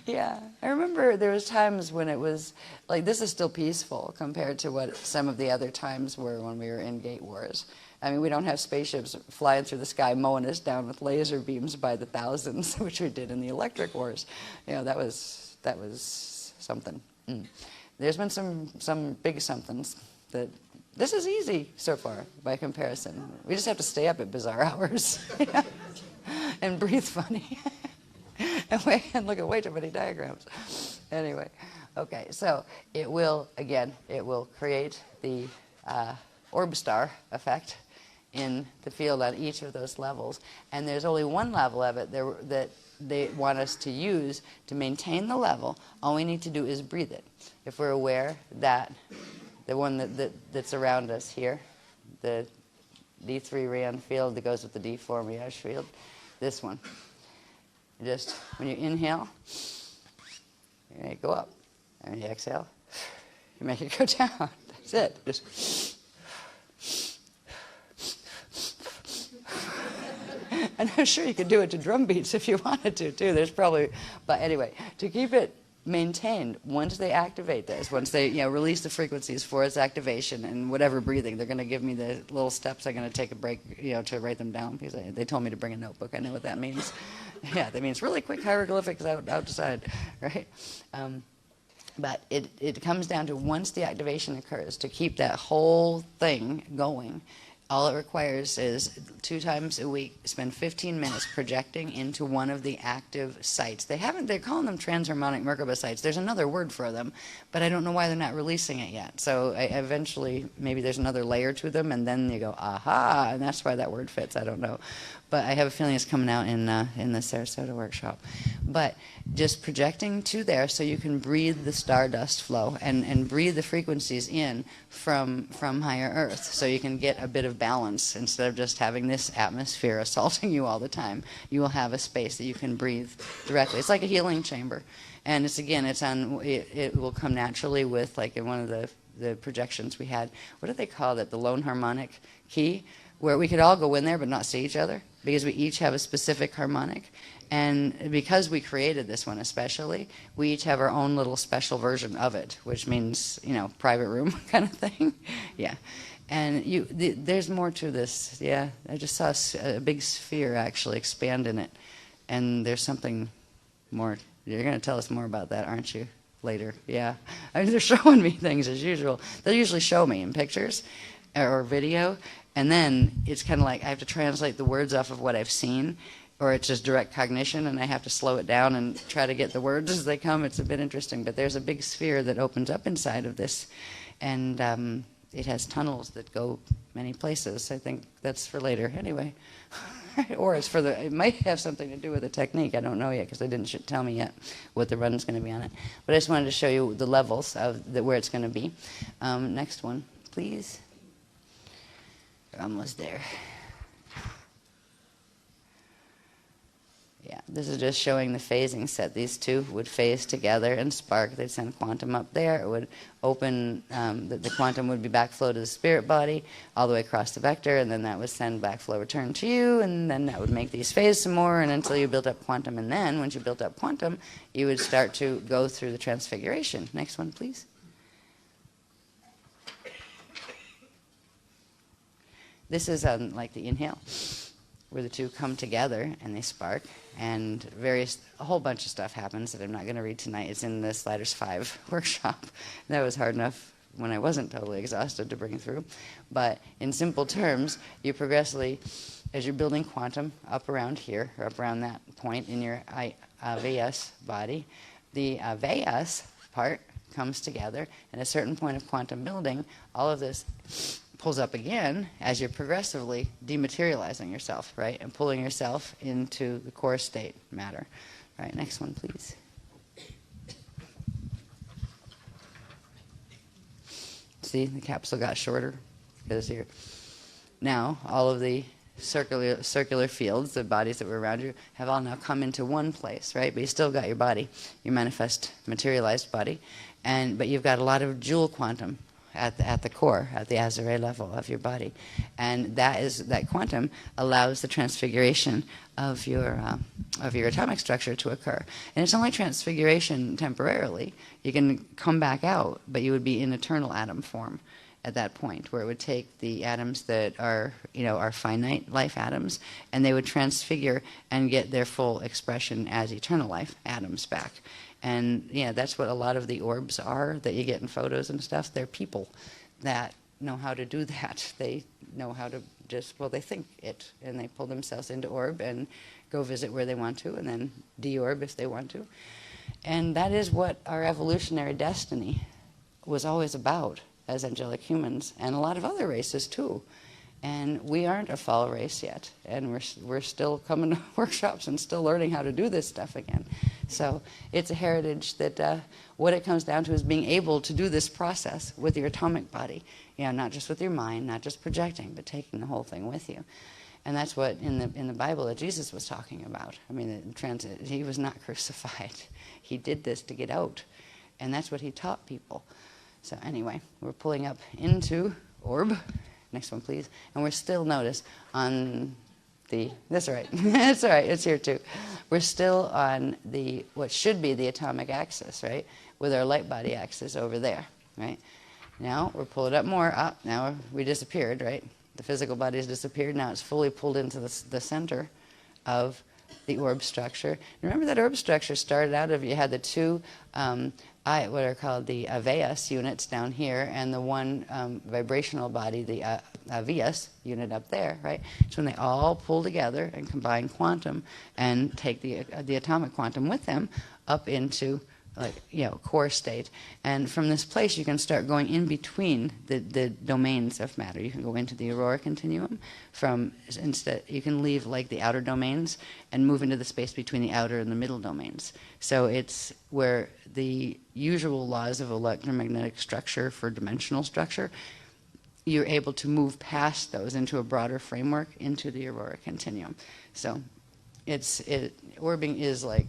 Yeah, I remember there was times when it was, like, this is still peaceful compared to what some of the other times were when we were in Gate Wars. I mean, we don't have spaceships flying through the sky mowing us down with laser beams by the thousands, which we did in the Electric Wars. You know, that was something. There's been some big somethings that, this is easy so far by comparison. We just have to stay up at bizarre hours and breathe funny. And look at way too many diagrams. Anyway, okay, so it will create the orb star effect in the field on each of those levels. And there's only one level of it that they want us to use to maintain the level. All we need to do is breathe it. If we're aware that the one that's around us here, the D3 Ryan field that goes with the D4 Mirage field, this one. Just when you inhale, you make it go up. And when you exhale, you make it go down. That's it. Just. And I'm sure you could do it to drum beats if you wanted to, too. There's probably, but anyway, to keep it maintained, once they activate this, once they release the frequencies for its activation and whatever breathing, they're going to give me the little steps. I'm going to take a break, to write them down because they told me to bring a notebook. I know what that means. Yeah, that means really quick hieroglyphics outside, right? But it comes down to, once the activation occurs, to keep that whole thing going, all it requires is 2 times a week, spend 15 minutes projecting into one of the active sites. They're calling them transharmonic Merkaba sites. There's another word for them, but I don't know why they're not releasing it yet. So eventually, maybe there's another layer to them, and then you go, aha, and that's why that word fits. I don't know. But I have a feeling it's coming out in the Sarasota workshop. But just projecting to there so you can breathe the stardust flow and breathe the frequencies in from higher Earth, so you can get a bit of balance instead of just having this atmosphere assaulting you all the time. You will have a space that you can breathe directly. It's like a healing chamber. And it will come naturally with, like in one of the projections we had, what do they call that? The lone harmonic key, where we could all go in there but not see each other because we each have a specific harmonic. And because we created this one especially, we each have our own little special version of it, which means, private room kind of thing. Yeah. And there's more to this. Yeah. I just saw a big sphere actually expand in it. And there's something more. You're going to tell us more about that, aren't you, later? Yeah. I mean, they're showing me things as usual. They'll usually show me in pictures or video. And then it's kind of like I have to translate the words off of what I've seen, or it's just direct cognition, and I have to slow it down and try to get the words as they come. It's a bit interesting. But there's a big sphere that opens up inside of this, and it has tunnels that go many places. I think that's for later anyway. Or it might have something to do with the technique. I don't know yet because they didn't tell me yet what the run's going to be on it. But I just wanted to show you the levels of where it's going to be. Next one, please. We're almost there. Yeah, this is just showing the phasing set. These two would phase together and spark. They'd send quantum up there. It would open, the quantum would be backflow to the spirit body all the way across the vector, and then that would send backflow return to you, and then that would make these phase some more, and until you built up quantum. And then, once you built up quantum, you would start to go through the transfiguration. Next one, please. This is like the inhale, where the two come together and they spark, and a whole bunch of stuff happens that I'm not going to read tonight. It's in the Sliders 5 workshop. That was hard enough when I wasn't totally exhausted to bring through. But in simple terms, you progressively as you're building quantum up around here, or up around that point in your AVS body, the AVS part comes together, and at a certain point of quantum building, all of this pulls up again as you're progressively dematerializing yourself, right, and pulling yourself into the core state matter. All right, next one, please. See, the capsule got shorter because you're now all of the circular fields, the bodies that were around you, have all now come into one place, right? But you still got your body, your manifest, materialized body, but you've got a lot of jewel quantum at the core, at the Azure level of your body, and that quantum allows the transfiguration of your atomic structure to occur. And it's only transfiguration temporarily. You can come back out, but you would be in eternal atom form at that point, where it would take the atoms that are finite life atoms, and they would transfigure and get their full expression as eternal life atoms back. And yeah, that's what a lot of the orbs are that you get in photos and stuff. They're people that know how to do that. They know how to they think it, and they pull themselves into orb and go visit where they want to, and then deorb if they want to. And that is what our evolutionary destiny was always about as angelic humans, and a lot of other races too. And we aren't a fall race yet, and we're still coming to workshops and still learning how to do this stuff again. So it's a heritage that what it comes down to is being able to do this process with your atomic body, not just with your mind, not just projecting, but taking the whole thing with you. And that's what in the Bible that Jesus was talking about. I mean, he was not crucified. He did this to get out, and that's what he taught people. So anyway, we're pulling up into orb. Next one, please. And we're still, notice, on the, that's all right. That's all right, it's here too. We're still on what should be the atomic axis, right? With our light body axis over there, right? Now we're pulling up more, up. Now we disappeared, right? The physical body has disappeared. Now it's fully pulled into the center of the orb structure. Remember that orb structure started out of, you had the two what are called the AVS units down here, and the one vibrational body, the AVS unit up there, right? So when they all pull together and combine quantum and take the atomic quantum with them up into core state, and from this place you can start going in between the domains of matter. You can go into the aurora continuum. Instead you can leave like the outer domains and move into the space between the outer and the middle domains. So it's where the usual laws of electromagnetic structure for dimensional structure, you're able to move past those into a broader framework into the aurora continuum. So orbing is like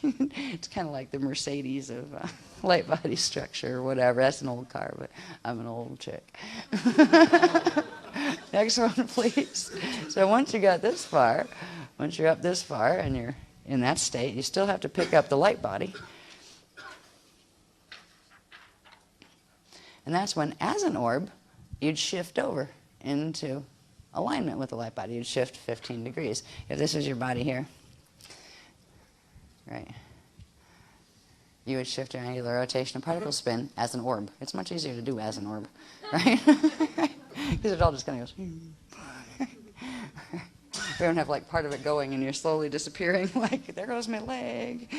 it's kind of like the Mercedes of light body structure or whatever. That's an old car, but I'm an old chick. Next one, please. So once you got this far, once you're up this far and you're in that state, you still have to pick up the light body. And that's when, as an orb, you'd shift over into alignment with the light body. You'd shift 15 degrees. If this is your body here, right, you would shift your angular rotation and particle spin as an orb. It's much easier to do as an orb, right? Because it all just kind of goes. We don't have like part of it going and you're slowly disappearing, like, there goes my leg.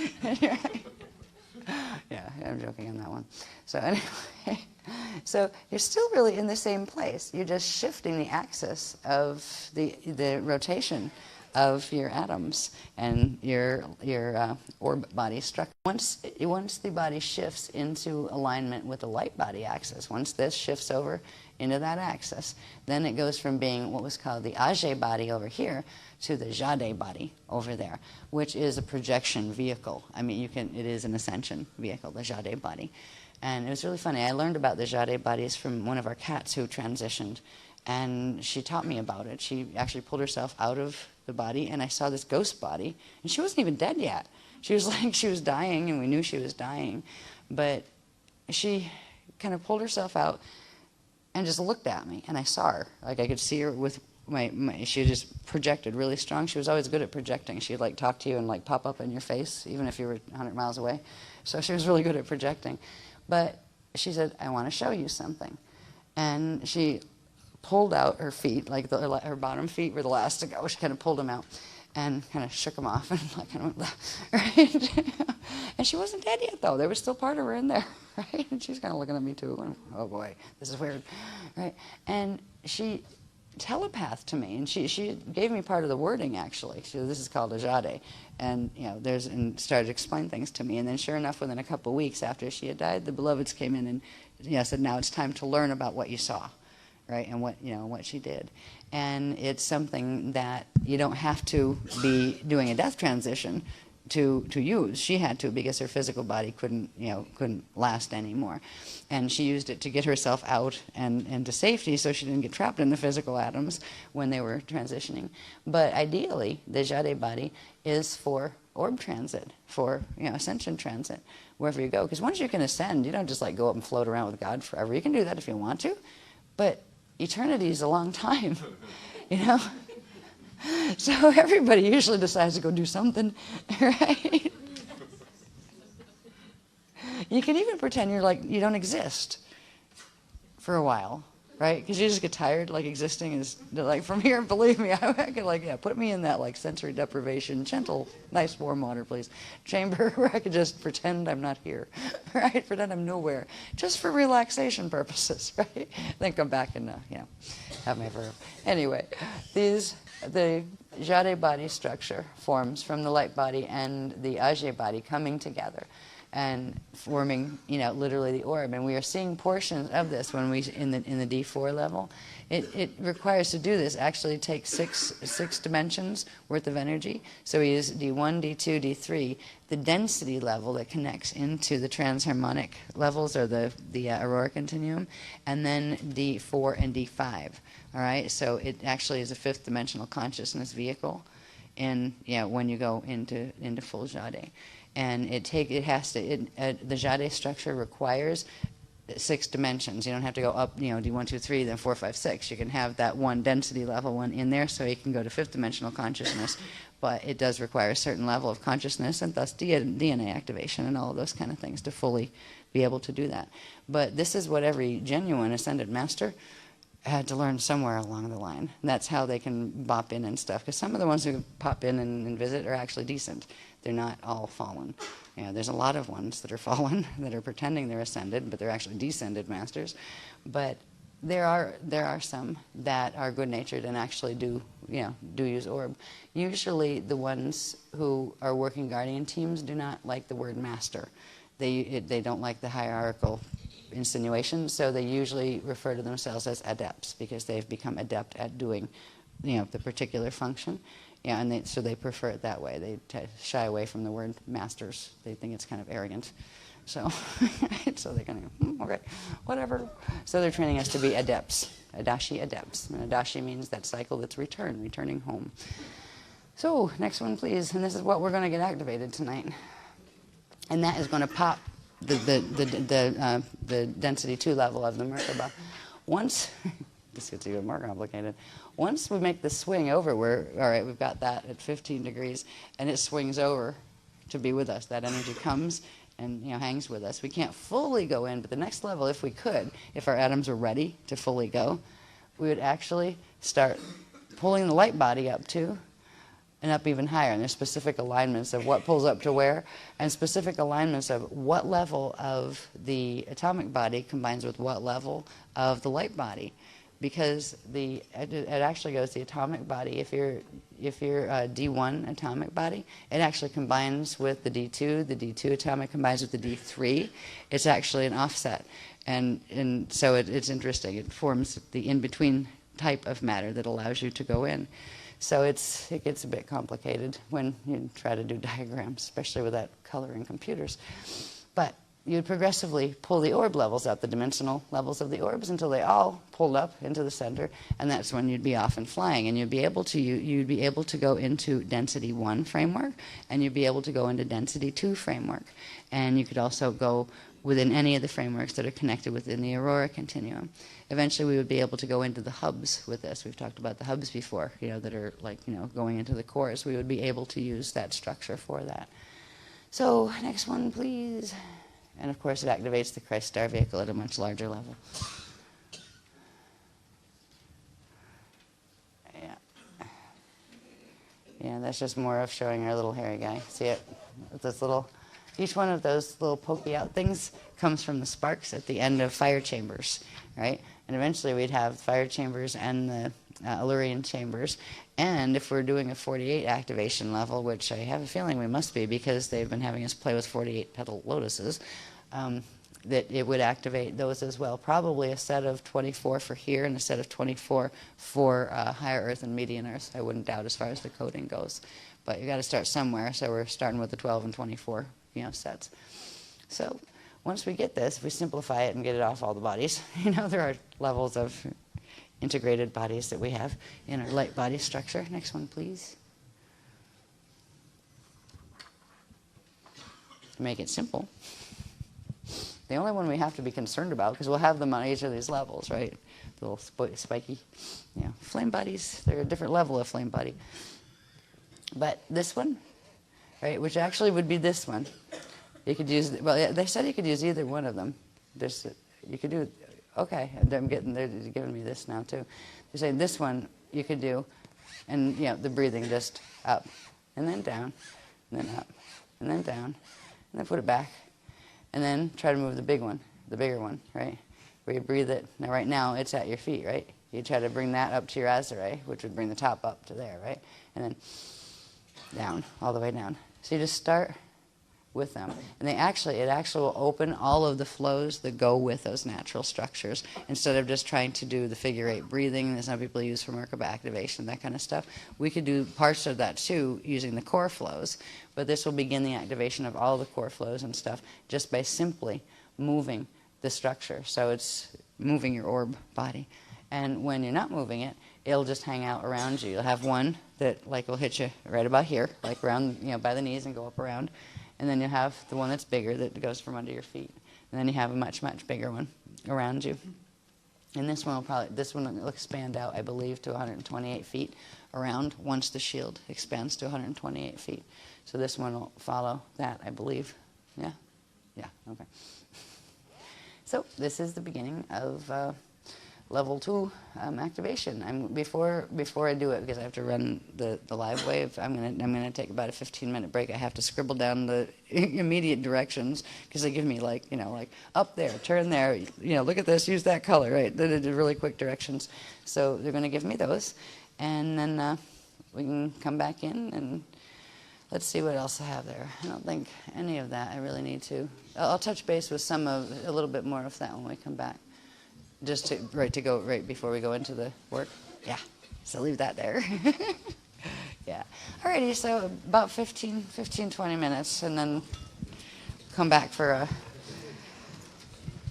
Yeah, I'm joking on that one. So anyway, so you're still really in the same place. You're just shifting the axis of the rotation of your atoms and your orb body structure. Once the body shifts into alignment with the light body axis, once this shifts over into that axis, then it goes from being what was called the Ajay body over here to the Jade body over there, which is a projection vehicle. I mean, it is an ascension vehicle, the Jade body. And it was really funny. I learned about the Jade bodies from one of our cats who transitioned, and she taught me about it. She actually pulled herself out of the body, and I saw this ghost body, and she wasn't even dead yet. She was like, she was dying, and we knew she was dying, but she kind of pulled herself out and just looked at me, and I saw her. Like, I could see her with she just projected really strong. She was always good at projecting. She'd like talk to you and like pop up in your face, even if you were 100 miles away. So she was really good at projecting. But she said, I want to show you something. And she pulled out her feet, like her bottom feet were the last to go. She kind of pulled them out and kind of shook them off and like kind of went, right? And she wasn't dead yet, though. There was still part of her in there, right? And she's kind of looking at me too, going, "Oh boy, this is weird," right? And she telepathed to me, and she gave me part of the wording actually. She said, "This is called a jade," and and started to explain things to me. And then, sure enough, within a couple of weeks after she had died, the beloveds came in and said, "Now it's time to learn about what you saw." Right, and what she did, and it's something that you don't have to be doing a death transition to use. She had to, because her physical body couldn't last anymore, and she used it to get herself out and to safety, so she didn't get trapped in the physical atoms when they were transitioning. But ideally, the jade body is for orb transit, for ascension transit, wherever you go. Because once you can ascend, you don't just like go up and float around with God forever. You can do that if you want to, but eternity is a long time, So everybody usually decides to go do something, right? You can even pretend you don't exist for a while, right? Because you just get tired, existing is, from here, believe me, I could, put me in that, sensory deprivation, gentle, nice warm water, please, chamber where I could just pretend I'm not here, right? Pretend I'm nowhere, just for relaxation purposes, right? Then come back and, have my verb. Anyway, the jade body structure forms from the light body and the Ajay body coming together and forming, literally the orb. And we are seeing portions of this when we in the D4 level. It requires to do this actually take six dimensions worth of energy. So we use D1, D2, D3, the density level that connects into the transharmonic levels or the aurora continuum, and then D4 and D5. All right, so it actually is a fifth dimensional consciousness vehicle, when you go into full jade. And the jade structure requires 6 dimensions. You don't have to go up, D1, 2, 3, then 4, 5, 6. You can have that one density level one in there, so you can go to fifth dimensional consciousness. But it does require a certain level of consciousness and thus DNA activation and all of those kind of things to fully be able to do that. But this is what every genuine ascended master had to learn somewhere along the line. And that's how they can bop in and stuff. Because some of the ones who pop in and visit are actually decent. They're not all fallen. There's a lot of ones that are fallen that are pretending they're ascended, but they're actually descended masters. But there are some that are good-natured and actually do use orb. Usually the ones who are working guardian teams do not like the word master. They don't like the hierarchical insinuation, so they usually refer to themselves as adepts because they've become adept at doing, the particular function. And so they prefer it that way. They shy away from the word masters. They think it's kind of arrogant. So, so they kind of okay, whatever. So they're training us to be adepts, Adashi adepts. And Adashi means that cycle that's returning home. So next one, please. And this is what we're going to get activated tonight. And that is going to pop the density 2 level of the Merkaba. Once, this gets even more complicated. Once we make the swing over, we've got that at 15 degrees, and it swings over to be with us. That energy comes and hangs with us. We can't fully go in, but the next level, if we could, if our atoms were ready to fully go, we would actually start pulling the light body up too, and up even higher. And there's specific alignments of what pulls up to where, and specific alignments of what level of the atomic body combines with what level of the light body. Because it actually goes the atomic body. If you're a D1 atomic body, it actually combines with the D2. The D2 atomic combines with the D3. It's actually an offset, and so it's interesting. It forms the in-between type of matter that allows you to go in. So it gets a bit complicated when you try to do diagrams, especially with that color in computers. But you'd progressively pull the orb levels up, the dimensional levels of the orbs, until they all pulled up into the center, and that's when you'd be off and flying. And you'd be able to go into density 1 framework, and you'd be able to go into density 2 framework. And you could also go within any of the frameworks that are connected within the aurora continuum. Eventually we would be able to go into the hubs with this. We've talked about the hubs before, that are going into the cores. We would be able to use that structure for that. So next one, please. And of course it activates the Christ Star vehicle at a much larger level. Yeah, that's just more of showing our little hairy guy. See it? With this little, each one of those little pokey out things comes from the sparks at the end of fire chambers, right? And eventually we'd have fire chambers and the Illyrian chambers. And if we're doing a 48 activation level, which I have a feeling we must be because they've been having us play with 48 petal lotuses, that it would activate those as well. Probably a set of 24 for here and a set of 24 for higher earth and median earth. I wouldn't doubt as far as the coding goes. But you got to start somewhere, so we're starting with the 12 and 24, sets. So once we get this, we simplify it and get it off all the bodies. There are levels of integrated bodies that we have in our light body structure. Next one, please. To make it simple. The only one we have to be concerned about, because we'll have them on each of these levels, right? The little spiky, flame bodies. They're a different level of flame body. But this one, right, which actually would be this one, you could use. Well, they said you could use either one of them. You could do. Okay, they're giving me this now too. They're saying this one you could do, and the breathing just up, and then down, and then up, and then down, and then put it back. And then try to move the bigger one, right? Where you breathe it. Now, right now, it's at your feet, right? You try to bring that up to your azare, which would bring the top up to there, right? And then down, all the way down. So you just start with them. And it actually will open all of the flows that go with those natural structures instead of just trying to do the figure 8 breathing that some people use for Merkaba activation, that kind of stuff. We could do parts of that too using the core flows, but this will begin the activation of all the core flows and stuff just by simply moving the structure. So it's moving your orb body. And when you're not moving it, it'll just hang out around you. You'll have one that will hit you right about here, around by the knees and go up around. And then you'll have the one that's bigger that goes from under your feet. And then you have a much, much bigger one around you. And this one will expand out, I believe, to 128 feet around once the shield expands to 128 feet. So this one will follow that, I believe. Yeah? Yeah, okay. So this is the beginning of level 2 activation. Before I do it, because I have to run the live wave, I'm gonna take about a 15-minute break. I have to scribble down the immediate directions because they give me like up there, turn there, look at this, use that color, right? They did really quick directions. So they're gonna give me those, and then we can come back in and let's see what else I have there. I don't think any of that I really need to. I'll touch base with a little bit more of that when we come back. Just to go right before we go into the work. Yeah, so leave that there. Yeah. Alrighty, so about 15, 20 minutes, and then come back for a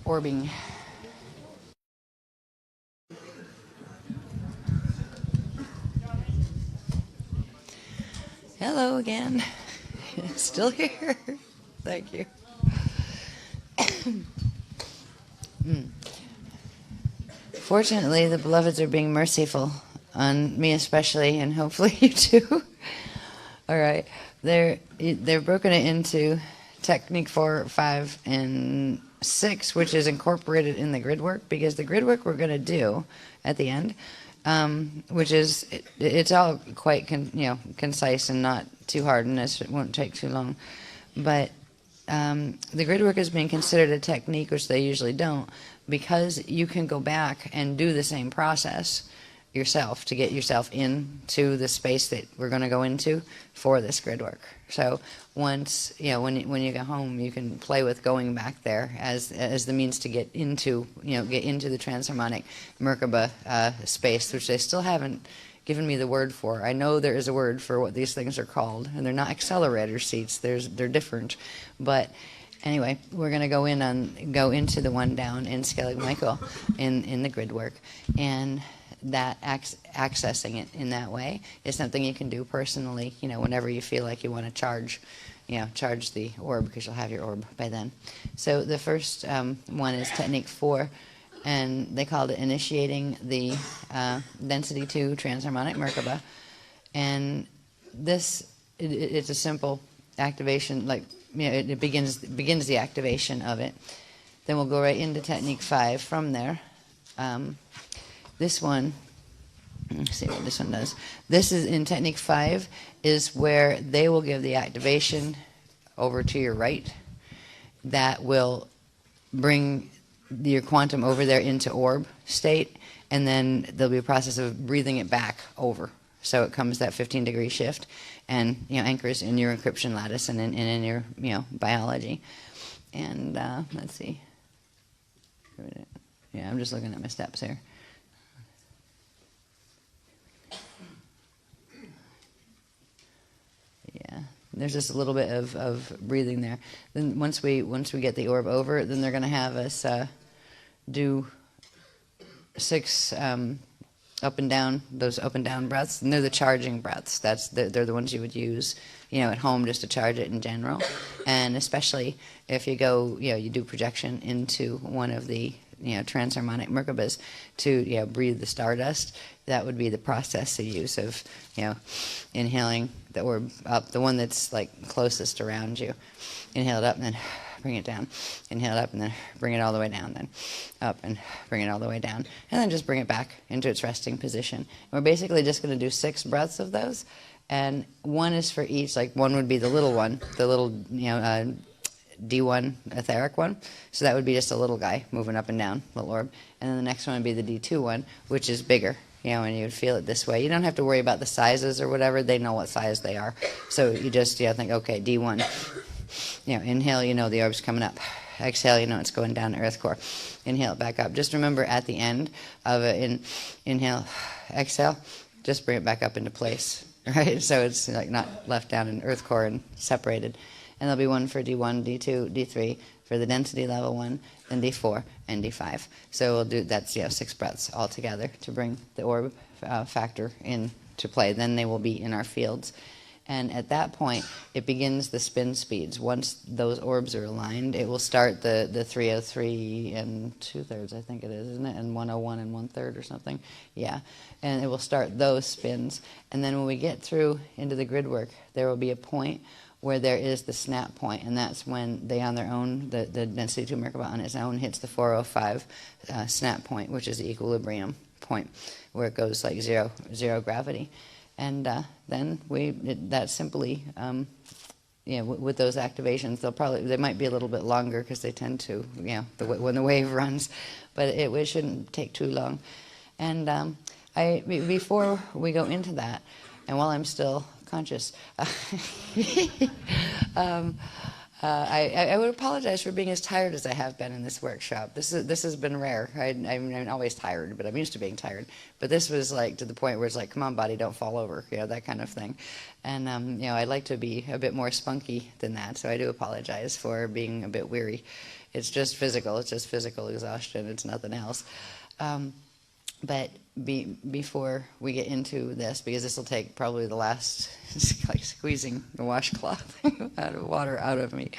orbing. Hello again. Still here. Thank you. Fortunately, the beloveds are being merciful on me especially, and hopefully you too. All right. They're broken it into technique 4, 5, and 6, which is incorporated in the grid work, because the grid work we're going to do at the end, which is, it's all quite concise and not too hard, and it won't take too long. But the grid work is being considered a technique, which they usually don't, because you can go back and do the same process yourself to get yourself into the space that we're going to go into for this grid work. So once, when you go home, you can play with going back there as the means to get into the transharmonic Merkaba space, which they still haven't given me the word for. I know there is a word for what these things are called, and they're not accelerator seats. They're different, but anyway, we're going to go into the one down in Skellig Michael in the grid work, and that accessing it in that way is something you can do personally, whenever you feel like you want to charge the orb, because you'll have your orb by then. So the first one is technique 4, and they called it initiating the density 2 transharmonic Merkaba, and it's a simple activation, it begins the activation of it. Then we'll go right into technique 5 from there. This one Let's see what this one does. This is in technique 5 is where they will give the activation over to your right that will bring your quantum over there into orb state, and then there'll be a process of breathing it back over. So it comes that 15-degree shift and anchors in your encryption lattice and in your biology. And let's see. Yeah, I'm just looking at my steps here. Yeah, there's just a little bit of breathing there. Then once we get the orb over, then they're going to have us do 6 up and down, those up and down breaths, and they're the charging breaths. They're the ones you would use, at home just to charge it in general, and especially if you go, you do projection into one of the transharmonic Merkabas to breathe the stardust. That would be the process to use of inhaling the orb up, the one that's like closest around you. Inhale it up and then bring it down. Inhale it up and then bring it all the way down. Then up and bring it all the way down. And then just bring it back into its resting position. And we're basically just going to do 6 breaths of those. And one is for each, like one would be the little one, the little, D1 etheric one. So that would be just a little guy moving up and down, little orb. And then the next one would be the D2 one, which is bigger. And you would feel it this way. You don't have to worry about the sizes or whatever. They know what size they are. So you just think, okay, D1. Inhale, the orb's coming up. Exhale, it's going down to earth core. Inhale it back up. Just remember at the end of it, inhale, exhale, just bring it back up into place. Right? So it's like not left down in earth core and separated. And there'll be one for D1, D2, D3 for the density level 1, then D4 and D5. So we'll do that's 6 breaths all together to bring the orb factor into play. Then they will be in our fields. And at that point, it begins the spin speeds. Once those orbs are aligned, it will start the 303 and 2/3, I think it is, isn't it? And 101 and 1/3 or something. Yeah. And it will start those spins. And then when we get through into the grid work, there will be a point where there is the snap point, and that's when they on their own, the density 2 Merkaba on its own hits the 405 snap point, which is the equilibrium point, where it goes like zero gravity. And then that simply, with those activations, they might be a little bit longer because they tend to, when the wave runs, but it shouldn't take too long. And before we go into that, and while I'm still conscious, I would apologize for being as tired as I have been in this workshop. This has been rare. I'm always tired, but I'm used to being tired. But this was like to the point where it's like, come on, body, don't fall over, that kind of thing. And I'd like to be a bit more spunky than that, so I do apologize for being a bit weary. It's just physical. It's just physical exhaustion. It's nothing else. But before we get into this, because this will take probably the last, it's like squeezing the washcloth water out of me,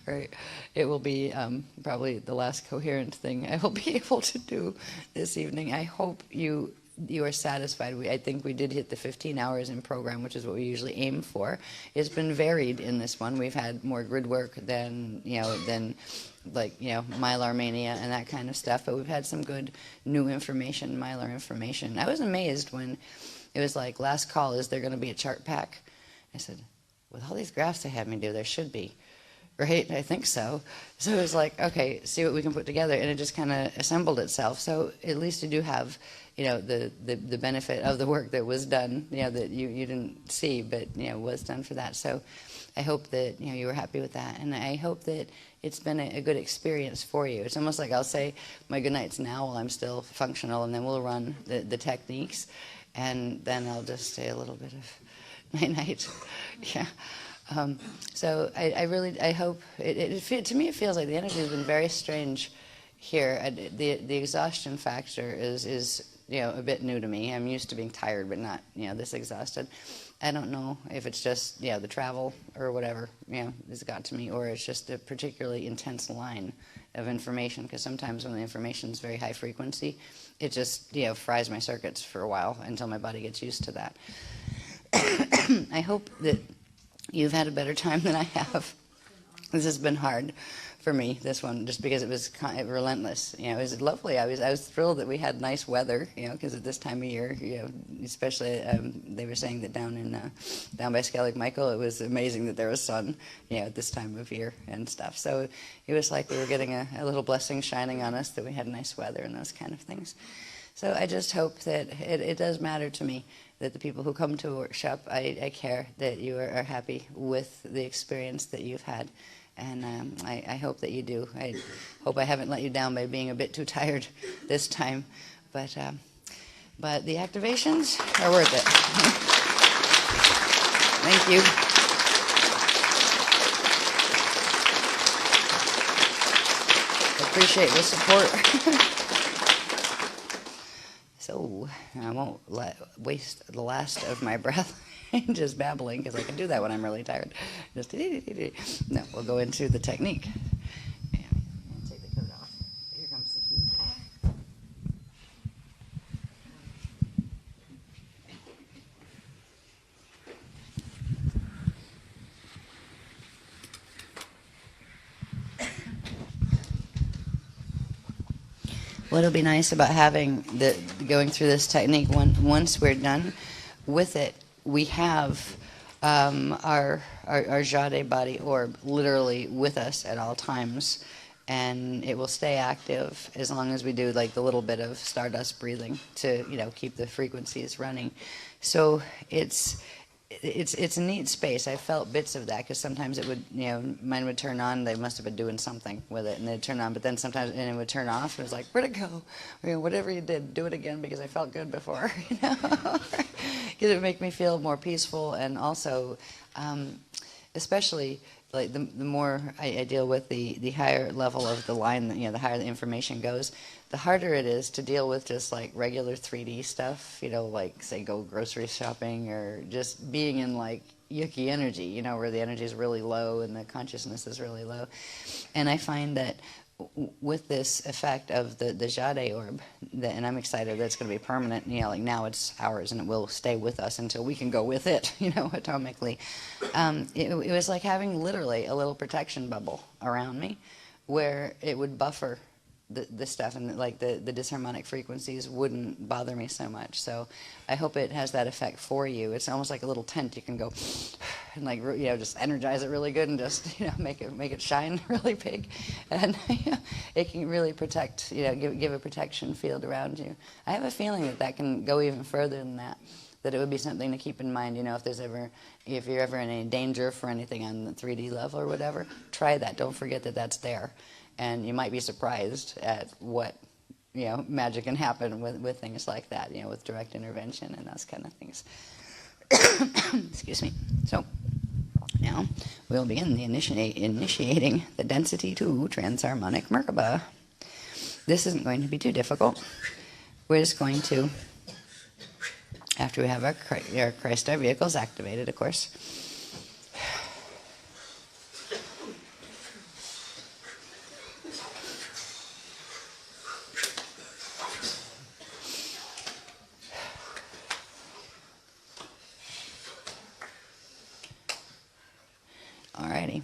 right? It will be probably the last coherent thing I will be able to do this evening. I hope you are satisfied. I think we did hit the 15 hours in program, which is what we usually aim for. It's been varied in this one. We've had more grid work than Mylar Mania and that kind of stuff, but we've had some good new information, Mylar information. I was amazed when it was like, last call, is there going to be a chart pack? I said, with all these graphs they had me do, there should be. Right? I think so. So it was like, okay, see what we can put together, and it just kind of assembled itself. So at least you do have, the benefit of the work that was done, that you didn't see, but was done for that. So I hope that you were happy with that, and I hope that it's been a good experience for you. It's almost like I'll say my good nights now while I'm still functional, and then we'll run the techniques, and then I'll just say a little bit of night night. Yeah. So I hope to me it feels like the energy has been very strange here. The exhaustion factor is a bit new to me. I'm used to being tired, but not this exhausted. I don't know if it's just the travel or whatever has got to me, or it's just a particularly intense line of information. Because sometimes when the information is very high frequency, it just fries my circuits for a while until my body gets used to that. I hope that you've had a better time than I have. This has been hard for me, this one, just because it was relentless. It was lovely. I was thrilled that we had nice weather, because at this time of year, especially they were saying that down by Skellig Michael, it was amazing that there was sun, at this time of year and stuff. So it was like we were getting a little blessing shining on us that we had nice weather and those kind of things. So I just hope that it does matter to me that the people who come to a workshop, I care that you are happy with the experience that you've had. And I hope that you do. I hope I haven't let you down by being a bit too tired this time. But the activations are worth it. Thank you. Appreciate the support. So I won't waste the last of my breath just babbling, because I can do that when I'm really tired. Just no, we'll go into the technique. And take the coat off. Here comes the heat. What'll be nice about having going through this technique, once we're done with it, we have our Jade body orb literally with us at all times, and it will stay active as long as we do like the little bit of stardust breathing to keep the frequencies running. So it's a neat space. I felt bits of that, because sometimes it would, mine would turn on. They must have been doing something with it, and they'd turn on. But then sometimes it would turn off. And it was like, where'd it go? Whatever you did, do it again, because I felt good before. Because it would make me feel more peaceful, and also, especially like the more I deal with the higher level of the line, the higher the information goes, the harder it is to deal with just like regular 3D stuff, like say go grocery shopping or just being in like yucky energy, where the energy is really low and the consciousness is really low. And I find that with this effect of the Jade orb, and I'm excited that it's going to be permanent, like now it's ours and it will stay with us until we can go with it, atomically. It was like having literally a little protection bubble around me where it would buffer the stuff, and like the disharmonic frequencies wouldn't bother me so much. So I hope it has that effect for you. It's almost like a little tent. You can go and like just energize it really good and just make it shine really big, and it can really protect, give a protection field around you. I have a feeling that can go even further than that. That it would be something to keep in mind, if you're ever in any danger for anything on the 3D level or whatever, try that. Don't forget that that's there. And you might be surprised at what, magic can happen with things like that, with direct intervention and those kind of things. Excuse me. So now we'll begin the initiating the density 2 transharmonic Merkaba. This isn't going to be too difficult. We're just going to, after we have our Christ Our vehicles activated, of course, alrighty.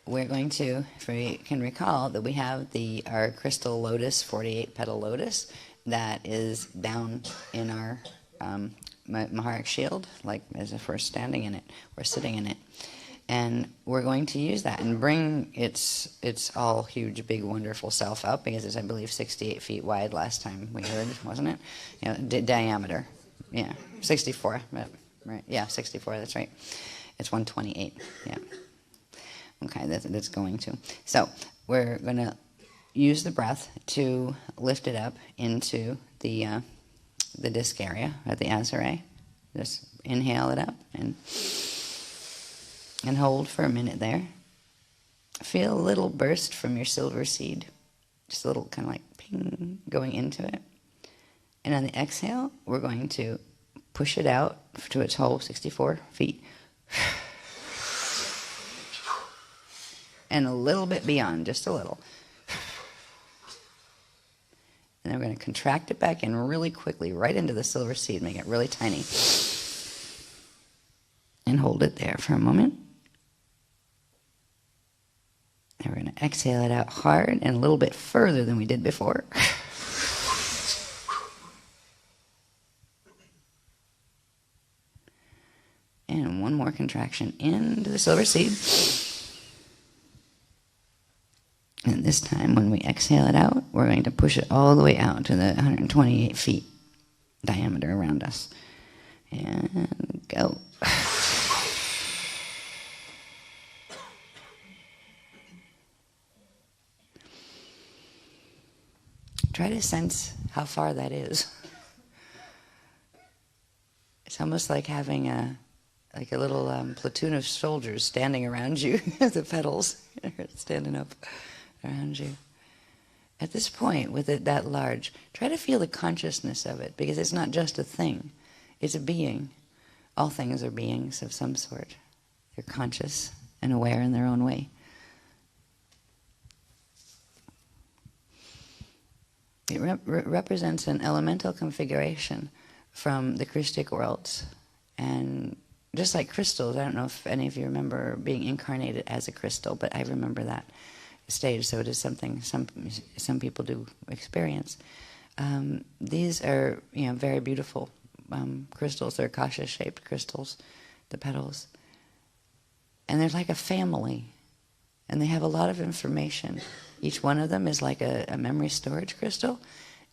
We're going to, if we can recall, that we have our crystal lotus, 48 petal lotus, that is down in our Maharic shield, like as if we're standing in it, we're sitting in it. And we're going to use that and bring its all huge, big, wonderful self up, because it's, I believe, 68 feet wide last time we heard, wasn't it? Diameter. Yeah, 64. Right. Yeah, 64, that's right. It's 128. Yeah. Okay, that's going to. So we're going to use the breath to lift it up into the disc area at the Azure. Just inhale it up and hold for a minute there. Feel a little burst from your silver seed. Just a little kind of like ping going into it. And on the exhale, we're going to push it out to its whole 64 feet. And a little bit beyond, just a little. And then we're going to contract it back in really quickly, right into the silver seed, make it really tiny. And hold it there for a moment. And we're going to exhale it out hard and a little bit further than we did before. And one more contraction into the silver seed. And this time, when we exhale it out, we're going to push it all the way out to the 128 feet diameter around us. And go. Try to sense how far that is. It's almost like having a little platoon of soldiers standing around you, the petals standing up around you. At this point, with it that large, try to feel the consciousness of it, because it's not just a thing, it's a being. All things are beings of some sort. They're conscious and aware in their own way. It represents an elemental configuration from the Christic worlds. And just like crystals, I don't know if any of you remember being incarnated as a crystal, but I remember that stage, so it is something some people do experience. These are very beautiful crystals. They're akasha-shaped crystals, the petals. And they're like a family. And they have a lot of information. Each one of them is like a memory storage crystal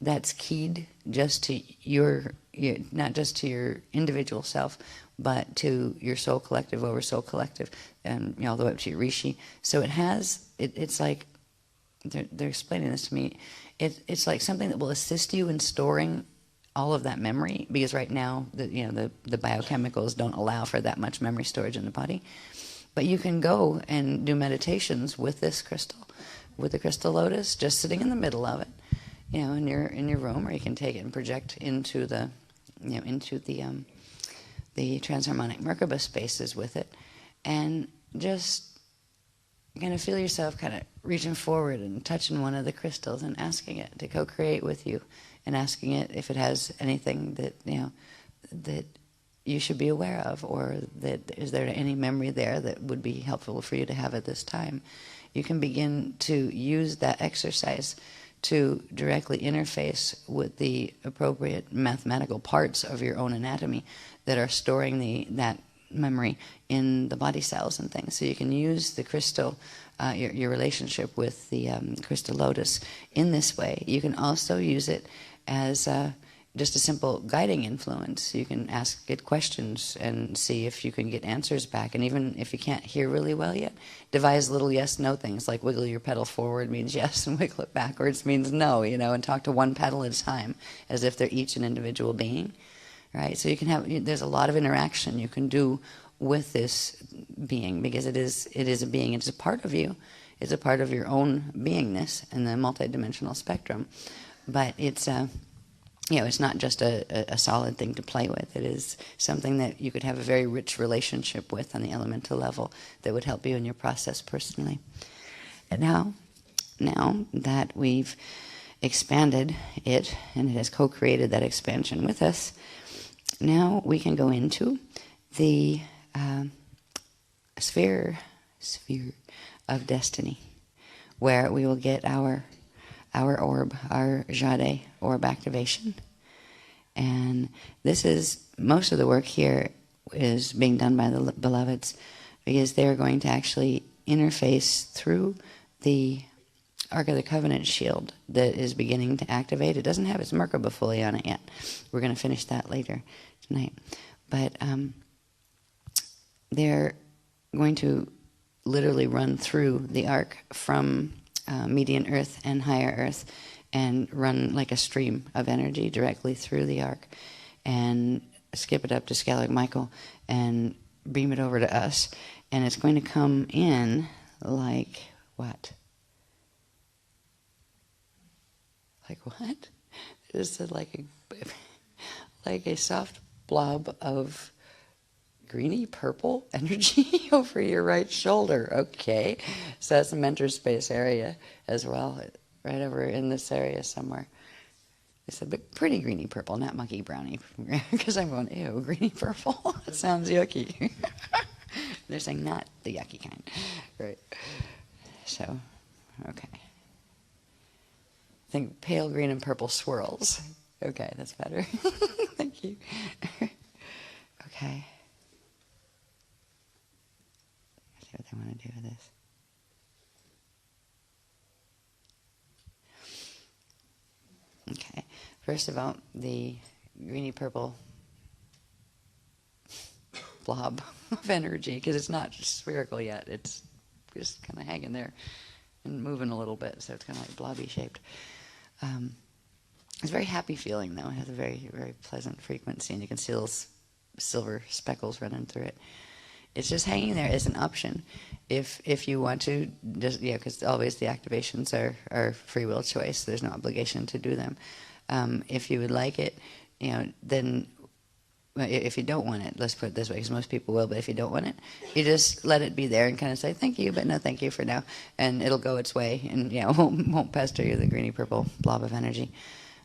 that's keyed just to your, not just to your individual self, but to your soul collective over soul collective, and all the way up to your rishi. So it has, it's like, they're explaining this to me, it's like something that will assist you in storing all of that memory, because right now the biochemicals don't allow for that much memory storage in the body. But you can go and do meditations with this crystal, with the crystal lotus, just sitting in the middle of it, in your room, or you can take it and project into the transharmonic Merkaba spaces with it, and just kind of feel yourself kind of reaching forward and touching one of the crystals and asking it to co-create with you, and asking it if it has anything that that you should be aware of, or that is there any memory there that would be helpful for you to have at this time. You can begin to use that exercise to directly interface with the appropriate mathematical parts of your own anatomy that are storing that memory in the body cells and things. So you can use the crystal, your relationship with the crystal lotus in this way. You can also use it as just a simple guiding influence. You can ask it questions and see if you can get answers back. And even if you can't hear really well yet, devise little yes-no things, like wiggle your petal forward means yes, and wiggle it backwards means no, and talk to one petal at a time, as if they're each an individual being, right? So you can have, there's a lot of interaction you can do with this being, because it is a being. It's a part of you. It's a part of your own beingness in the multidimensional spectrum. But it's it's not just a solid thing to play with. It is something that you could have a very rich relationship with on the elemental level that would help you in your process personally. And now that we've expanded it, and it has co-created that expansion with us, now we can go into the sphere of destiny, where we will get our orb, our Jade orb activation. And this is, most of the work here is being done by the beloveds, because they're going to actually interface through the Ark of the Covenant shield that is beginning to activate. It doesn't have its Merkaba fully on it yet. We're going to finish that later tonight. But they're going to literally run through the Ark from median earth and higher earth, and run like a stream of energy directly through the Ark, and skip it up to Scalag Michael and beam it over to us. And it's going to come in like what? Like what? It's like a soft blob of greeny purple energy over your right shoulder. Okay, so that's the mentor space area as well, right over in this area somewhere. It's a bit pretty greeny purple, not monkey brownie, because I'm going, ew, greeny purple. That sounds yucky. They're saying not the yucky kind, right? So, okay. Think pale green and purple swirls. Okay, that's better. Thank you. Okay. Let's see what they want to do with this. Okay. First of all, the greeny purple blob of energy, because it's not spherical yet. It's just kind of hanging there and moving a little bit, so it's kind of like blobby shaped. It's a very happy feeling, though. It has a very, very pleasant frequency, and you can see little silver speckles running through it. It's just hanging there as an option. If you want to, just because always the activations are free will choice. There's no obligation to do them. If you would like it, then if you don't want it, let's put it this way, because most people will, but if you don't want it, you just let it be there and kind of say, thank you, but no thank you for now. And it'll go its way and won't pester you, the greeny purple blob of energy.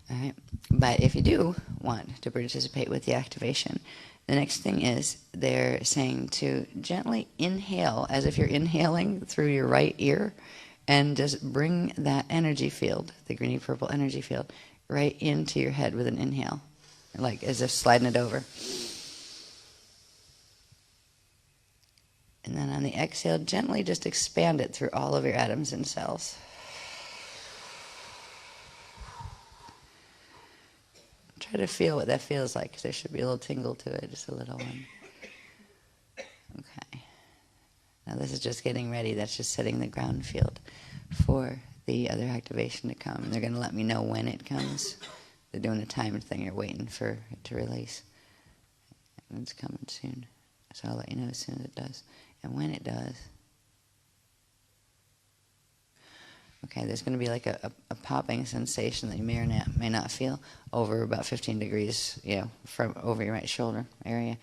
All right. But if you do want to participate with the activation, the next thing is they're saying to gently inhale as if you're inhaling through your right ear, and just bring that energy field, the greeny purple energy field, right into your head with an inhale, like as if sliding it over. And then on the exhale, gently just expand it through all of your atoms and cells. Try to feel what that feels like, because there should be a little tingle to it, just a little one. Okay. Now this is just getting ready. That's just setting the ground field for the other activation to come. They're going to let me know when it comes. They're doing a timed thing. You're waiting for it to release. And it's coming soon. So I'll let you know as soon as it does. And when it does. Okay, there's going to be like a popping sensation that you may or may not feel over about 15 degrees, from over your right shoulder area.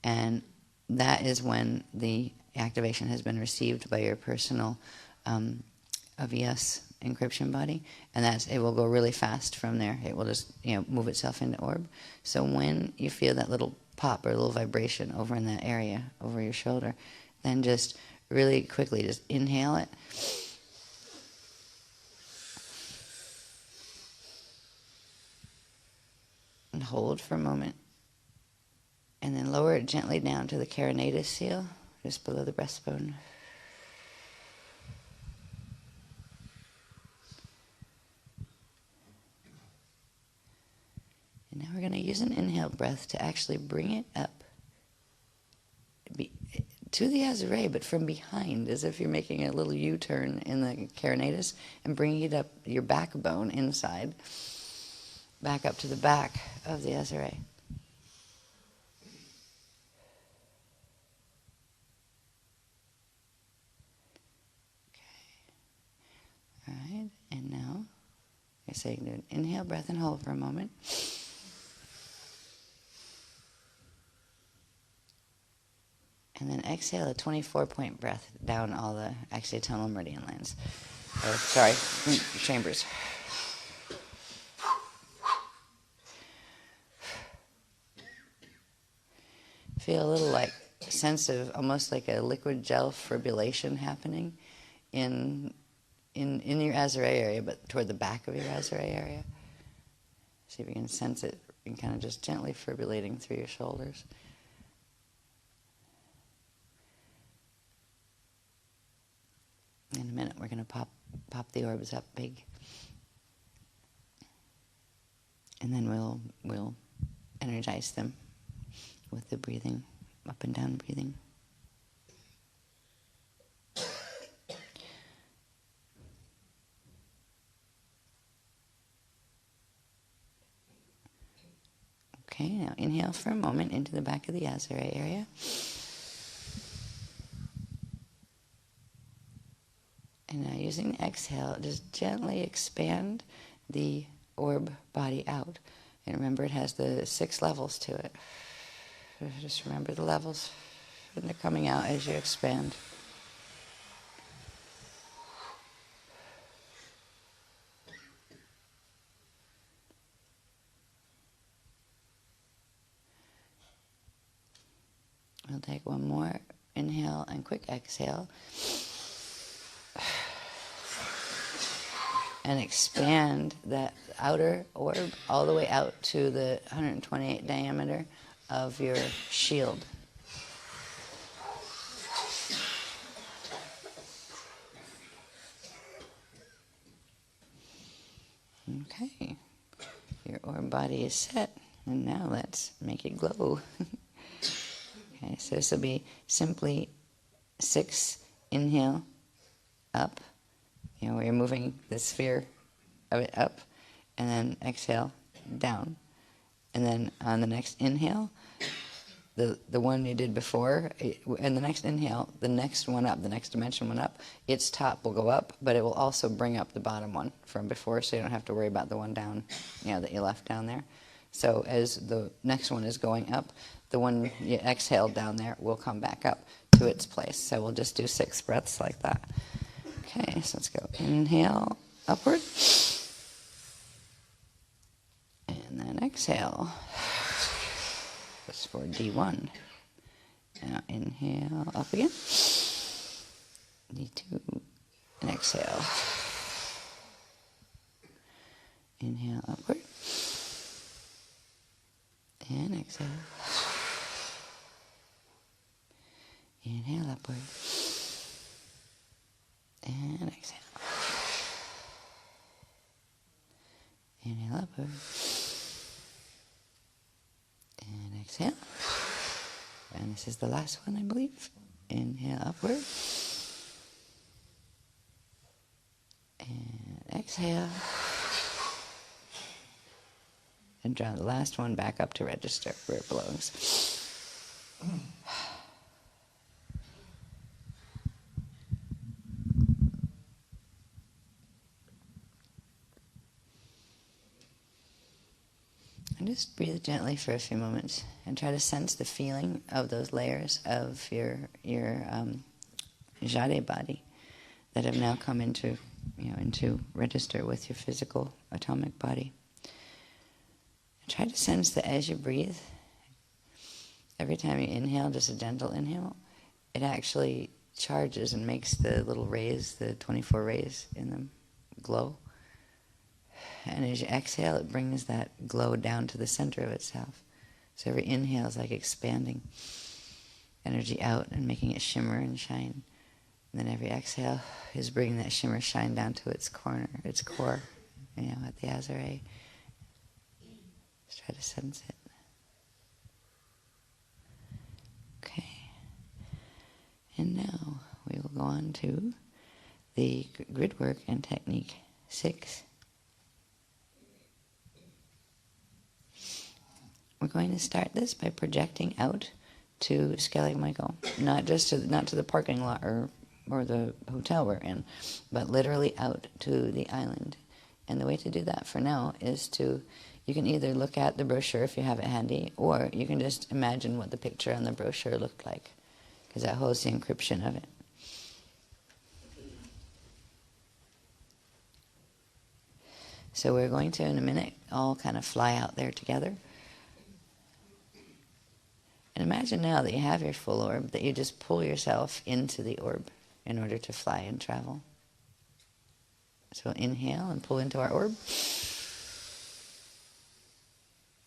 And that is when the activation has been received by your personal AVS encryption body, and it will go really fast from there. It will just move itself into orb. So when you feel that little pop or a little vibration over in that area, over your shoulder, then just really quickly just inhale it. And hold for a moment. And then lower it gently down to the carinatus seal, just below the breastbone. And now we're going to use an inhale breath to actually bring it up to the Azure, but from behind, as if you're making a little U-turn in the carinatus, and bringing it up your backbone inside, back up to the back of the Azure. Okay. All right, and now I say do an inhale, breath, and hold for a moment. And then exhale a 24-point breath down all the accidental meridian lines. Chambers. Feel a little sense of almost like a liquid gel fibrillation happening in your Azure area, but toward the back of your Azure area. See if you can sense it and kind of just gently fibrillating through your shoulders. In a minute, we're going to pop the orbs up big, and then we'll energize them with the breathing, up and down breathing. Okay, now inhale for a moment into the back of the Azure area. And now using the exhale, just gently expand the orb body out. And remember, it has the 6 levels to it. Just remember the levels, and they're coming out as you expand. We'll take one more inhale and quick exhale. and expand that outer orb all the way out to the 128 diameter of your shield. Okay, your orb body is set, and now let's make it glow. Okay, so this will be simply 6 inhale up, where you're moving the sphere of it up, and then exhale down. And then on the next inhale, the one you did before, and the next inhale, the next one up, the next dimension one up, its top will go up, but it will also bring up the bottom one from before, so you don't have to worry about the one down, that you left down there. So as the next one is going up, the one you exhaled down there will come back up to its place. So we'll just do 6 breaths like that. Okay, so let's go. Inhale, upward. And then exhale. That's for D1. Now inhale, up again. D2, and exhale. Inhale, upward. And exhale. Inhale, upward. And exhale. Inhale, upward. And exhale. And this is the last one, I believe. Inhale, upward. And exhale. And draw the last one back up to register where it belongs. And just breathe gently for a few moments and try to sense the feeling of those layers of your jade body that have now come into register with your physical atomic body. Try to sense that as you breathe, every time you inhale, just a gentle inhale, it actually charges and makes the little rays, the 24 rays in them, glow. And as you exhale, it brings that glow down to the center of itself. So every inhale is like expanding energy out and making it shimmer and shine. And then every exhale is bringing that shimmer shine down to its core, at the Azure. Just try to sense it. Okay. And now we will go on to the grid work and technique 6. We're going to start this by projecting out to Skellig Michael, not to the parking lot or the hotel we're in, but literally out to the island. And the way to do that for now is you can either look at the brochure if you have it handy, or you can just imagine what the picture on the brochure looked like, because that holds the encryption of it. So we're going to, in a minute, all kind of fly out there together. And imagine now that you have your full orb, that you just pull yourself into the orb in order to fly and travel. So inhale and pull into our orb.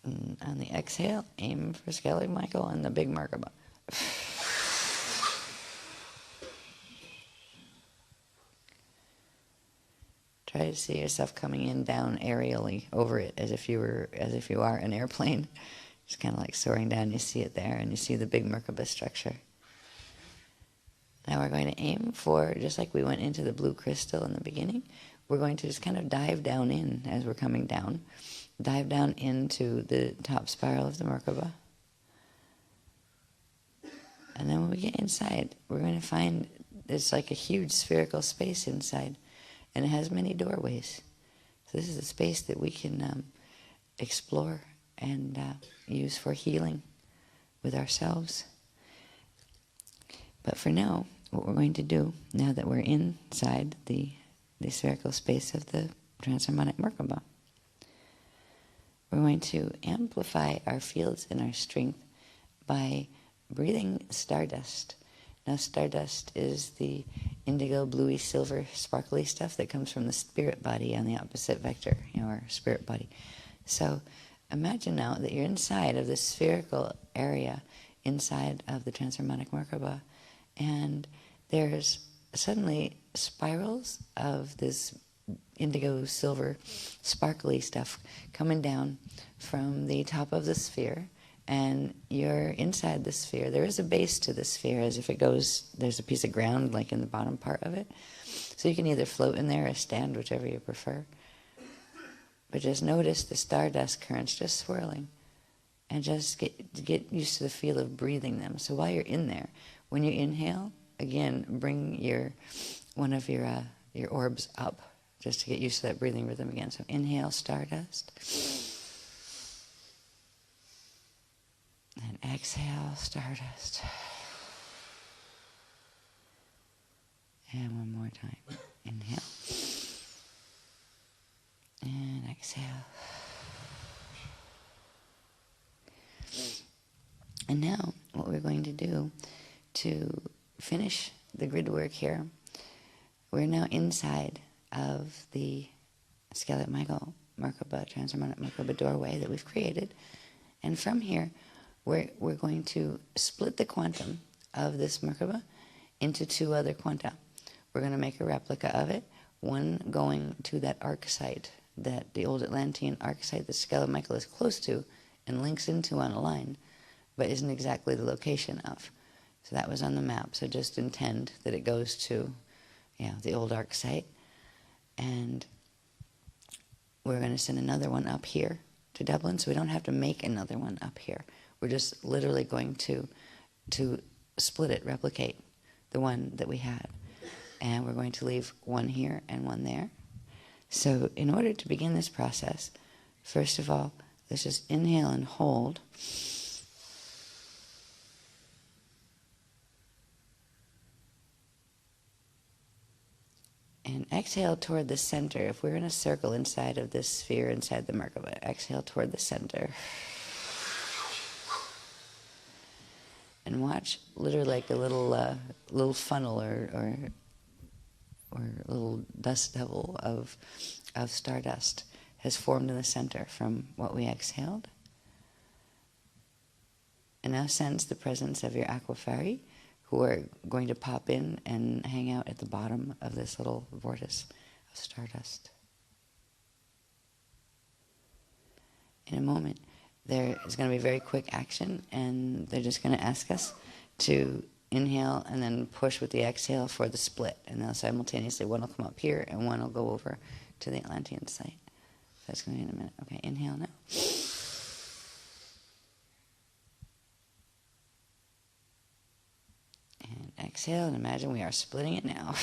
And on the exhale, aim for Skellig Michael and the big Merkaba. Try to see yourself coming in down aerially over it as if you are an airplane. Just kind of like soaring down, you see it there, and you see the big Merkaba structure. Now we're going to aim for, just like we went into the blue crystal in the beginning, we're going to just kind of dive down in as we're coming down. Dive down into the top spiral of the Merkaba. And then when we get inside, we're going to find there's like a huge spherical space inside, and it has many doorways. So this is a space that we can explore and use for healing with ourselves. But for now, what we're going to do, now that we're inside the spherical space of the transharmonic Merkaba, we're going to amplify our fields and our strength by breathing stardust Now, stardust is the indigo, bluey, silver, sparkly stuff that comes from the spirit body on the opposite vector, or spirit body. So imagine now that you're inside of this spherical area inside of the transharmonic Merkaba, and there's suddenly spirals of this indigo, silver, sparkly stuff coming down from the top of the sphere, and you're inside the sphere. There is a base to the sphere, as if it goes, there's a piece of ground like in the bottom part of it. So you can either float in there or stand, whichever you prefer. But just notice the stardust currents just swirling, and just get used to the feel of breathing them. So while you're in there, when you inhale, again, bring one of your orbs up, just to get used to that breathing rhythm again. So inhale, stardust. And exhale, stardust. And one more time. Inhale. And exhale. And now, what we're going to do to finish the grid work here, we're now inside of the Skelet Michael Merkaba, Transharmonic Merkaba doorway that we've created. And from here, we're going to split the quantum of this Merkaba into two other quanta. We're going to make a replica of it, one going to that arc site, that the old Atlantean arc site that Skelet Michael is close to and links into on a line, but isn't exactly the location of. So that was on the map, so just intend that it goes to the old arc site. And we're going to send another one up here to Dublin, so we don't have to make another one up here. We're just literally going to split it, replicate the one that we had. And we're going to leave one here and one there. So in order to begin this process, first of all, let's just inhale and hold. And exhale toward the center. If we're in a circle inside of this sphere, inside the Merkaba, exhale toward the center. And watch, literally like a little funnel or little dust devil of stardust has formed in the center from what we exhaled. And now sense the presence of your aquafairy, who are going to pop in and hang out at the bottom of this little vortex of stardust. In a moment, there is going to be very quick action, and they're just going to ask us to inhale and then push with the exhale for the split. And they'll simultaneously, one will come up here and one will go over to the Atlantean site. That's going to be in a minute. Okay, inhale now. And exhale, and imagine we are splitting it now.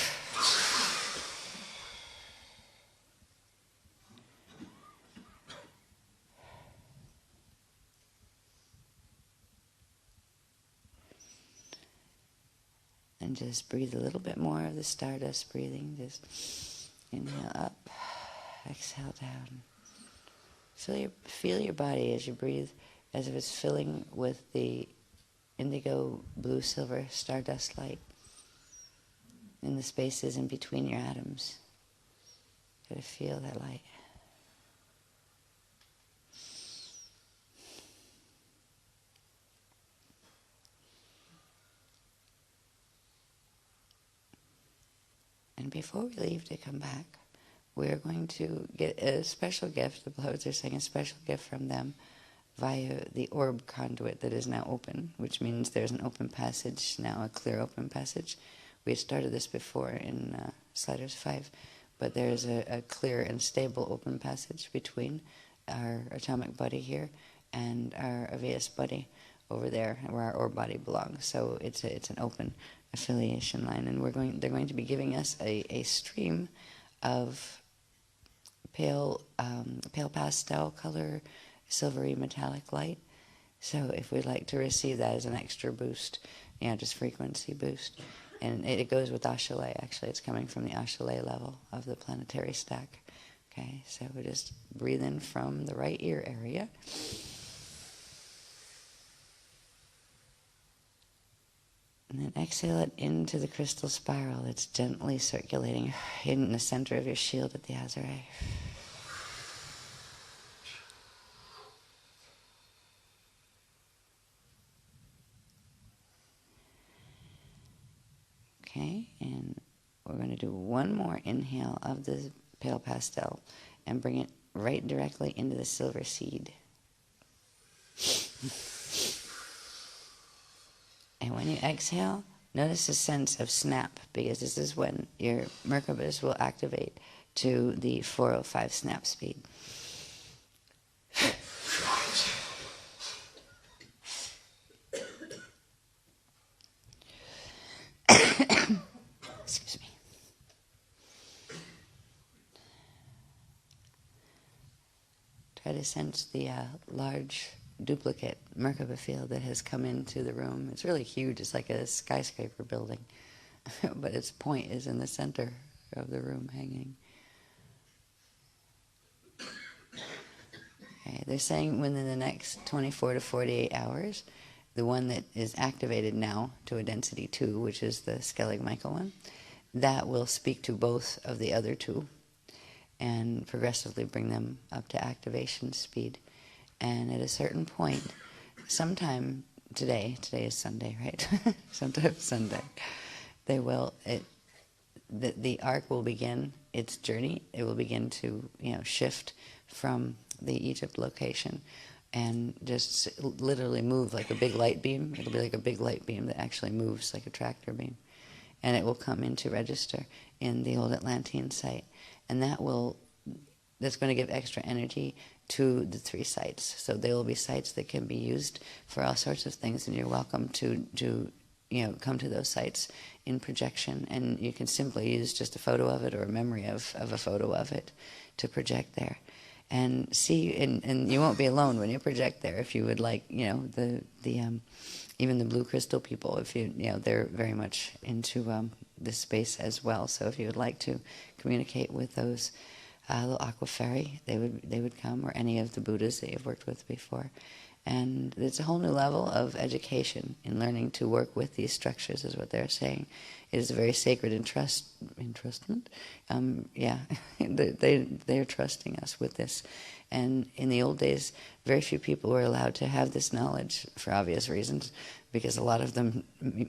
And just breathe a little bit more of the stardust breathing. Just inhale up, exhale down. Feel your body as you breathe, as if it's filling with the indigo, blue, silver, stardust light in the spaces in between your atoms. Gotta feel that light. And before we leave to come back, we're going to get a special gift. The Beloveds are saying a special gift from them via the orb conduit that is now open, which means there's an open passage now, a clear open passage. We had started this before in Sliders 5, but there's a clear and stable open passage between our atomic body here and our Avias body over there, where our orb body belongs. So it's an open affiliation line, and they're going to be giving us a stream of pale pastel color, silvery metallic light. So if we'd like to receive that as an extra boost, just frequency boost. And it goes with Ashale, actually. It's coming from the Ashale level of the planetary stack. Okay, so we just breathe in from the right ear area. And then exhale it into the crystal spiral that's gently circulating in the center of your shield at the Azure. Okay, and we're going to do one more inhale of the pale pastel and bring it right directly into the silver seed. And when you exhale, notice a sense of snap, because this is when your Merkabas will activate to the 405 snap speed. Excuse me. Try to sense the large duplicate Merkaba field that has come into the room. It's really huge. It's like a skyscraper building, but its point is in the center of the room hanging. Okay, they're saying within the next 24 to 48 hours, the one that is activated now to a density 2, which is the Skellig-Michael one, that will speak to both of the other two and progressively bring them up to activation speed. And at a certain point, sometime today is Sunday, right? Sometime Sunday, the ark will begin its journey. It will begin to, shift from the Egypt location and just literally move like a big light beam. It'll be like a big light beam that actually moves like a tractor beam. And it will come into register in the old Atlantean site. And that's going to give extra energy to the 3 sites. So there will be sites that can be used for all sorts of things, and you're welcome to come to those sites in projection. And you can simply use just a photo of it or a memory of a photo of it to project there. And see, and you won't be alone when you project there. If you would like, even the blue crystal people, if they're very much into this space as well. So if you would like to communicate with those little aquafairy, they would come, or any of the Buddhas that you've worked with before. And it's a whole new level of education in learning to work with these structures, is what they're saying. It is a very sacred entrustment. They're trusting us with this. And in the old days, very few people were allowed to have this knowledge for obvious reasons, because a lot of them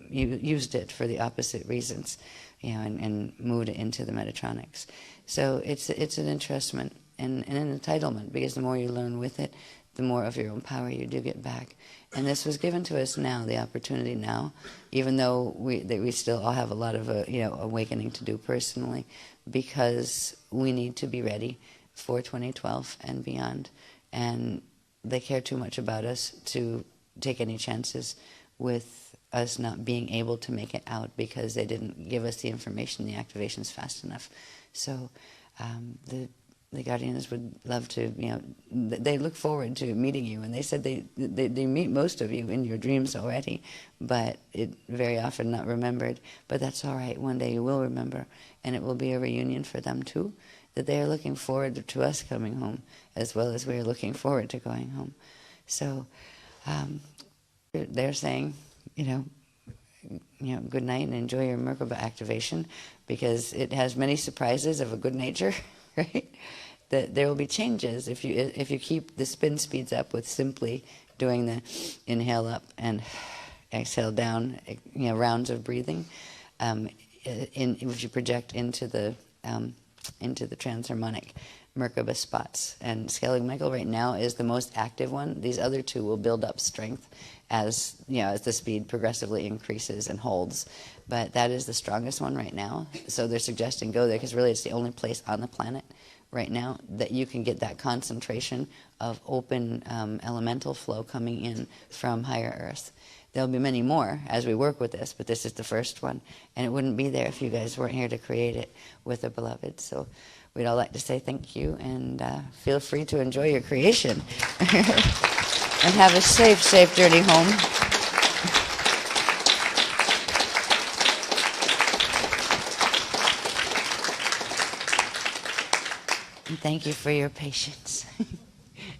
used it for the opposite reasons, and moved it into the Metatronics. So it's an entrustment and an entitlement, because the more you learn with it, the more of your own power you do get back. And this was given to us now, the opportunity now, even though we still all have a lot of awakening to do personally, because we need to be ready for 2012 and beyond. And they care too much about us to take any chances with us not being able to make it out, because they didn't give us the information, the activations fast enough. So the Guardians would love to, they look forward to meeting you, and they said they meet most of you in your dreams already, but it very often not remembered. But that's all right. One day you will remember, and it will be a reunion for them too, that they are looking forward to us coming home, as well as we are looking forward to going home. So they're saying, good night and enjoy your Merkaba activation, because it has many surprises of a good nature, right? That there will be changes if you keep the spin speeds up with simply doing the inhale up and exhale down, rounds of breathing. If you project into the transharmonic Merkaba spots, and Skellig-Michael right now is the most active one. These other 2 will build up strength as the speed progressively increases and holds, but that is the strongest one right now. So they're suggesting go there, because really it's the only place on the planet right now that you can get that concentration of open elemental flow coming in from higher earth. There'll be many more as we work with this, but this is the first one, and it wouldn't be there if you guys weren't here to create it with the beloved. So we'd all like to say thank you, and feel free to enjoy your creation. And have a safe journey home. And thank you for your patience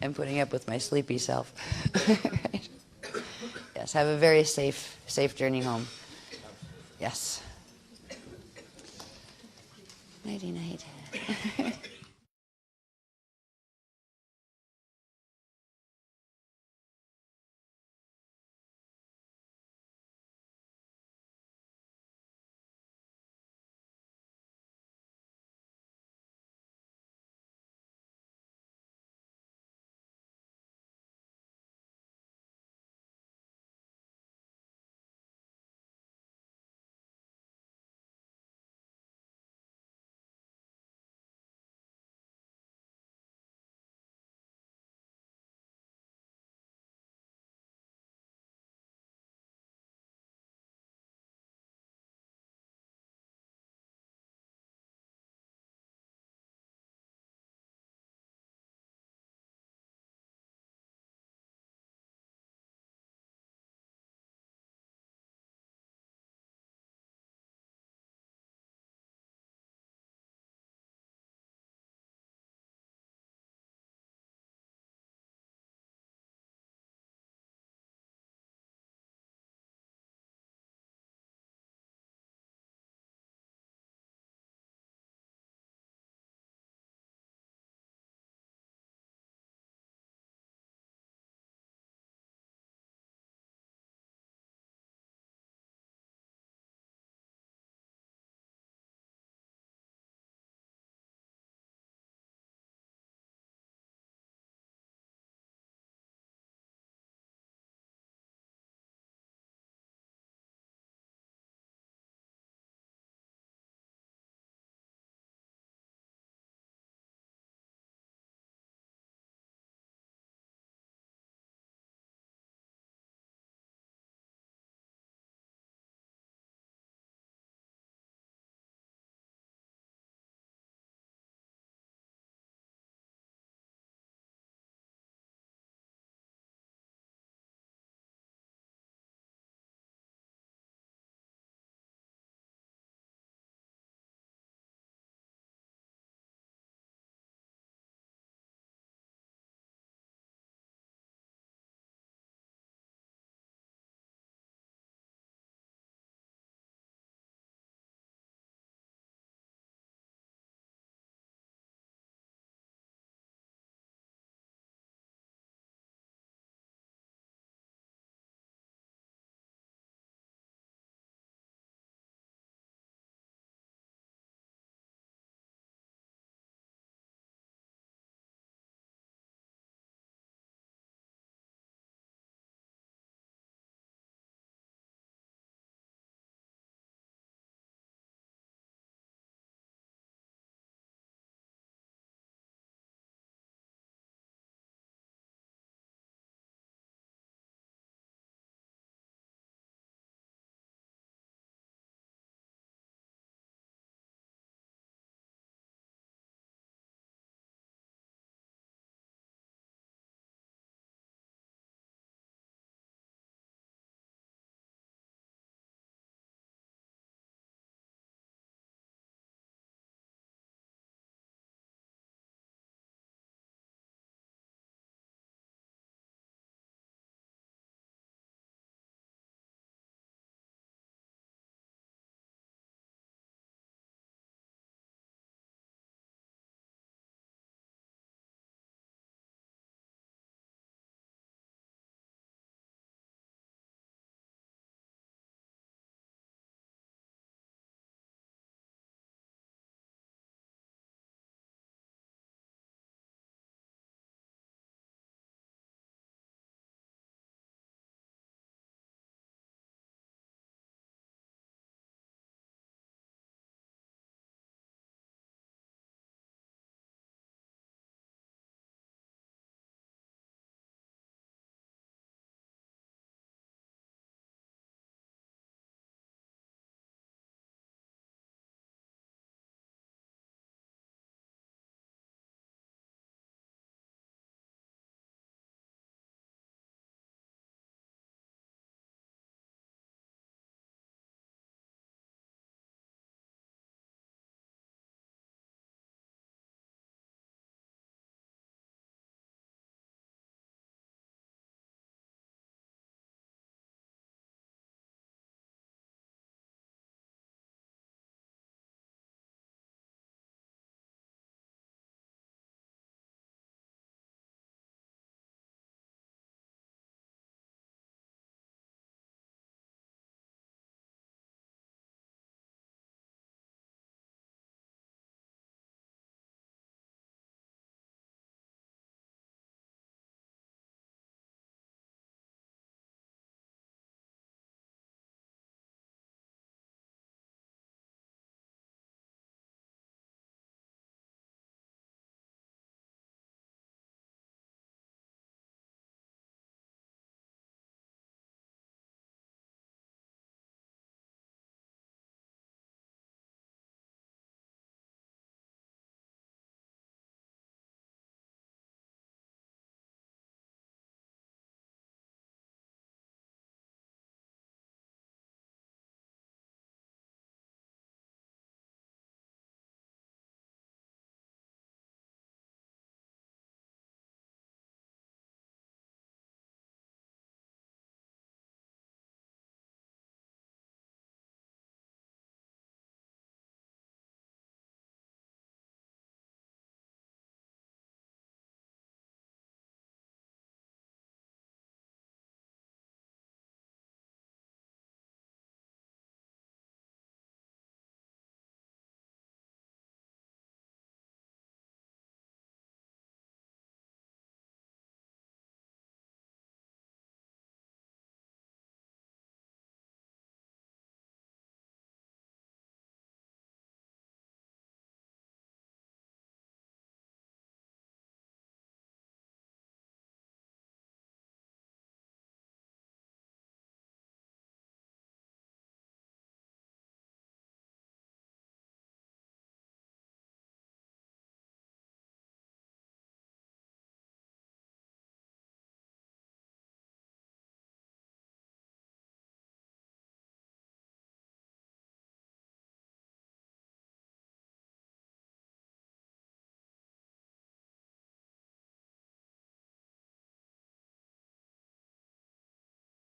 and putting up with my sleepy self. Right? Yes, have a very safe journey home. Yes. Nighty night.